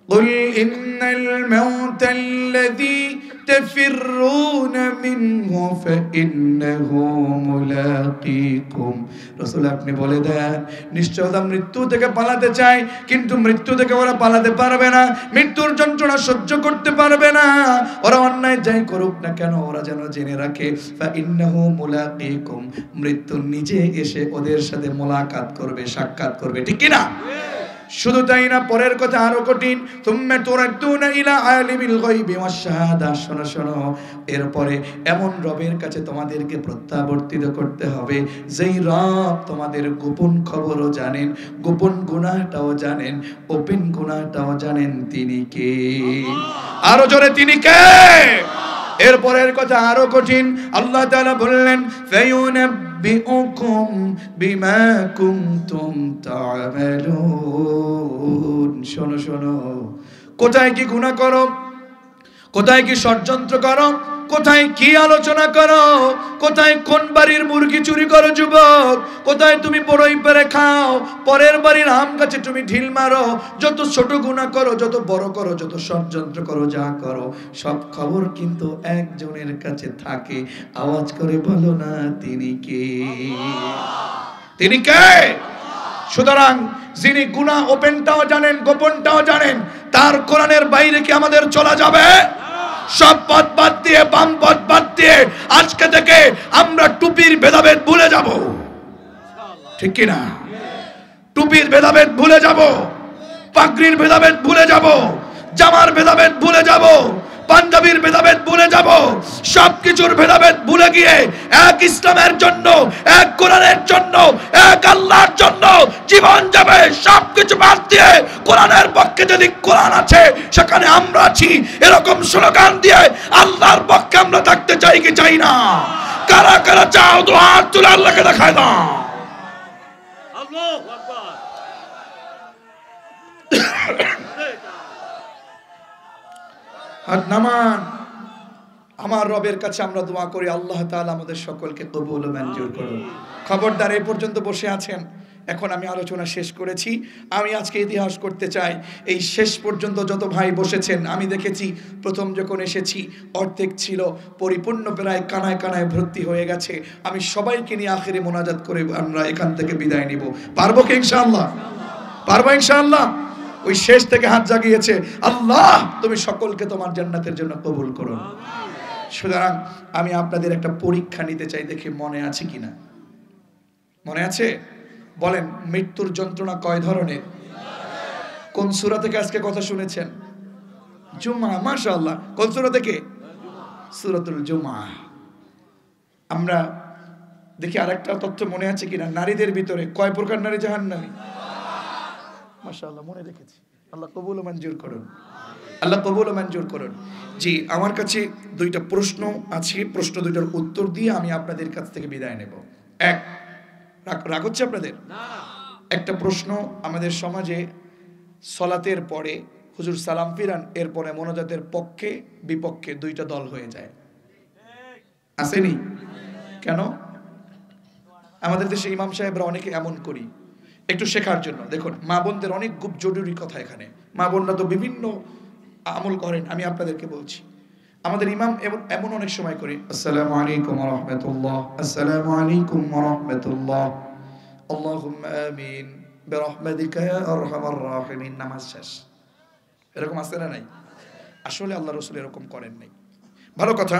[SPEAKER 1] قل إن الموت الذي تفرون منه فإنه ملاقيكم। রাসূল আপনি বলে দেন, নিশ্চয় ওরা মৃত্যু থেকে পালাতে চায়, কিন্তু মৃত্যু থেকে ওরা পালাতে পারবে না, মৃত্যুর যন্ত্রণা সহ্য করতে পারবে না। ওরা অন্যায় যাই করুক না কেন, ওরা যেন জেনে রাখে فإنه ملاقيكم, মৃত্যু নিজে এসে ওদের সাথে মোলাকাত করবে, সাক্ষাৎ করবে। ঠিক কি না? শুধু তাই না, পরের কথা আরো কঠিন, তুম্মা তুরাদ্দুনা ইলা আলিমিল গায়বি ওয়াশ শাহাদা। শোনো শোনো, এরপরে এমন রবের কাছে তোমাদেরকে প্রত্যাবর্তিত করতে হবে যেই রব তোমাদের গোপন খবরও জানেন, গোপন গুনাহটাও জানেন, ওপেন গুনাহটাও জানেন। তিনি কে? আরো জোরে, তিনি কে? এরপরের কথা আরো কঠিন। আল্লাহ তাআলা বললেন, ফায়ুনাব্বিউকুম বিমা কুনতুম তা'মালুন। শোনো শোনো, কোথায় কি গুনাহ করো, কোথায় কি ষড়যন্ত্র করো, কোথায় কি আলোচনা করো, কোথায় কোন বাড়ির মুরগি চুরি করো যুবক, কোথায় তুমি বড়ই পেরে খাও, পরের বাড়ির আম গাছে তুমি ঢিল মারো, যত ছোট গুনাহ করো, যত বড় করো, যত ষড়যন্ত্র করো, যা করো, সব খবর কিন্তু একজনের কাছে থাকে। আওয়াজ করে বলো না, তিনি কে? তিনি কে? সুতরাং যিনি গুনাহ ওপেনটাও জানেন, গোপনটাও জানেন, তার কোরআনের বাইরে কি আমাদের চলা যাবে? সব পথ বাদ দিয়ে, বাম পথ বাদ দিয়ে আজকে থেকে আমরা টুপির ভেদাভেদ ভুলে যাব। ঠিক কি না? টুপির ভেদাভেদ ভুলে যাব, পাগড়ির ভেদাভেদ ভুলে যাব, জামার ভেদাভেদ ভুলে যাব, পাঞ্জাবির ভেদাভেদ ভুলে যাব, সবকিছুর ভেদাভেদ ভুলে গিয়ে এক ইসলামের জন্য, এক কোরআনের জন্য, এক আল্লাহর জন্য জীবন যাবে। সবকিছু বাদ দিয়ে কোরআনের পক্ষে যদি কোরআন আছে সেখানে আমরা আছি, এরকম স্লোগান দিয়ে আল্লাহর পক্ষে আমরা থাকতে চাই কি চাই না? কারা কারা চাও, তো হাত তুলে আল্লাহকে দেখায় দাও। আল্লাহু আকবার। আর নামান। আমার রবের কাছে আমরা দোয়া করি আল্লাহ তাআলা আমাদের সকলকে কবুল ও মঞ্জুর করুন। খবরদার এই পর্যন্ত বসে আছেন, এখন আমি আলোচনা শেষ করেছি। আমি আজকে ইতিহাস করতে চাই, এই শেষ পর্যন্ত যত ভাই বসেছেন আমি দেখেছি, প্রথম যখন এসেছি অর্ধেক ছিল, পরিপূর্ণ প্রায় কানায় কানায় ভর্তি হয়ে গেছে। আমি সবাইকে নিয়ে আখেরে মোনাজাত করে আমরা এখান থেকে বিদায় নিব। পারবো কি ইনশাআল্লাহ? পারবো ইনশাআল্লাহ? ওই শেষ থেকে হাত জাগিয়েছে, আল্লাহ তুমি সকলকে তোমার জান্নাতের জন্য কবুল করো। সুতরাং আমি আপনাদের একটা পরীক্ষা নিতে চাই, দেখি মনে আছে কিনা। মনে আছে? বলেন, মৃত্যুর যন্ত্রণা কয় ধরনের? কোন সূরা থেকে আজকে কথা শুনেছেন? জুমা। মাশাআল্লাহ। কোন সূরা থেকে? সূরাতুল জুমা। আমরা দেখি আরেকটা তথ্য মনে আছে কিনা, নারীদের ভিতরে কয় প্রকার নারী জাহান্নামী? মাশাআল্লাহ, মনে রেখেছি। আল্লাহ কবুল ও মঞ্জুর করুন। আল্লাহ কবুল ও মঞ্জুর করুন। জি, আমার কাছে দুইটা প্রশ্ন আছে, প্রশ্ন দুইটার উত্তর দিয়ে আমি আপনাদের কাছ থেকে বিদায় নেব। এক, রাগ হচ্ছে আপনাদের? একটা প্রশ্ন, আমাদের সমাজে সলাতের পরে হুজুর সালাম ফিরান, এরপরে মোনাজাতের পক্ষে বিপক্ষে দুইটা দল হয়ে যায়, আসেনি? কেন? আমাদের দেশে ইমাম সাহেবরা অনেকে এমন করি, একটু শেখার জন্য। দেখুন, মা বোনদের অনেক খুব জরুরি কথা এখানে। মা বোনরা তো বিভিন্ন আমল করেন, আমি আপনাদেরকে বলছি। আমাদের ইমাম এমন অনেক সময় করি, আসসালামু আলাইকুম ওয়া রাহমাতুল্লাহ, আসসালামু আলাইকুম ওয়া রাহমাতুল্লাহ, আল্লাহুম্মা আমিন বিরহমাতিকা ইয়া আরহামার রাহিমিন, নামাজ শেষ। এরকম আছে না নাই? আসলে আল্লাহ রাসূল এরকম করেন নাই। ভালো কথা।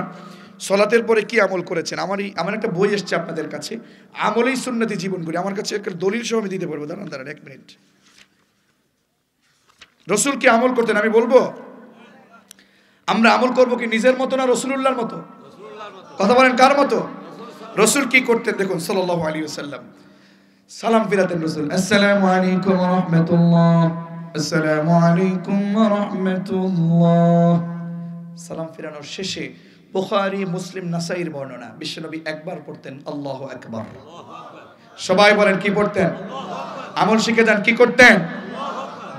[SPEAKER 1] সলাতের পরে কি আমল করেছেন? আমার একটা বই এসছে আপনাদের কাছে, আমলেই সুন্নতি জীবন করি। আমার কাছে একটা দলিল সহ আমি দিতে পারবো। দাঁড়ান 1 মিনিট। রাসূল কি আমল করতেন আমি বলবো। আমরা আমল করব কি নিজের মতো না রাসূলুল্লাহর মতো? কথা বলেন, কার মতো? রাসূল কি করতেন দেখুন, সাল্লাল্লাহু আলাইহি ওয়াসাল্লাম সালাম ফিরাতেন রাসূল, আসসালামু আলাইকুম ওয়া রাহমাতুল্লাহ, আসসালামু আলাইকুম ওয়া রাহমাতুল্লাহ। সালাম ফিরানোর শেষে বুখারী, মুসলিম, নাসাইর বর্ণনা, বিশ্বনবী একবার পড়তেন আল্লাহু আকবার। সবাই বলেন কি পড়তেন? আমল শিখে যান, কি করতেন?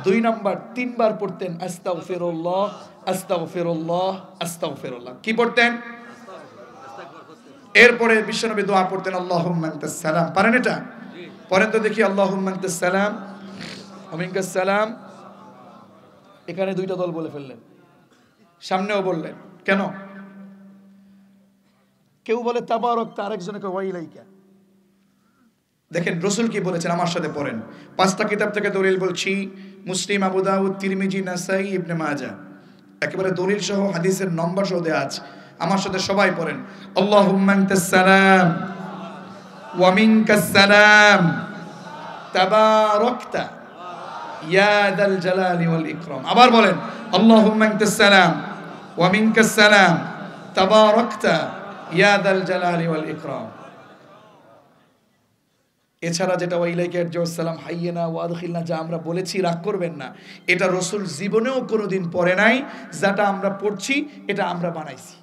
[SPEAKER 1] 2 নাম্বার 3 বার পড়তেন আস্তাগফিরুল্লাহ, আস্তাগফিরুল্লাহ, আস্তাগফিরুল্লাহ। কি পড়তেন? এরপরে বিশ্বনবী দোয়া পড়তেন আল্লাহুম্মা আনতাস সালাম। পারেন এটা? পড়েন তো দেখি, আল্লাহুম্মা আনতাস সালাম ওয়া মিনকাস সালাম। এখানে দুইটা দল বলে ফেললেন, সামনেও বললেন। কেন? কেউ বলে তাবারাকতা, আরেকজনকে ওয়াইলাইকা। দেখেন রাসূল কি বলেছেন, আমার সাথে পড়েন। 5টা কিতাব থেকে দলিল বলছি, মুসলিম, আবু দাউদ, তিরমিজি, নাসাই, ইবনে মাজাহ, একেবারে দলিল সহ হাদিসের নম্বর সহ দেয়া আছে। আমার সাথে সবাই পড়েন, আল্লাহুম্মা আনতাস সালাম ওয়া মিনকাস সালাম তাবারাকতা ইয়া যাল জালালি ওয়াল ইকরাম। আবার বলেন, আল্লাহুম্মা আনতাস সালাম ওয়া মিনকাস সালাম তাবারাকতা ইয়া যাল জালালি ওয়াল ইকরাম। এছাড়া যেটা ওয়াইলাইকা সালাম হাইয়িনা ওয়া আদখিলনা, যা আমরা বলেছি, রাগ করবেন না, এটা রাসূল জীবনেও কোনোদিন পড়ে নাই। যেটা আমরা পড়ছি এটা আমরা বানাইছি।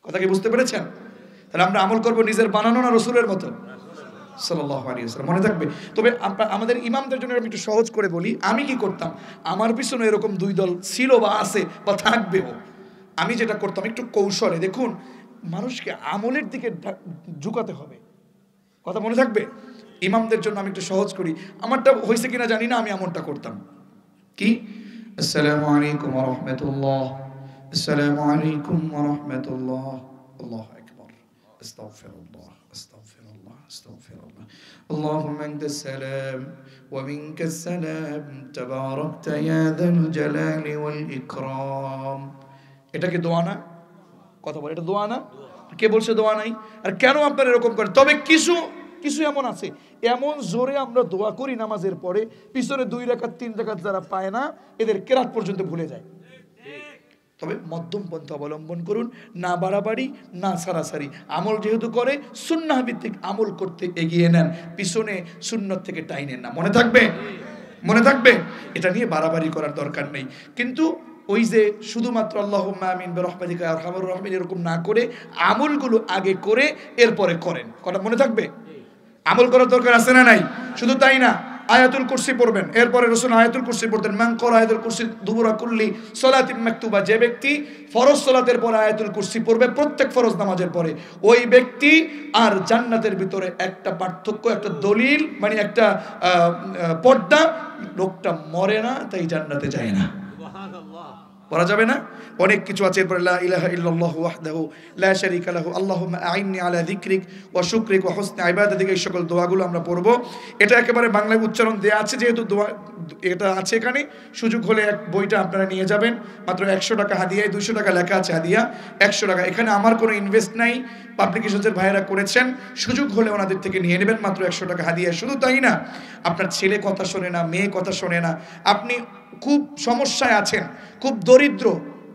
[SPEAKER 1] কথা কি বুঝতে পেরেছেন? তাহলে আমরা আমল করব নিজের বানানো না রাসূলের মতো সাল্লাল্লাহু আলাইহি ওয়াসাল্লাম। মনে থাকবে। তবে আমাদের ইমামদের জন্য আমি একটু সহজ করে বলি, আমি কি করতাম। আমার পিছনে এরকম 2 দল ছিল বা আছে বা থাকবেও। আমি যেটা করতাম, একটু কৌশলে, দেখুন মানুষকে আমলের দিকে ঝুঁকাতে হবে। কথা মনে থাকবে। ইমামদের জন্য আমি একটু সহজ করি, আমারটা হয়েছে কিনা জানি না, আমি এমনটা করতাম। কি? আসসালামু আলাইকুম ওয়া রাহমাতুল্লাহ, আসসালামু আলাইকুম ওয়া রাহমাতুল্লাহ, আল্লাহু আকবার, আস্তাগফিরুল্লাহ, আস্তাগফিরুল্লাহ, আস্তাগফিরুল্লাহ, আল্লাহুম্মা আনতাস সালাম ওয়া মিনকাস সালাম তাবারাকতা ইয়া যাল জালালি ওয়াল ইকরাম। এটা কি দোয়া না? কথা বলে, এটা দোয়া না? কে বলছে দোয়া নাই? আর কেন আপনারা এরকম করেন? তবে কিছু এমন আছে, এমন জোরে আমরা দোয়া করি নামাজের পরে, পিছনে 2 রাকাত 3 রাকাত যারা পায় না, এদের কেরাত পর্যন্ত ভুলে যায়। তবে মধ্যম পন্থা অবলম্বন করুন, না বাড়াবাড়ি না সারাসারি। আমল যেহেতু করে, সুন্নাহ ভিত্তিক আমল করতে এগিয়ে নেন, পিছনে সুন্নত থেকে টাইনেন না। মনে থাকবে? মনে থাকবে। এটা নিয়ে বাড়াবাড়ি করার দরকার নেই। কিন্তু ওই যে শুধুমাত্র আল্লাহুম্মা আমিন বিরহমাতিকা ইয়া আরহামার রাহিমিন এরকম না করে আমলগুলো আগে করে এরপরে করেন। কথা মনে থাকবে? আমল করার দরকার আছে না নাই? শুধু তাই না, আয়াতুল কুরসি পড়বেন। এরপরে রাসূল আয়াতুল কুরসি পড়তেন, মান ক্বারা আয়াতুল কুরসি দুবুরা কুল্লি সালাতিন মাকতুবা, যে ব্যক্তি ফরজ সালাতের পরে আয়াতুল কুরসি পড়বে, প্রত্যেক ফরজ নামাজের পরে, ওই ব্যক্তি আর জান্নাতের ভিতরে একটা পার্থক্য, একটা দলিল, মানে একটা পর্দা, লোকটা মরে না তাই জান্নাতে যায় না। বলা যাবে না, অনেক কিছু আছে। এরপরে লা ইলাহা ইল্লাল্লাহু ওয়াহদাহু লা শারীকা লাহু আল্লাহুম্মা আইন্নি আলা যিকরিক ওয়া শুকরিক ওয়া হুসনি ইবাদাতিক, এই সকল দোয়াগুলো আমরা পড়ব। এটা একেবারে বাংলায় উচ্চারণ দেয়া আছে, যেহেতু দোয়া এটা আছে এখানে, সুযোগ হলে এক বইটা আপনারা নিয়ে যাবেন, মাত্র 100 টাকা হাদিয়ায়, 200 টাকা লেখা আছে হাদিয়া, 100 টাকা। এখানে আমার কোনো ইনভেস্ট নাই, পাবলিকেশনসের ভাইয়েরা করেছেন, সুযোগ হলে ওনাদের থেকে নিয়ে নেবেন, মাত্র 100 টাকা হাদিয়া। শুধু তাই না, আপনার ছেলে কথা শোনে না, মেয়ে কথা শোনে না, আপনি খুব সমস্যায় আছেন, খুব দরিদ্র,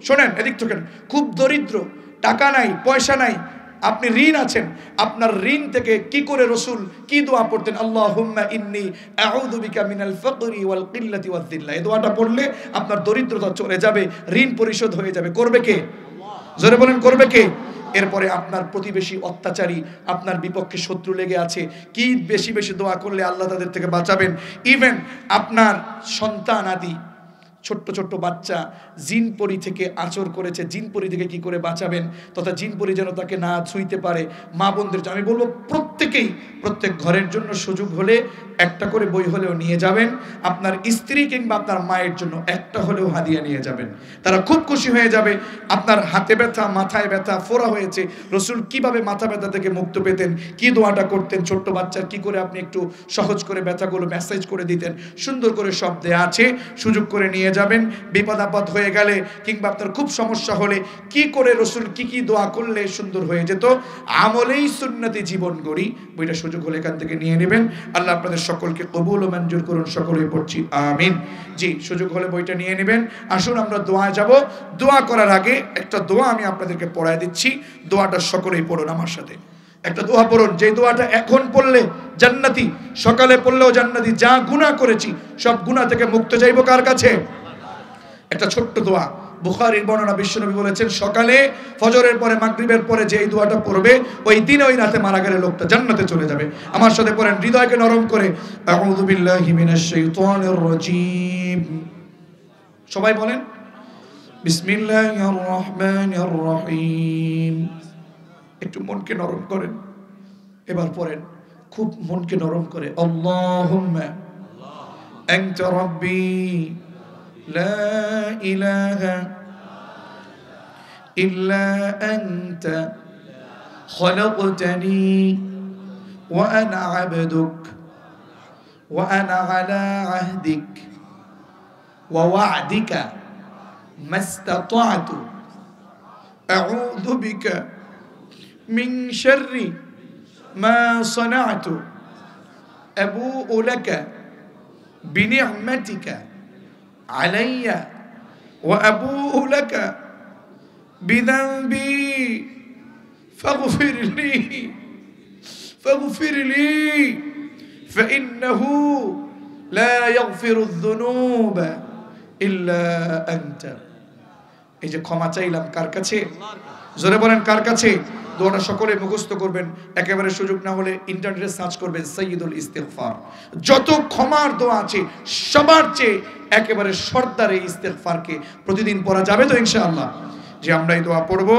[SPEAKER 1] শোনেন এদিক থেকে, খুব দরিদ্র, টাকা নাই, পয়সা নাই, আপনি ঋণ আছেন, আপনার ঋণ থেকে কি করে রাসূল কি দোয়া পড়তেন, আল্লাহুম্মা ইন্নী আউযু বিকা মিনাল ফাকরি ওয়াল কিল্লাতি ওয়াজ যিল্লা, এই দোয়াটা পড়লে আপনার দরিদ্রতা চলে যাবে, ঋণ পরিশোধ হয়ে যাবে। করবে কে? জোরে বলেন, করবে কে? এরপরে আপনার প্রতিবেশী অত্যাচারী, আপনার বিপক্ষে শত্রু লেগে আছে, কি বেশি বেশি দোয়া করলে আল্লাহ তাদের থেকে বাঁচাবেন। ইভেন আপনার সন্তান আদি ছোট্ট ছোট্ট বাচ্চা জিনপরি থেকে আচর করেছে, জিনপরি থেকে কি করে বাঁচাবেন, তথা জিনপরি যেন তাকে না ছুঁইতে পারে। মা বোনদের আমি বলবো, প্রত্যেকেই প্রত্যেক ঘরের জন্য সুযোগ হলে একটা করে বই হলেও নিয়ে যাবেন, আপনার স্ত্রী কিংবা আপনার মায়ের জন্য একটা হলেও হাদিয়া নিয়ে যাবেন, তারা খুব খুশি হয়ে যাবে। আপনার হাতে ব্যথা, মাথায় ব্যথা, ফোড়া হয়েছে, রাসূল কিভাবে মাথা ব্যথা থেকে মুক্ত পেতেন, কি দোয়াটা করতেন, ছোট্ট বাচ্চার কি করে আপনি একটু সহজ করে ব্যথাগুলো ম্যাসাজ করে দিতেন, সুন্দর করে সব দেয়া আছে, সুযোগ করে নিয়ে যাবেন। বিপদ আপদ হয়ে গেলে কিংবা আপনার খুব সমস্যা হলে কি করে রাসূল কি কি দোয়া করলে সুন্দর হয়ে যেত, আমলেই সুন্নতি জীবন গড়ি, বইটা সুযোগ হলে এখান থেকে নিয়ে নেবেন। আল্লাহ আপনাদের সকলকে কবুল ও মঞ্জুর করুন, সকলেই পড়ছি আমিন। জি, সুযোগ হলে বইটা নিয়ে নেবেন। আসুন আমরা দোয়া যাব। দোয়া করার আগে একটা দোয়া আমি আপনাদেরকে পড়ায় দিচ্ছি, দোয়াটা সকলেই পড়ুন আমার সাথে। একটা দোয়া পড়ুন, যে দোয়াটা এখন পড়লে জান্নাতি, সকালে পড়লেও জান্নাতি, যা গুনাহ করেছি সব গুনাহ থেকে মুক্ত যাইব কার কাছে? একটা ছোট্ট দোয়া, বুখারীর বর্ণনা, বিশ্বনবী বলেছেন সকালে ফজরের পরে মাগরিবের পরে যে এই দোয়াটা পড়বে, ওই দিনে ওই রাতে মারা গেলে লোকটা জান্নাতে চলে যাবে। আমার সাথে পড়েন, হৃদয়কে নরম করে, আউযু বিল্লাহি মিনাশ শাইতানির রাজীম। সবাই বলেন, বিসমিল্লাহির রহমানির রহিম। একটু মনকে নরম করেন, এবার পড়েন খুব মনকে নরম করে, আল্লাহুম্মা আনতা রাব্বি لا إله إلا أنت خلقتني وأنا عبدك وأنا على عهدك ووعدك ما استطعت أعوذ بك من شر ما صنعت أبوء لك بنعمتك علي وأبوء لك بذنبي فاغفر لي فإنه لا يغفر الذنوب إلا أنت। এই যে ক্ষমা চাইলাম কার কাছে? জোরে বলেন, কার কাছে? দোয়াটা সকলে মুখস্থ করবেন, একেবারে সুযোগ না হলে ইন্টারনেটে সার্চ করবেন সাইয়্যিদুল ইস্তিগফার। যত ক্ষমার দোয়া আছে সবার চেয়ে একেবারে সর্দার এই ইস্তিগফারকে প্রতিদিন পড়া যাবে তো ইনশাআল্লাহ? যে আমরা এই দোয়া পড়ব,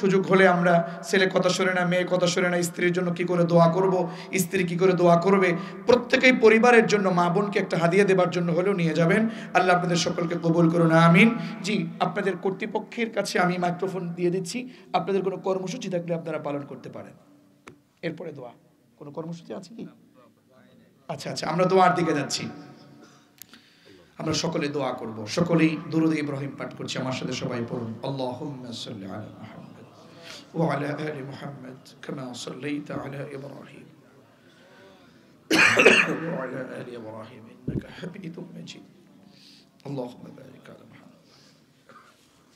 [SPEAKER 1] সুযোগ হলে আমরা ছেলে কথা শোনে না, মেয়ে কথা শোনে না, স্ত্রীর জন্য কি করে দোয়া করব, স্ত্রী কি করে দোয়া করবে, প্রত্যেকেই পরিবারের জন্য মা বোনকে একটা হাদিয়া দেবার জন্য হলেও নিয়ে যাবেন। আল্লাহ আপনাদের সকলকে কবুল করুন, আমিন। জি, আপনাদের কর্তৃপক্ষের কাছে আমি মাইক্রোফোন দিয়ে দিচ্ছি, আপনাদের কোনো কর্মসূচি থাকলে আপনারা পালন করতে পারেন। এরপরে দোয়া, কোনো কর্মসূচি আছে কি? আচ্ছা আচ্ছা, আমরা দোয়ার দিকে যাচ্ছি, আমরা সকলে দোয়া করব, সকলেই দুরূদ ইব্রাহিম পাঠ করছি আমার সাথে, সবাই পড়ুন, আল্লাহুম্মা সাল্লি আলা মুহাম্মাদ ওয়া আলা আলি মুহাম্মাদ কামা সাল্লাইতা আলা ইব্রাহিম ওয়া আলা আলি ইব্রাহিম ইন্নাকা হামিদুম মাজিদ। আল্লাহুম্মা বারিক আলা মুহাম্মাদ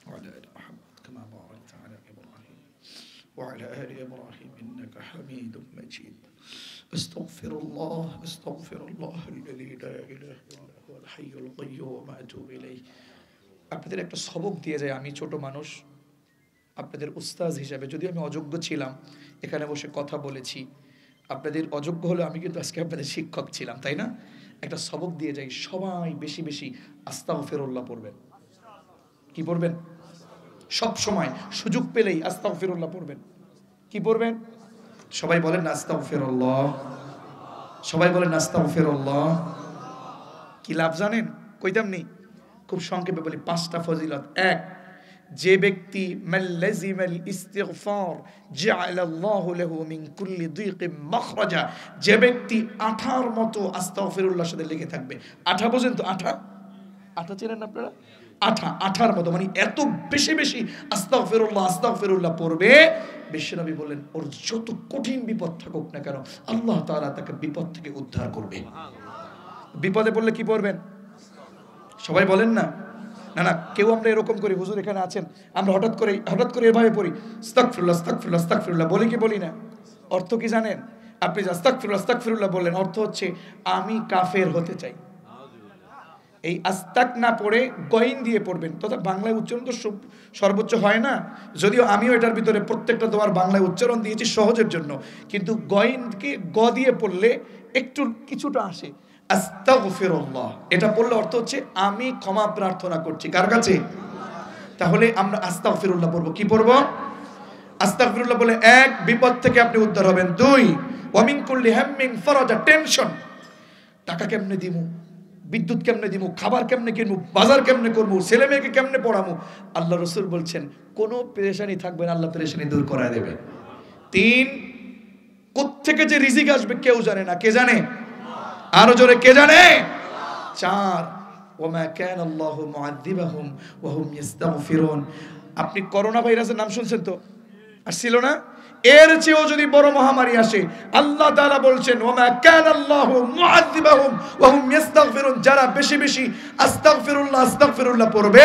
[SPEAKER 1] ওয়া আলা আলি মুহাম্মাদ কামা বারাকতা আলা ইব্রাহিম ওয়া আলা আলি ইব্রাহিম ইন্নাকা হামিদুম মাজিদ। আস্তাগফিরুল্লাহ আস্তাগফিরুল্লাহ আল্লাযী লা ইলাহা ইল্লা হুয়াল হাইয়ুল কাইয়্যুম ওয়া আতুবু ইলাইহি। আপনাদের একটা সবক দিয়ে যায়, আমি ছোট মানুষ, আপনাদের উস্তাদ হিসাবে, যদি আমি অযোগ্য ছিলাম এখানে বসে কথা বলেছি, আপনাদের অযোগ্য হলে আমি কিন্তু আজকে আপনাদের শিক্ষক ছিলাম, তাই না? একটা সবক দিয়ে যাই, সবাই বেশি বেশি আস্তাগফিরুল্লাহ পড়বেন। কি পড়বেন? সব সময় সুযোগ পেলেই আস্তাগফিরুল্লাহ পড়বেন। কি পড়বেন? সবাই বলেন আস্তাগফিরুল্লাহ, সবাই বলেন আস্তাগফিরুল্লাহ। কি লাভ জানেন? কইতাম নি, খুব সংক্ষেপে বলি। 5টা ফজিলত। 1, যে ব্যক্তি মাল্লাজিমাল ইস্তিগফার জাআলাল্লাহু লাহু মিন কুল্লি দিকিম মাখরাজা, যে ব্যক্তি আঠার মতো আস্তাগফিরুল্লাহর সাথে লেগে থাকবে। আঠা বোঝেন তো? আঠা চেনেন আপনারা? আঠার মতো, মানে এত বেশি বেশি আস্তাগফিরুল্লাহ পড়বে, বিশ্বনবী বললেন ওর যত কঠিন বিপদ থাকুক না কেন আল্লাহ তাআলা তাকে বিপদ থেকে উদ্ধার করবে। বিপদে পড়লে কি পড়বেন? সবাই বলেন না। না, কেউ আমরা এরকম করি, হুজুর এখানে আছেন, আমরা হঠাৎ করে এভাবে পড়ি আস্তাগফিরুল্লাহ বলি কি বলি না? অর্থ কি জানেন? আপনি যে আস্তাগফিরুল্লাহ বললেন, অর্থ হচ্ছে আমি কাফের হতে চাই। এই আস্তাক না পড়ে গইন দিয়ে পড়বেন, তথা বাংলায় উচ্চারণ তো সর্বোচ্চ হয় না, যদিও আমিও এটার ভিতরে প্রত্যেকটা দোয়ার বাংলায় উচ্চারণ দিয়েছি সহজের জন্য, কিন্তু গইনকে গ দিয়ে পড়লে একটু কিছুটা আসে। আস্তাগফিরুল্লাহ এটা পড়লে অর্থ হচ্ছে আমি ক্ষমা প্রার্থনা করছি। কার কাছে? তাহলে আমরা আস্তাগফিরুল্লাহ পড়বো। কি পড়বো? আস্তাগফিরুল্লাহ বলে 1, বিপদ থেকে আপনি উদ্ধার হবেন। 2, ওয়া মিন কুল্লি হাম্মিন ফারাজা, টেনশন, টাকা কেমনে দিমু, বিদ্যুৎ কেমনে দিমু, খাবার কেমনে কিনবো, বাজার কেমনে করবো, ছেলে মেয়েকে কেমনে পড়াবো, আল্লাহ রাসূল বলছেন কোনো পেরেশানি থাকবে না, আল্লাহ পেরেশানি দূর করায় দেবে। 3, কোত্থেকে যে রিজিক আসবে কেউ জানে না। কে জানে? আরো জোরে, কে জানে? 4, ওয়ামা কানা আল্লাহু মুআযিবাহুম ওয়া হুম ইস্তাগফিরুন। আপনি করোনা ভাইরাসের নাম শুনছেন তো? আসছিল না? এর চেয়েও যদি বড় মহামারী আসে, আল্লাহ তাআলা বলছেন ওয়ামা কানা আল্লাহু মুআযিবাহুম ওয়া হুম ইস্তাগফিরুন, যারা বেশি বেশি আস্তাগফিরুল্লাহ পড়বে,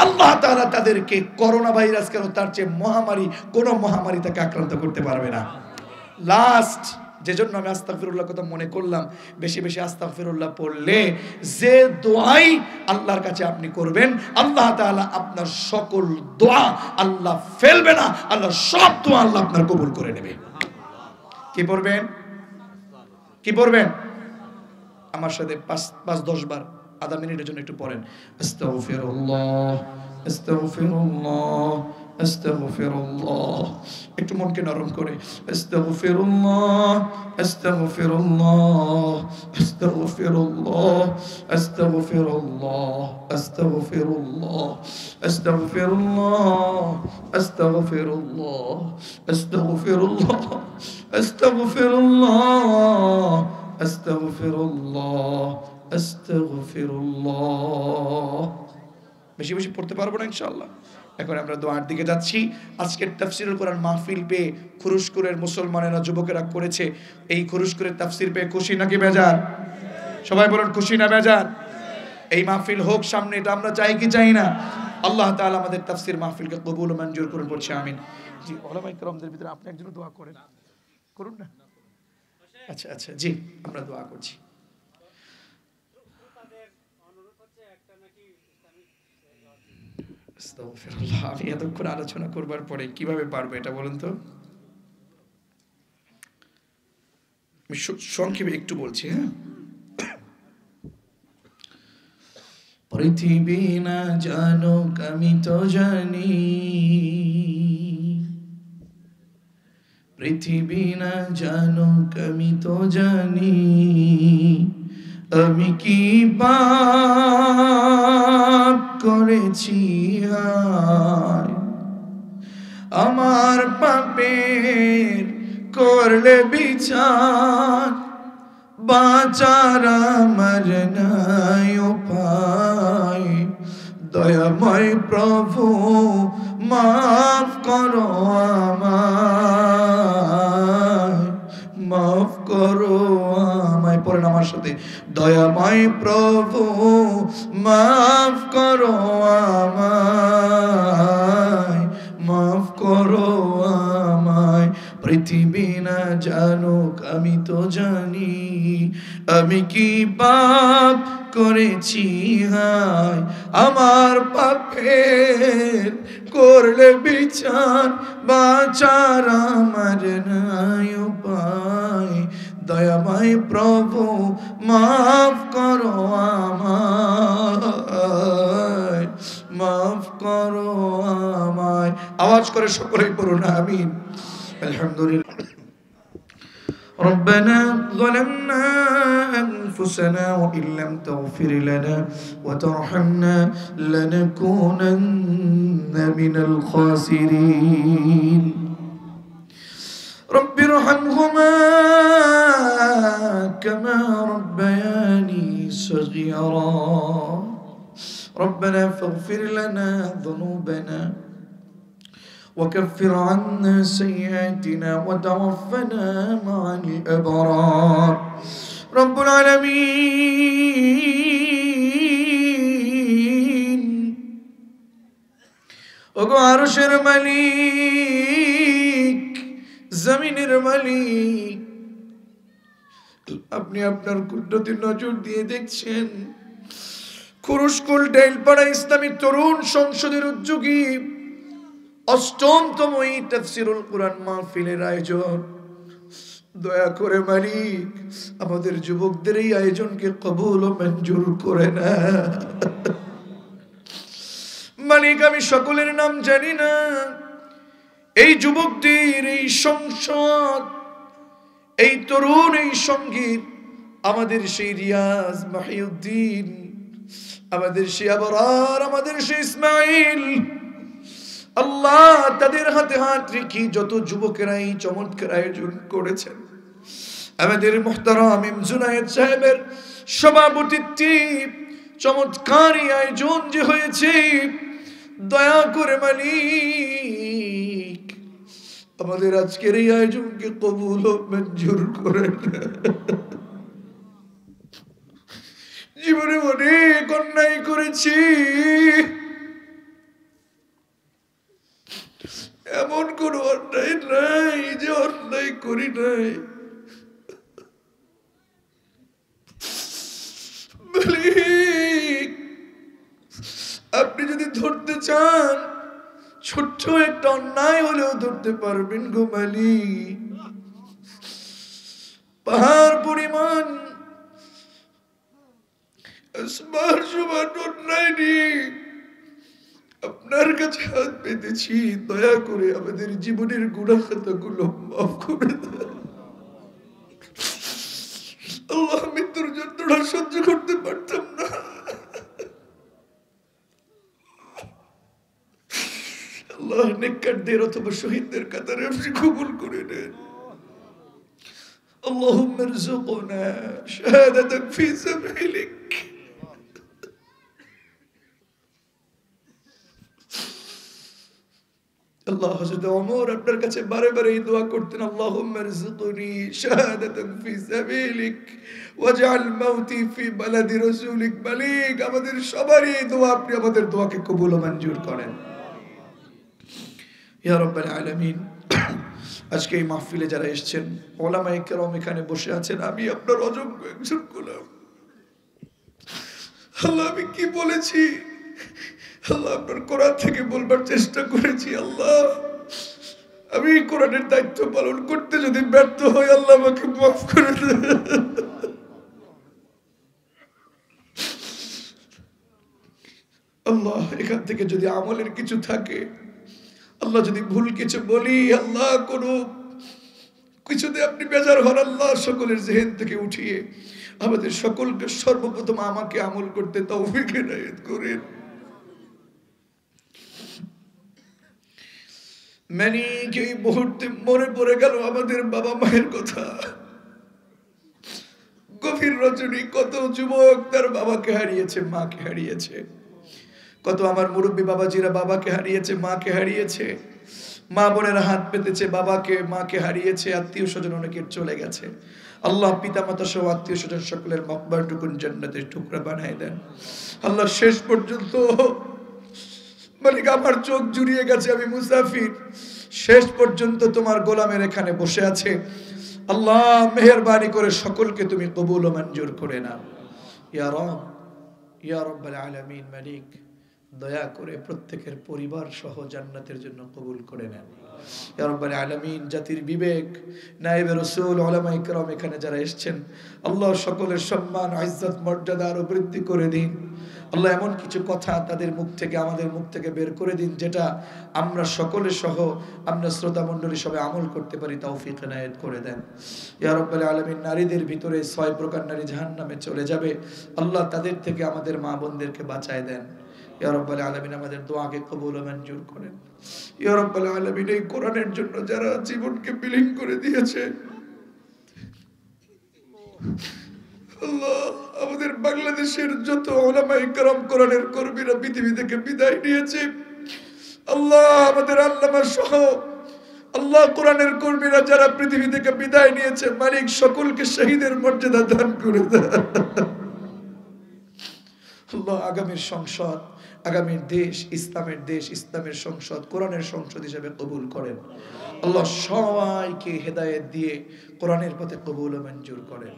[SPEAKER 1] আল্লাহ তাআলা তাদেরকে করোনা ভাইরাস কেন, তার চেয়ে মহামারী, কোন মহামারী তাকে আক্রান্ত করতে পারবে না। লাস্ট, যে জন্য আমি আস্তাগফিরুল্লাহ কথা মনে করলাম, বেশি বেশি আস্তাগফিরুল্লাহ পড়লে যে দোয়াই আল্লাহর কাছে আপনি করবেন, আল্লাহ তাআলা আপনার সকল দোয়া আল্লাহ ফেলবে না, আল্লাহ সব দোয়া আল্লাহ আপনার কবুল করে নেবে। কি পড়বেন? কি পড়বেন? আমার সাথে 5-10 বার আধা মিনিটের জন্য একটু পড়েন। আস্তাগফিরুল্লাহ আস্তাগফিরুল্লাহ আস্তাগফিরুল্লাহ, একটু মনকে নরম করে। আস্তাগফিরুল্লাহ আস্তাগফিরুল্লাহ আস্তাগফিরুল্লাহ আস্তাগফিরুল্লাহ আস্তাগফিরুল্লাহ আস্তাগফিরুল্লাহ আস্তাগফিরুল্লাহ আস্তাগফিরুল্লাহ আস্তাগফিরুল্লাহ আস্তাগফিরুল্লাহ আস্তাগফিরুল্লাহ। বেশি বেশি পড়তে পারবো না ইনশাআল্লাহ। এখন আমরা দোয়ার দিকে যাচ্ছি। আজকের তাফসীরুল কোরআন মাহফিল পেয়ে খুরুশকুরের মুসলমানেরা, যুবকেরা করেছে, এই খুরুশকুরের তাফসীর পেয়ে খুশি নাকি বেজার? সবাই বলুন খুশি না বেজার? এই মাহফিল হোক সামনে, এটা আমরা চাই কি চাই না? আল্লাহ তাআলা আমাদের তাফসীর মাহফিলকে কবুল ও মঞ্জুর করুন, বলছি আমিন। জি, ওলামায়ে কেরামদের ভিতরে আপনি একজন দোয়া করুন না? আচ্ছা জি, আমরা দোয়া করছি। আস্তাগফিরুল্লাহ, আমি এতক্ষণ আলোচনা করবার পরে কিভাবে পারবো এটা বলুন তো? আমি সংক্ষেপে একটু বলছি। হ্যাঁ, পৃথিবী না জানুক আমি তো জানি, পৃথিবী না জানুক আমি তো জানি, আমি কি পাপ করেছি হায়, আমার পাপের করলে বিচার, বাঁচার আমার নাই উপায়, দয়াময় প্রভু মাফ করো আমায়, মাফ করো আমায়। পড়েন আমার সাথে, দয়াময় প্রভু মাফ করো আমায়, মাফ করো আমায়। পৃথিবী না জানুক আমি তো জানি, আমি কি পাপ করেছি হায়, আমার পাপের করলে বিচার, বাঁচার আমার নাই উপায়, দয়াময় প্রভু মাফ করো আমায়, মাফ করো আমায়। আওয়াজ করে সকলেই পড়ুন আমিন। আলহামদুলিল্লাহ। ربنا ظلمنا أنفسنا وإن لم تغفر لنا وترحمنا لنكونن من الخاسرين رب ارحمهما كما ربياني صغيرا ربنا فاغفر لنا ذنوبنا وكفر عنا سيئاتنا وتوفنا مع الأبرار رب العالمين ওগো আরশের মালিক, জমিনের মালিক, আপনি আপনার কুদরতি নজর দিয়ে দেখছেন খুরুশকুল ডেলপাড়া ইসলামী তরুণ সংসদের উদ্যোগী অষ্টমতম এই তাফসীরুল কুরআন মাহফিলের আয়োজন। দয়া করে মালিক আমাদের যুবকদের এই আয়োজনকে কবুল ও মঞ্জুর করে না। মালিক আমি সকলের নাম জানি না, এই যুবকদের এই সংসদ, এই তরুণ এই সঙ্গীত, আমাদের সেই রিয়াজ মাহিউদ্দিন, আমাদের সেই আবরার, আমাদের সেই ইসমাইল, আল্লাহ তাদের হাতে হাত রেখে যত যুবকেরা এই চমৎকার আয়োজন করেছেন, আমাদের মুহতারাম জুনায়েদ সাহেবের সভাপতিত্বে চমৎকার আয়োজন যে হয়েছে, দয়া করে মালিক আমাদের আজকের এই আয়োজনকে কবুল ও মঞ্জুর করেন। জীবনে অনেক অন্যায় করেছি, এমন কোন অন্যায় নাই যে অন্যায় করি নাই। আপনি যদি ধরতে চান ছোট্ট একটা অন্যায় হলেও ধরতে পারবেন গো মালিক। পাহাড় পরিমাণ আসমান সমান অন্যায় নেই, আপনার কাছে হাত পেতেছি, দয়া করে আমাদের জীবনের গুনাহ খাতাগুলো মাফ করে দেন। আল্লাহ মৃত্যুর যন্ত্রণা সহ্য করতে পারতাম না, আল্লাহ নেককারদের অথবা শহীদদের কাতারে আপনি কবুল করে নেন। আল্লাহুম্মা রযুকনা শাহাদাতান ফি সাবিলিক। আল্লাহ হযরত ওমর আপনার কাছে বারে বারে এই দোয়া করতেন, আল্লাহুম্মা রযুকনি শাহাদাতান ফি সাবিলিক ওয়াজআল মাউতি ফি বালাদি রাসূলিক। মালিক আমাদের সবারই এই দোয়া, আপনি আমাদের দোয়াকে কবুল ও মঞ্জুর করেন ইয়া রাব্বাল আলামিন। আজকে এই মাহফিলে যারা এসেছেন, উলামায়ে কেরাম এখানে বসে আছেন, আমি আপনার অযোগ্য একজন গোলাম। আল্লাহ আমি কি বলেছি, আল্লাহ আপনার কোরআন থেকে বলবার চেষ্টা করেছি, আল্লাহ আমি কোরআনের দায়িত্ব পালন করতে যদি ব্যর্থ হই, আল্লাহ আমাকে মাফ করে দেন। আল্লাহ এখান থেকে যদি আমলের কিছু থাকে, আল্লাহ যদি ভুল কিছু বলি, আল্লাহ কোনো কিছুতে আপনি বেজার হন, আল্লাহ সকলের জেহেন থেকে উঠিয়ে আমাদের সকলকে সর্বপ্রথম আমাকে আমল করতে তৌফিক ইনায়েত করেন। মানিক এই মুহূর্তে মনে পড়ে গেল আমাদের বাবা মায়ের কথা। গভীর রজনী কত যুবক তার বাবাকে হারিয়েছে, মাকে হারিয়েছে, কত আমার মুরব্বী বাবাজিরা বাবাকে হারিয়েছে, মাকে হারিয়েছে, মা বোনেরা হাত পেতেছে বাবাকে মাকে হারিয়েছে, আত্মীয় স্বজন অনেকের চলে গেছে। আল্লাহ পিতা মাতা সহ আত্মীয় স্বজন সকলের মাকবারটুকুন জান্নাতের টুকরা বানায় দেন। আল্লাহ শেষ পর্যন্ত মালিক আমার চোখ জুড়িয়ে গেছে, আমি মুসাফির, শেষ পর্যন্ত তোমার গোলামের এখানে বসে আছে। আল্লাহ মেহেরবানি করে সকলকে তুমি কবুল ও মঞ্জুর করে নাও ইয়া রব, ইয়া রব্বাল আলামিন। মালিক দয়া করে প্রত্যেকের পরিবার সহ জান্নাতের জন্য কবুল করে নেন। ইয়া রাব্বাল আলামিন জাতির বিবেক নায়েবে রাসূল উলামায়ে কেরাম এখানে যারা এসেছেন আল্লাহ সকলের সম্মান ইজ্জত মর্যাদা আরো বৃদ্ধি করে দিন আল্লাহ এমন কিছু কথা তাদের মুখ থেকে আমাদের মুখ থেকে বের করে দিন যেটা আমরা সকলে সহ আমরা শ্রোতা মণ্ডলী সবাই আমল করতে পারি তৌফিক এনায়েত করে দেন ইয়া রাব্বাল আলামিন নারীদের ভিতরে 6 প্রকার নারী জাহান্নামে চলে যাবে আল্লাহ তাদের থেকে আমাদের মা বোনদেরকে বাঁচায় দেন ইয়া রাব্বাল আলামিন আমাদের দোয়াকে কবুল ও মঞ্জুর করেন ইয়া রাব্বাল আলামিন এই কোরআনের জন্য যারা জীবনকে বিলীন করে দিয়েছে আল্লাহ আমাদের বাংলাদেশের যত উলামায়ে কেরাম কোরআনের কর্মীরা পৃথিবী থেকে বিদায় নিয়েছে আল্লাহ আমাদের আল্লামা সহ আল্লাহ কোরআনের কর্মীরা যারা পৃথিবী থেকে বিদায় নিয়েছে মালিক সকলকে শহীদের মর্যাদা দান করে দেন আল্লাহ আগামীর সংসদ আগামীর দেশ ইসলামের সংসদ কোরআনের সংসদ হিসেবে কবুল করেন আল্লাহ সবাইকে হেদায়েত দিয়ে কোরআনের পথে কবুল ও মঞ্জুর করেন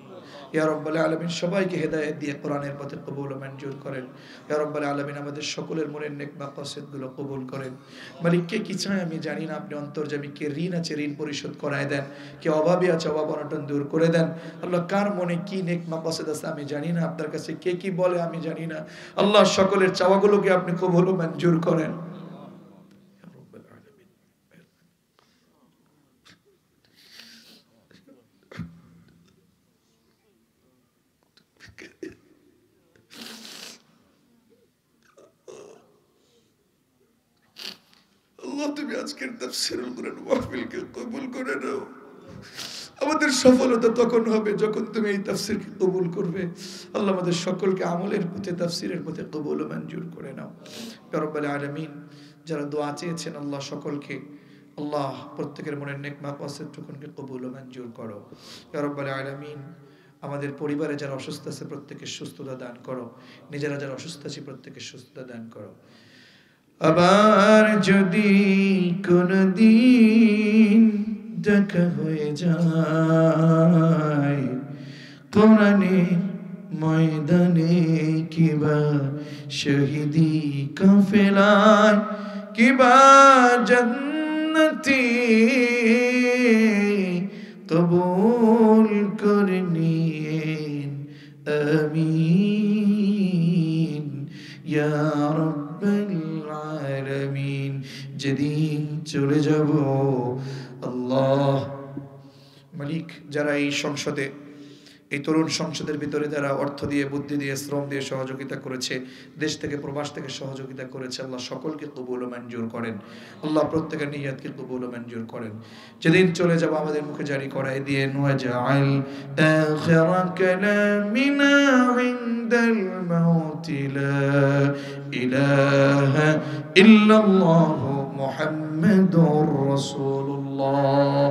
[SPEAKER 1] ইয়া রাব্বাল আলামিন সবাইকে হেদায়েত দিয়ে কোরআনের পথে কবুল ও মঞ্জুর করেন ইয়া রাব্বাল আলামিন আমাদের সকলের মনের নেক মাকসাদগুলো কবুল করেন মালিক কে কি চায় আমি জানি না আপনি অন্তর্যামী কে ঋণ আছে ঋণ পরিশোধ করায় দেন কে অভাবী আছে অভাব অনটন দূর করে দেন আল্লাহ কার মনে কি নেক মাকসাদ আছে আমি জানি না আপনার কাছে কে কি বলে আমি জানি না আল্লাহ সকলের চাওয়াগুলোকে আপনি কবুল ও মঞ্জুর করেন তুমি আজকের তাফসীরুল কুরআন মাহফিলকে কবুল করে নাও আমাদের সফলতা তখন হবে যখন তুমি এই তাফসীরকে কবুল করবে আল্লাহ আমাদের সকলকে আমলের পথে তাফসীরের পথে কবুল ও মঞ্জুর করে নাও ইয়া রাব্বাল আলামিন যারা দোয়া চেয়েছেন আল্লাহ সকলকে আল্লাহ প্রত্যেকের মনের নেক মাকসাদটুকুনকে কবুল ও মঞ্জুর করো ইয়া রাব্বাল আলামিন আমাদের পরিবারে যারা অসুস্থ আছে প্রত্যেককে সুস্থতা দান করো নিজেরা যারা অসুস্থ আছে প্রত্যেককে সুস্থতা দান করো আবার যদি কোনদিন দেখা হয়ে যায় কোরআনের ময়দানে কিবা শহীদি কাফেলায় কিবা জান্নতি কবুল করে নিন আমিন ইয়া রাব্বাল আলামিন যেদিন চলে যাব আল্লাহ মালিক যারা এই সংসদে এই তরুণ সংসদের ভিতরে যারা অর্থ দিয়ে বুদ্ধি দিয়ে শ্রম দিয়ে সহযোগিতা করেছে দেশ থেকে প্রবাস থেকে সহযোগিতা করেছে আল্লাহ সকলকে কবুল ও মঞ্জুর করেন আল্লাহ প্রত্যেকের নিয়তকে কবুল ও মঞ্জুর করেন যেদিন চলে যাব আমাদের মুখে জারি করায় দিয়ে ওয়াজআল আখিরা কালামিনা ইনদাল মাউত লা ইলাহা ইল্লাল্লাহু মুহাম্মাদুর রাসূলুল্লাহ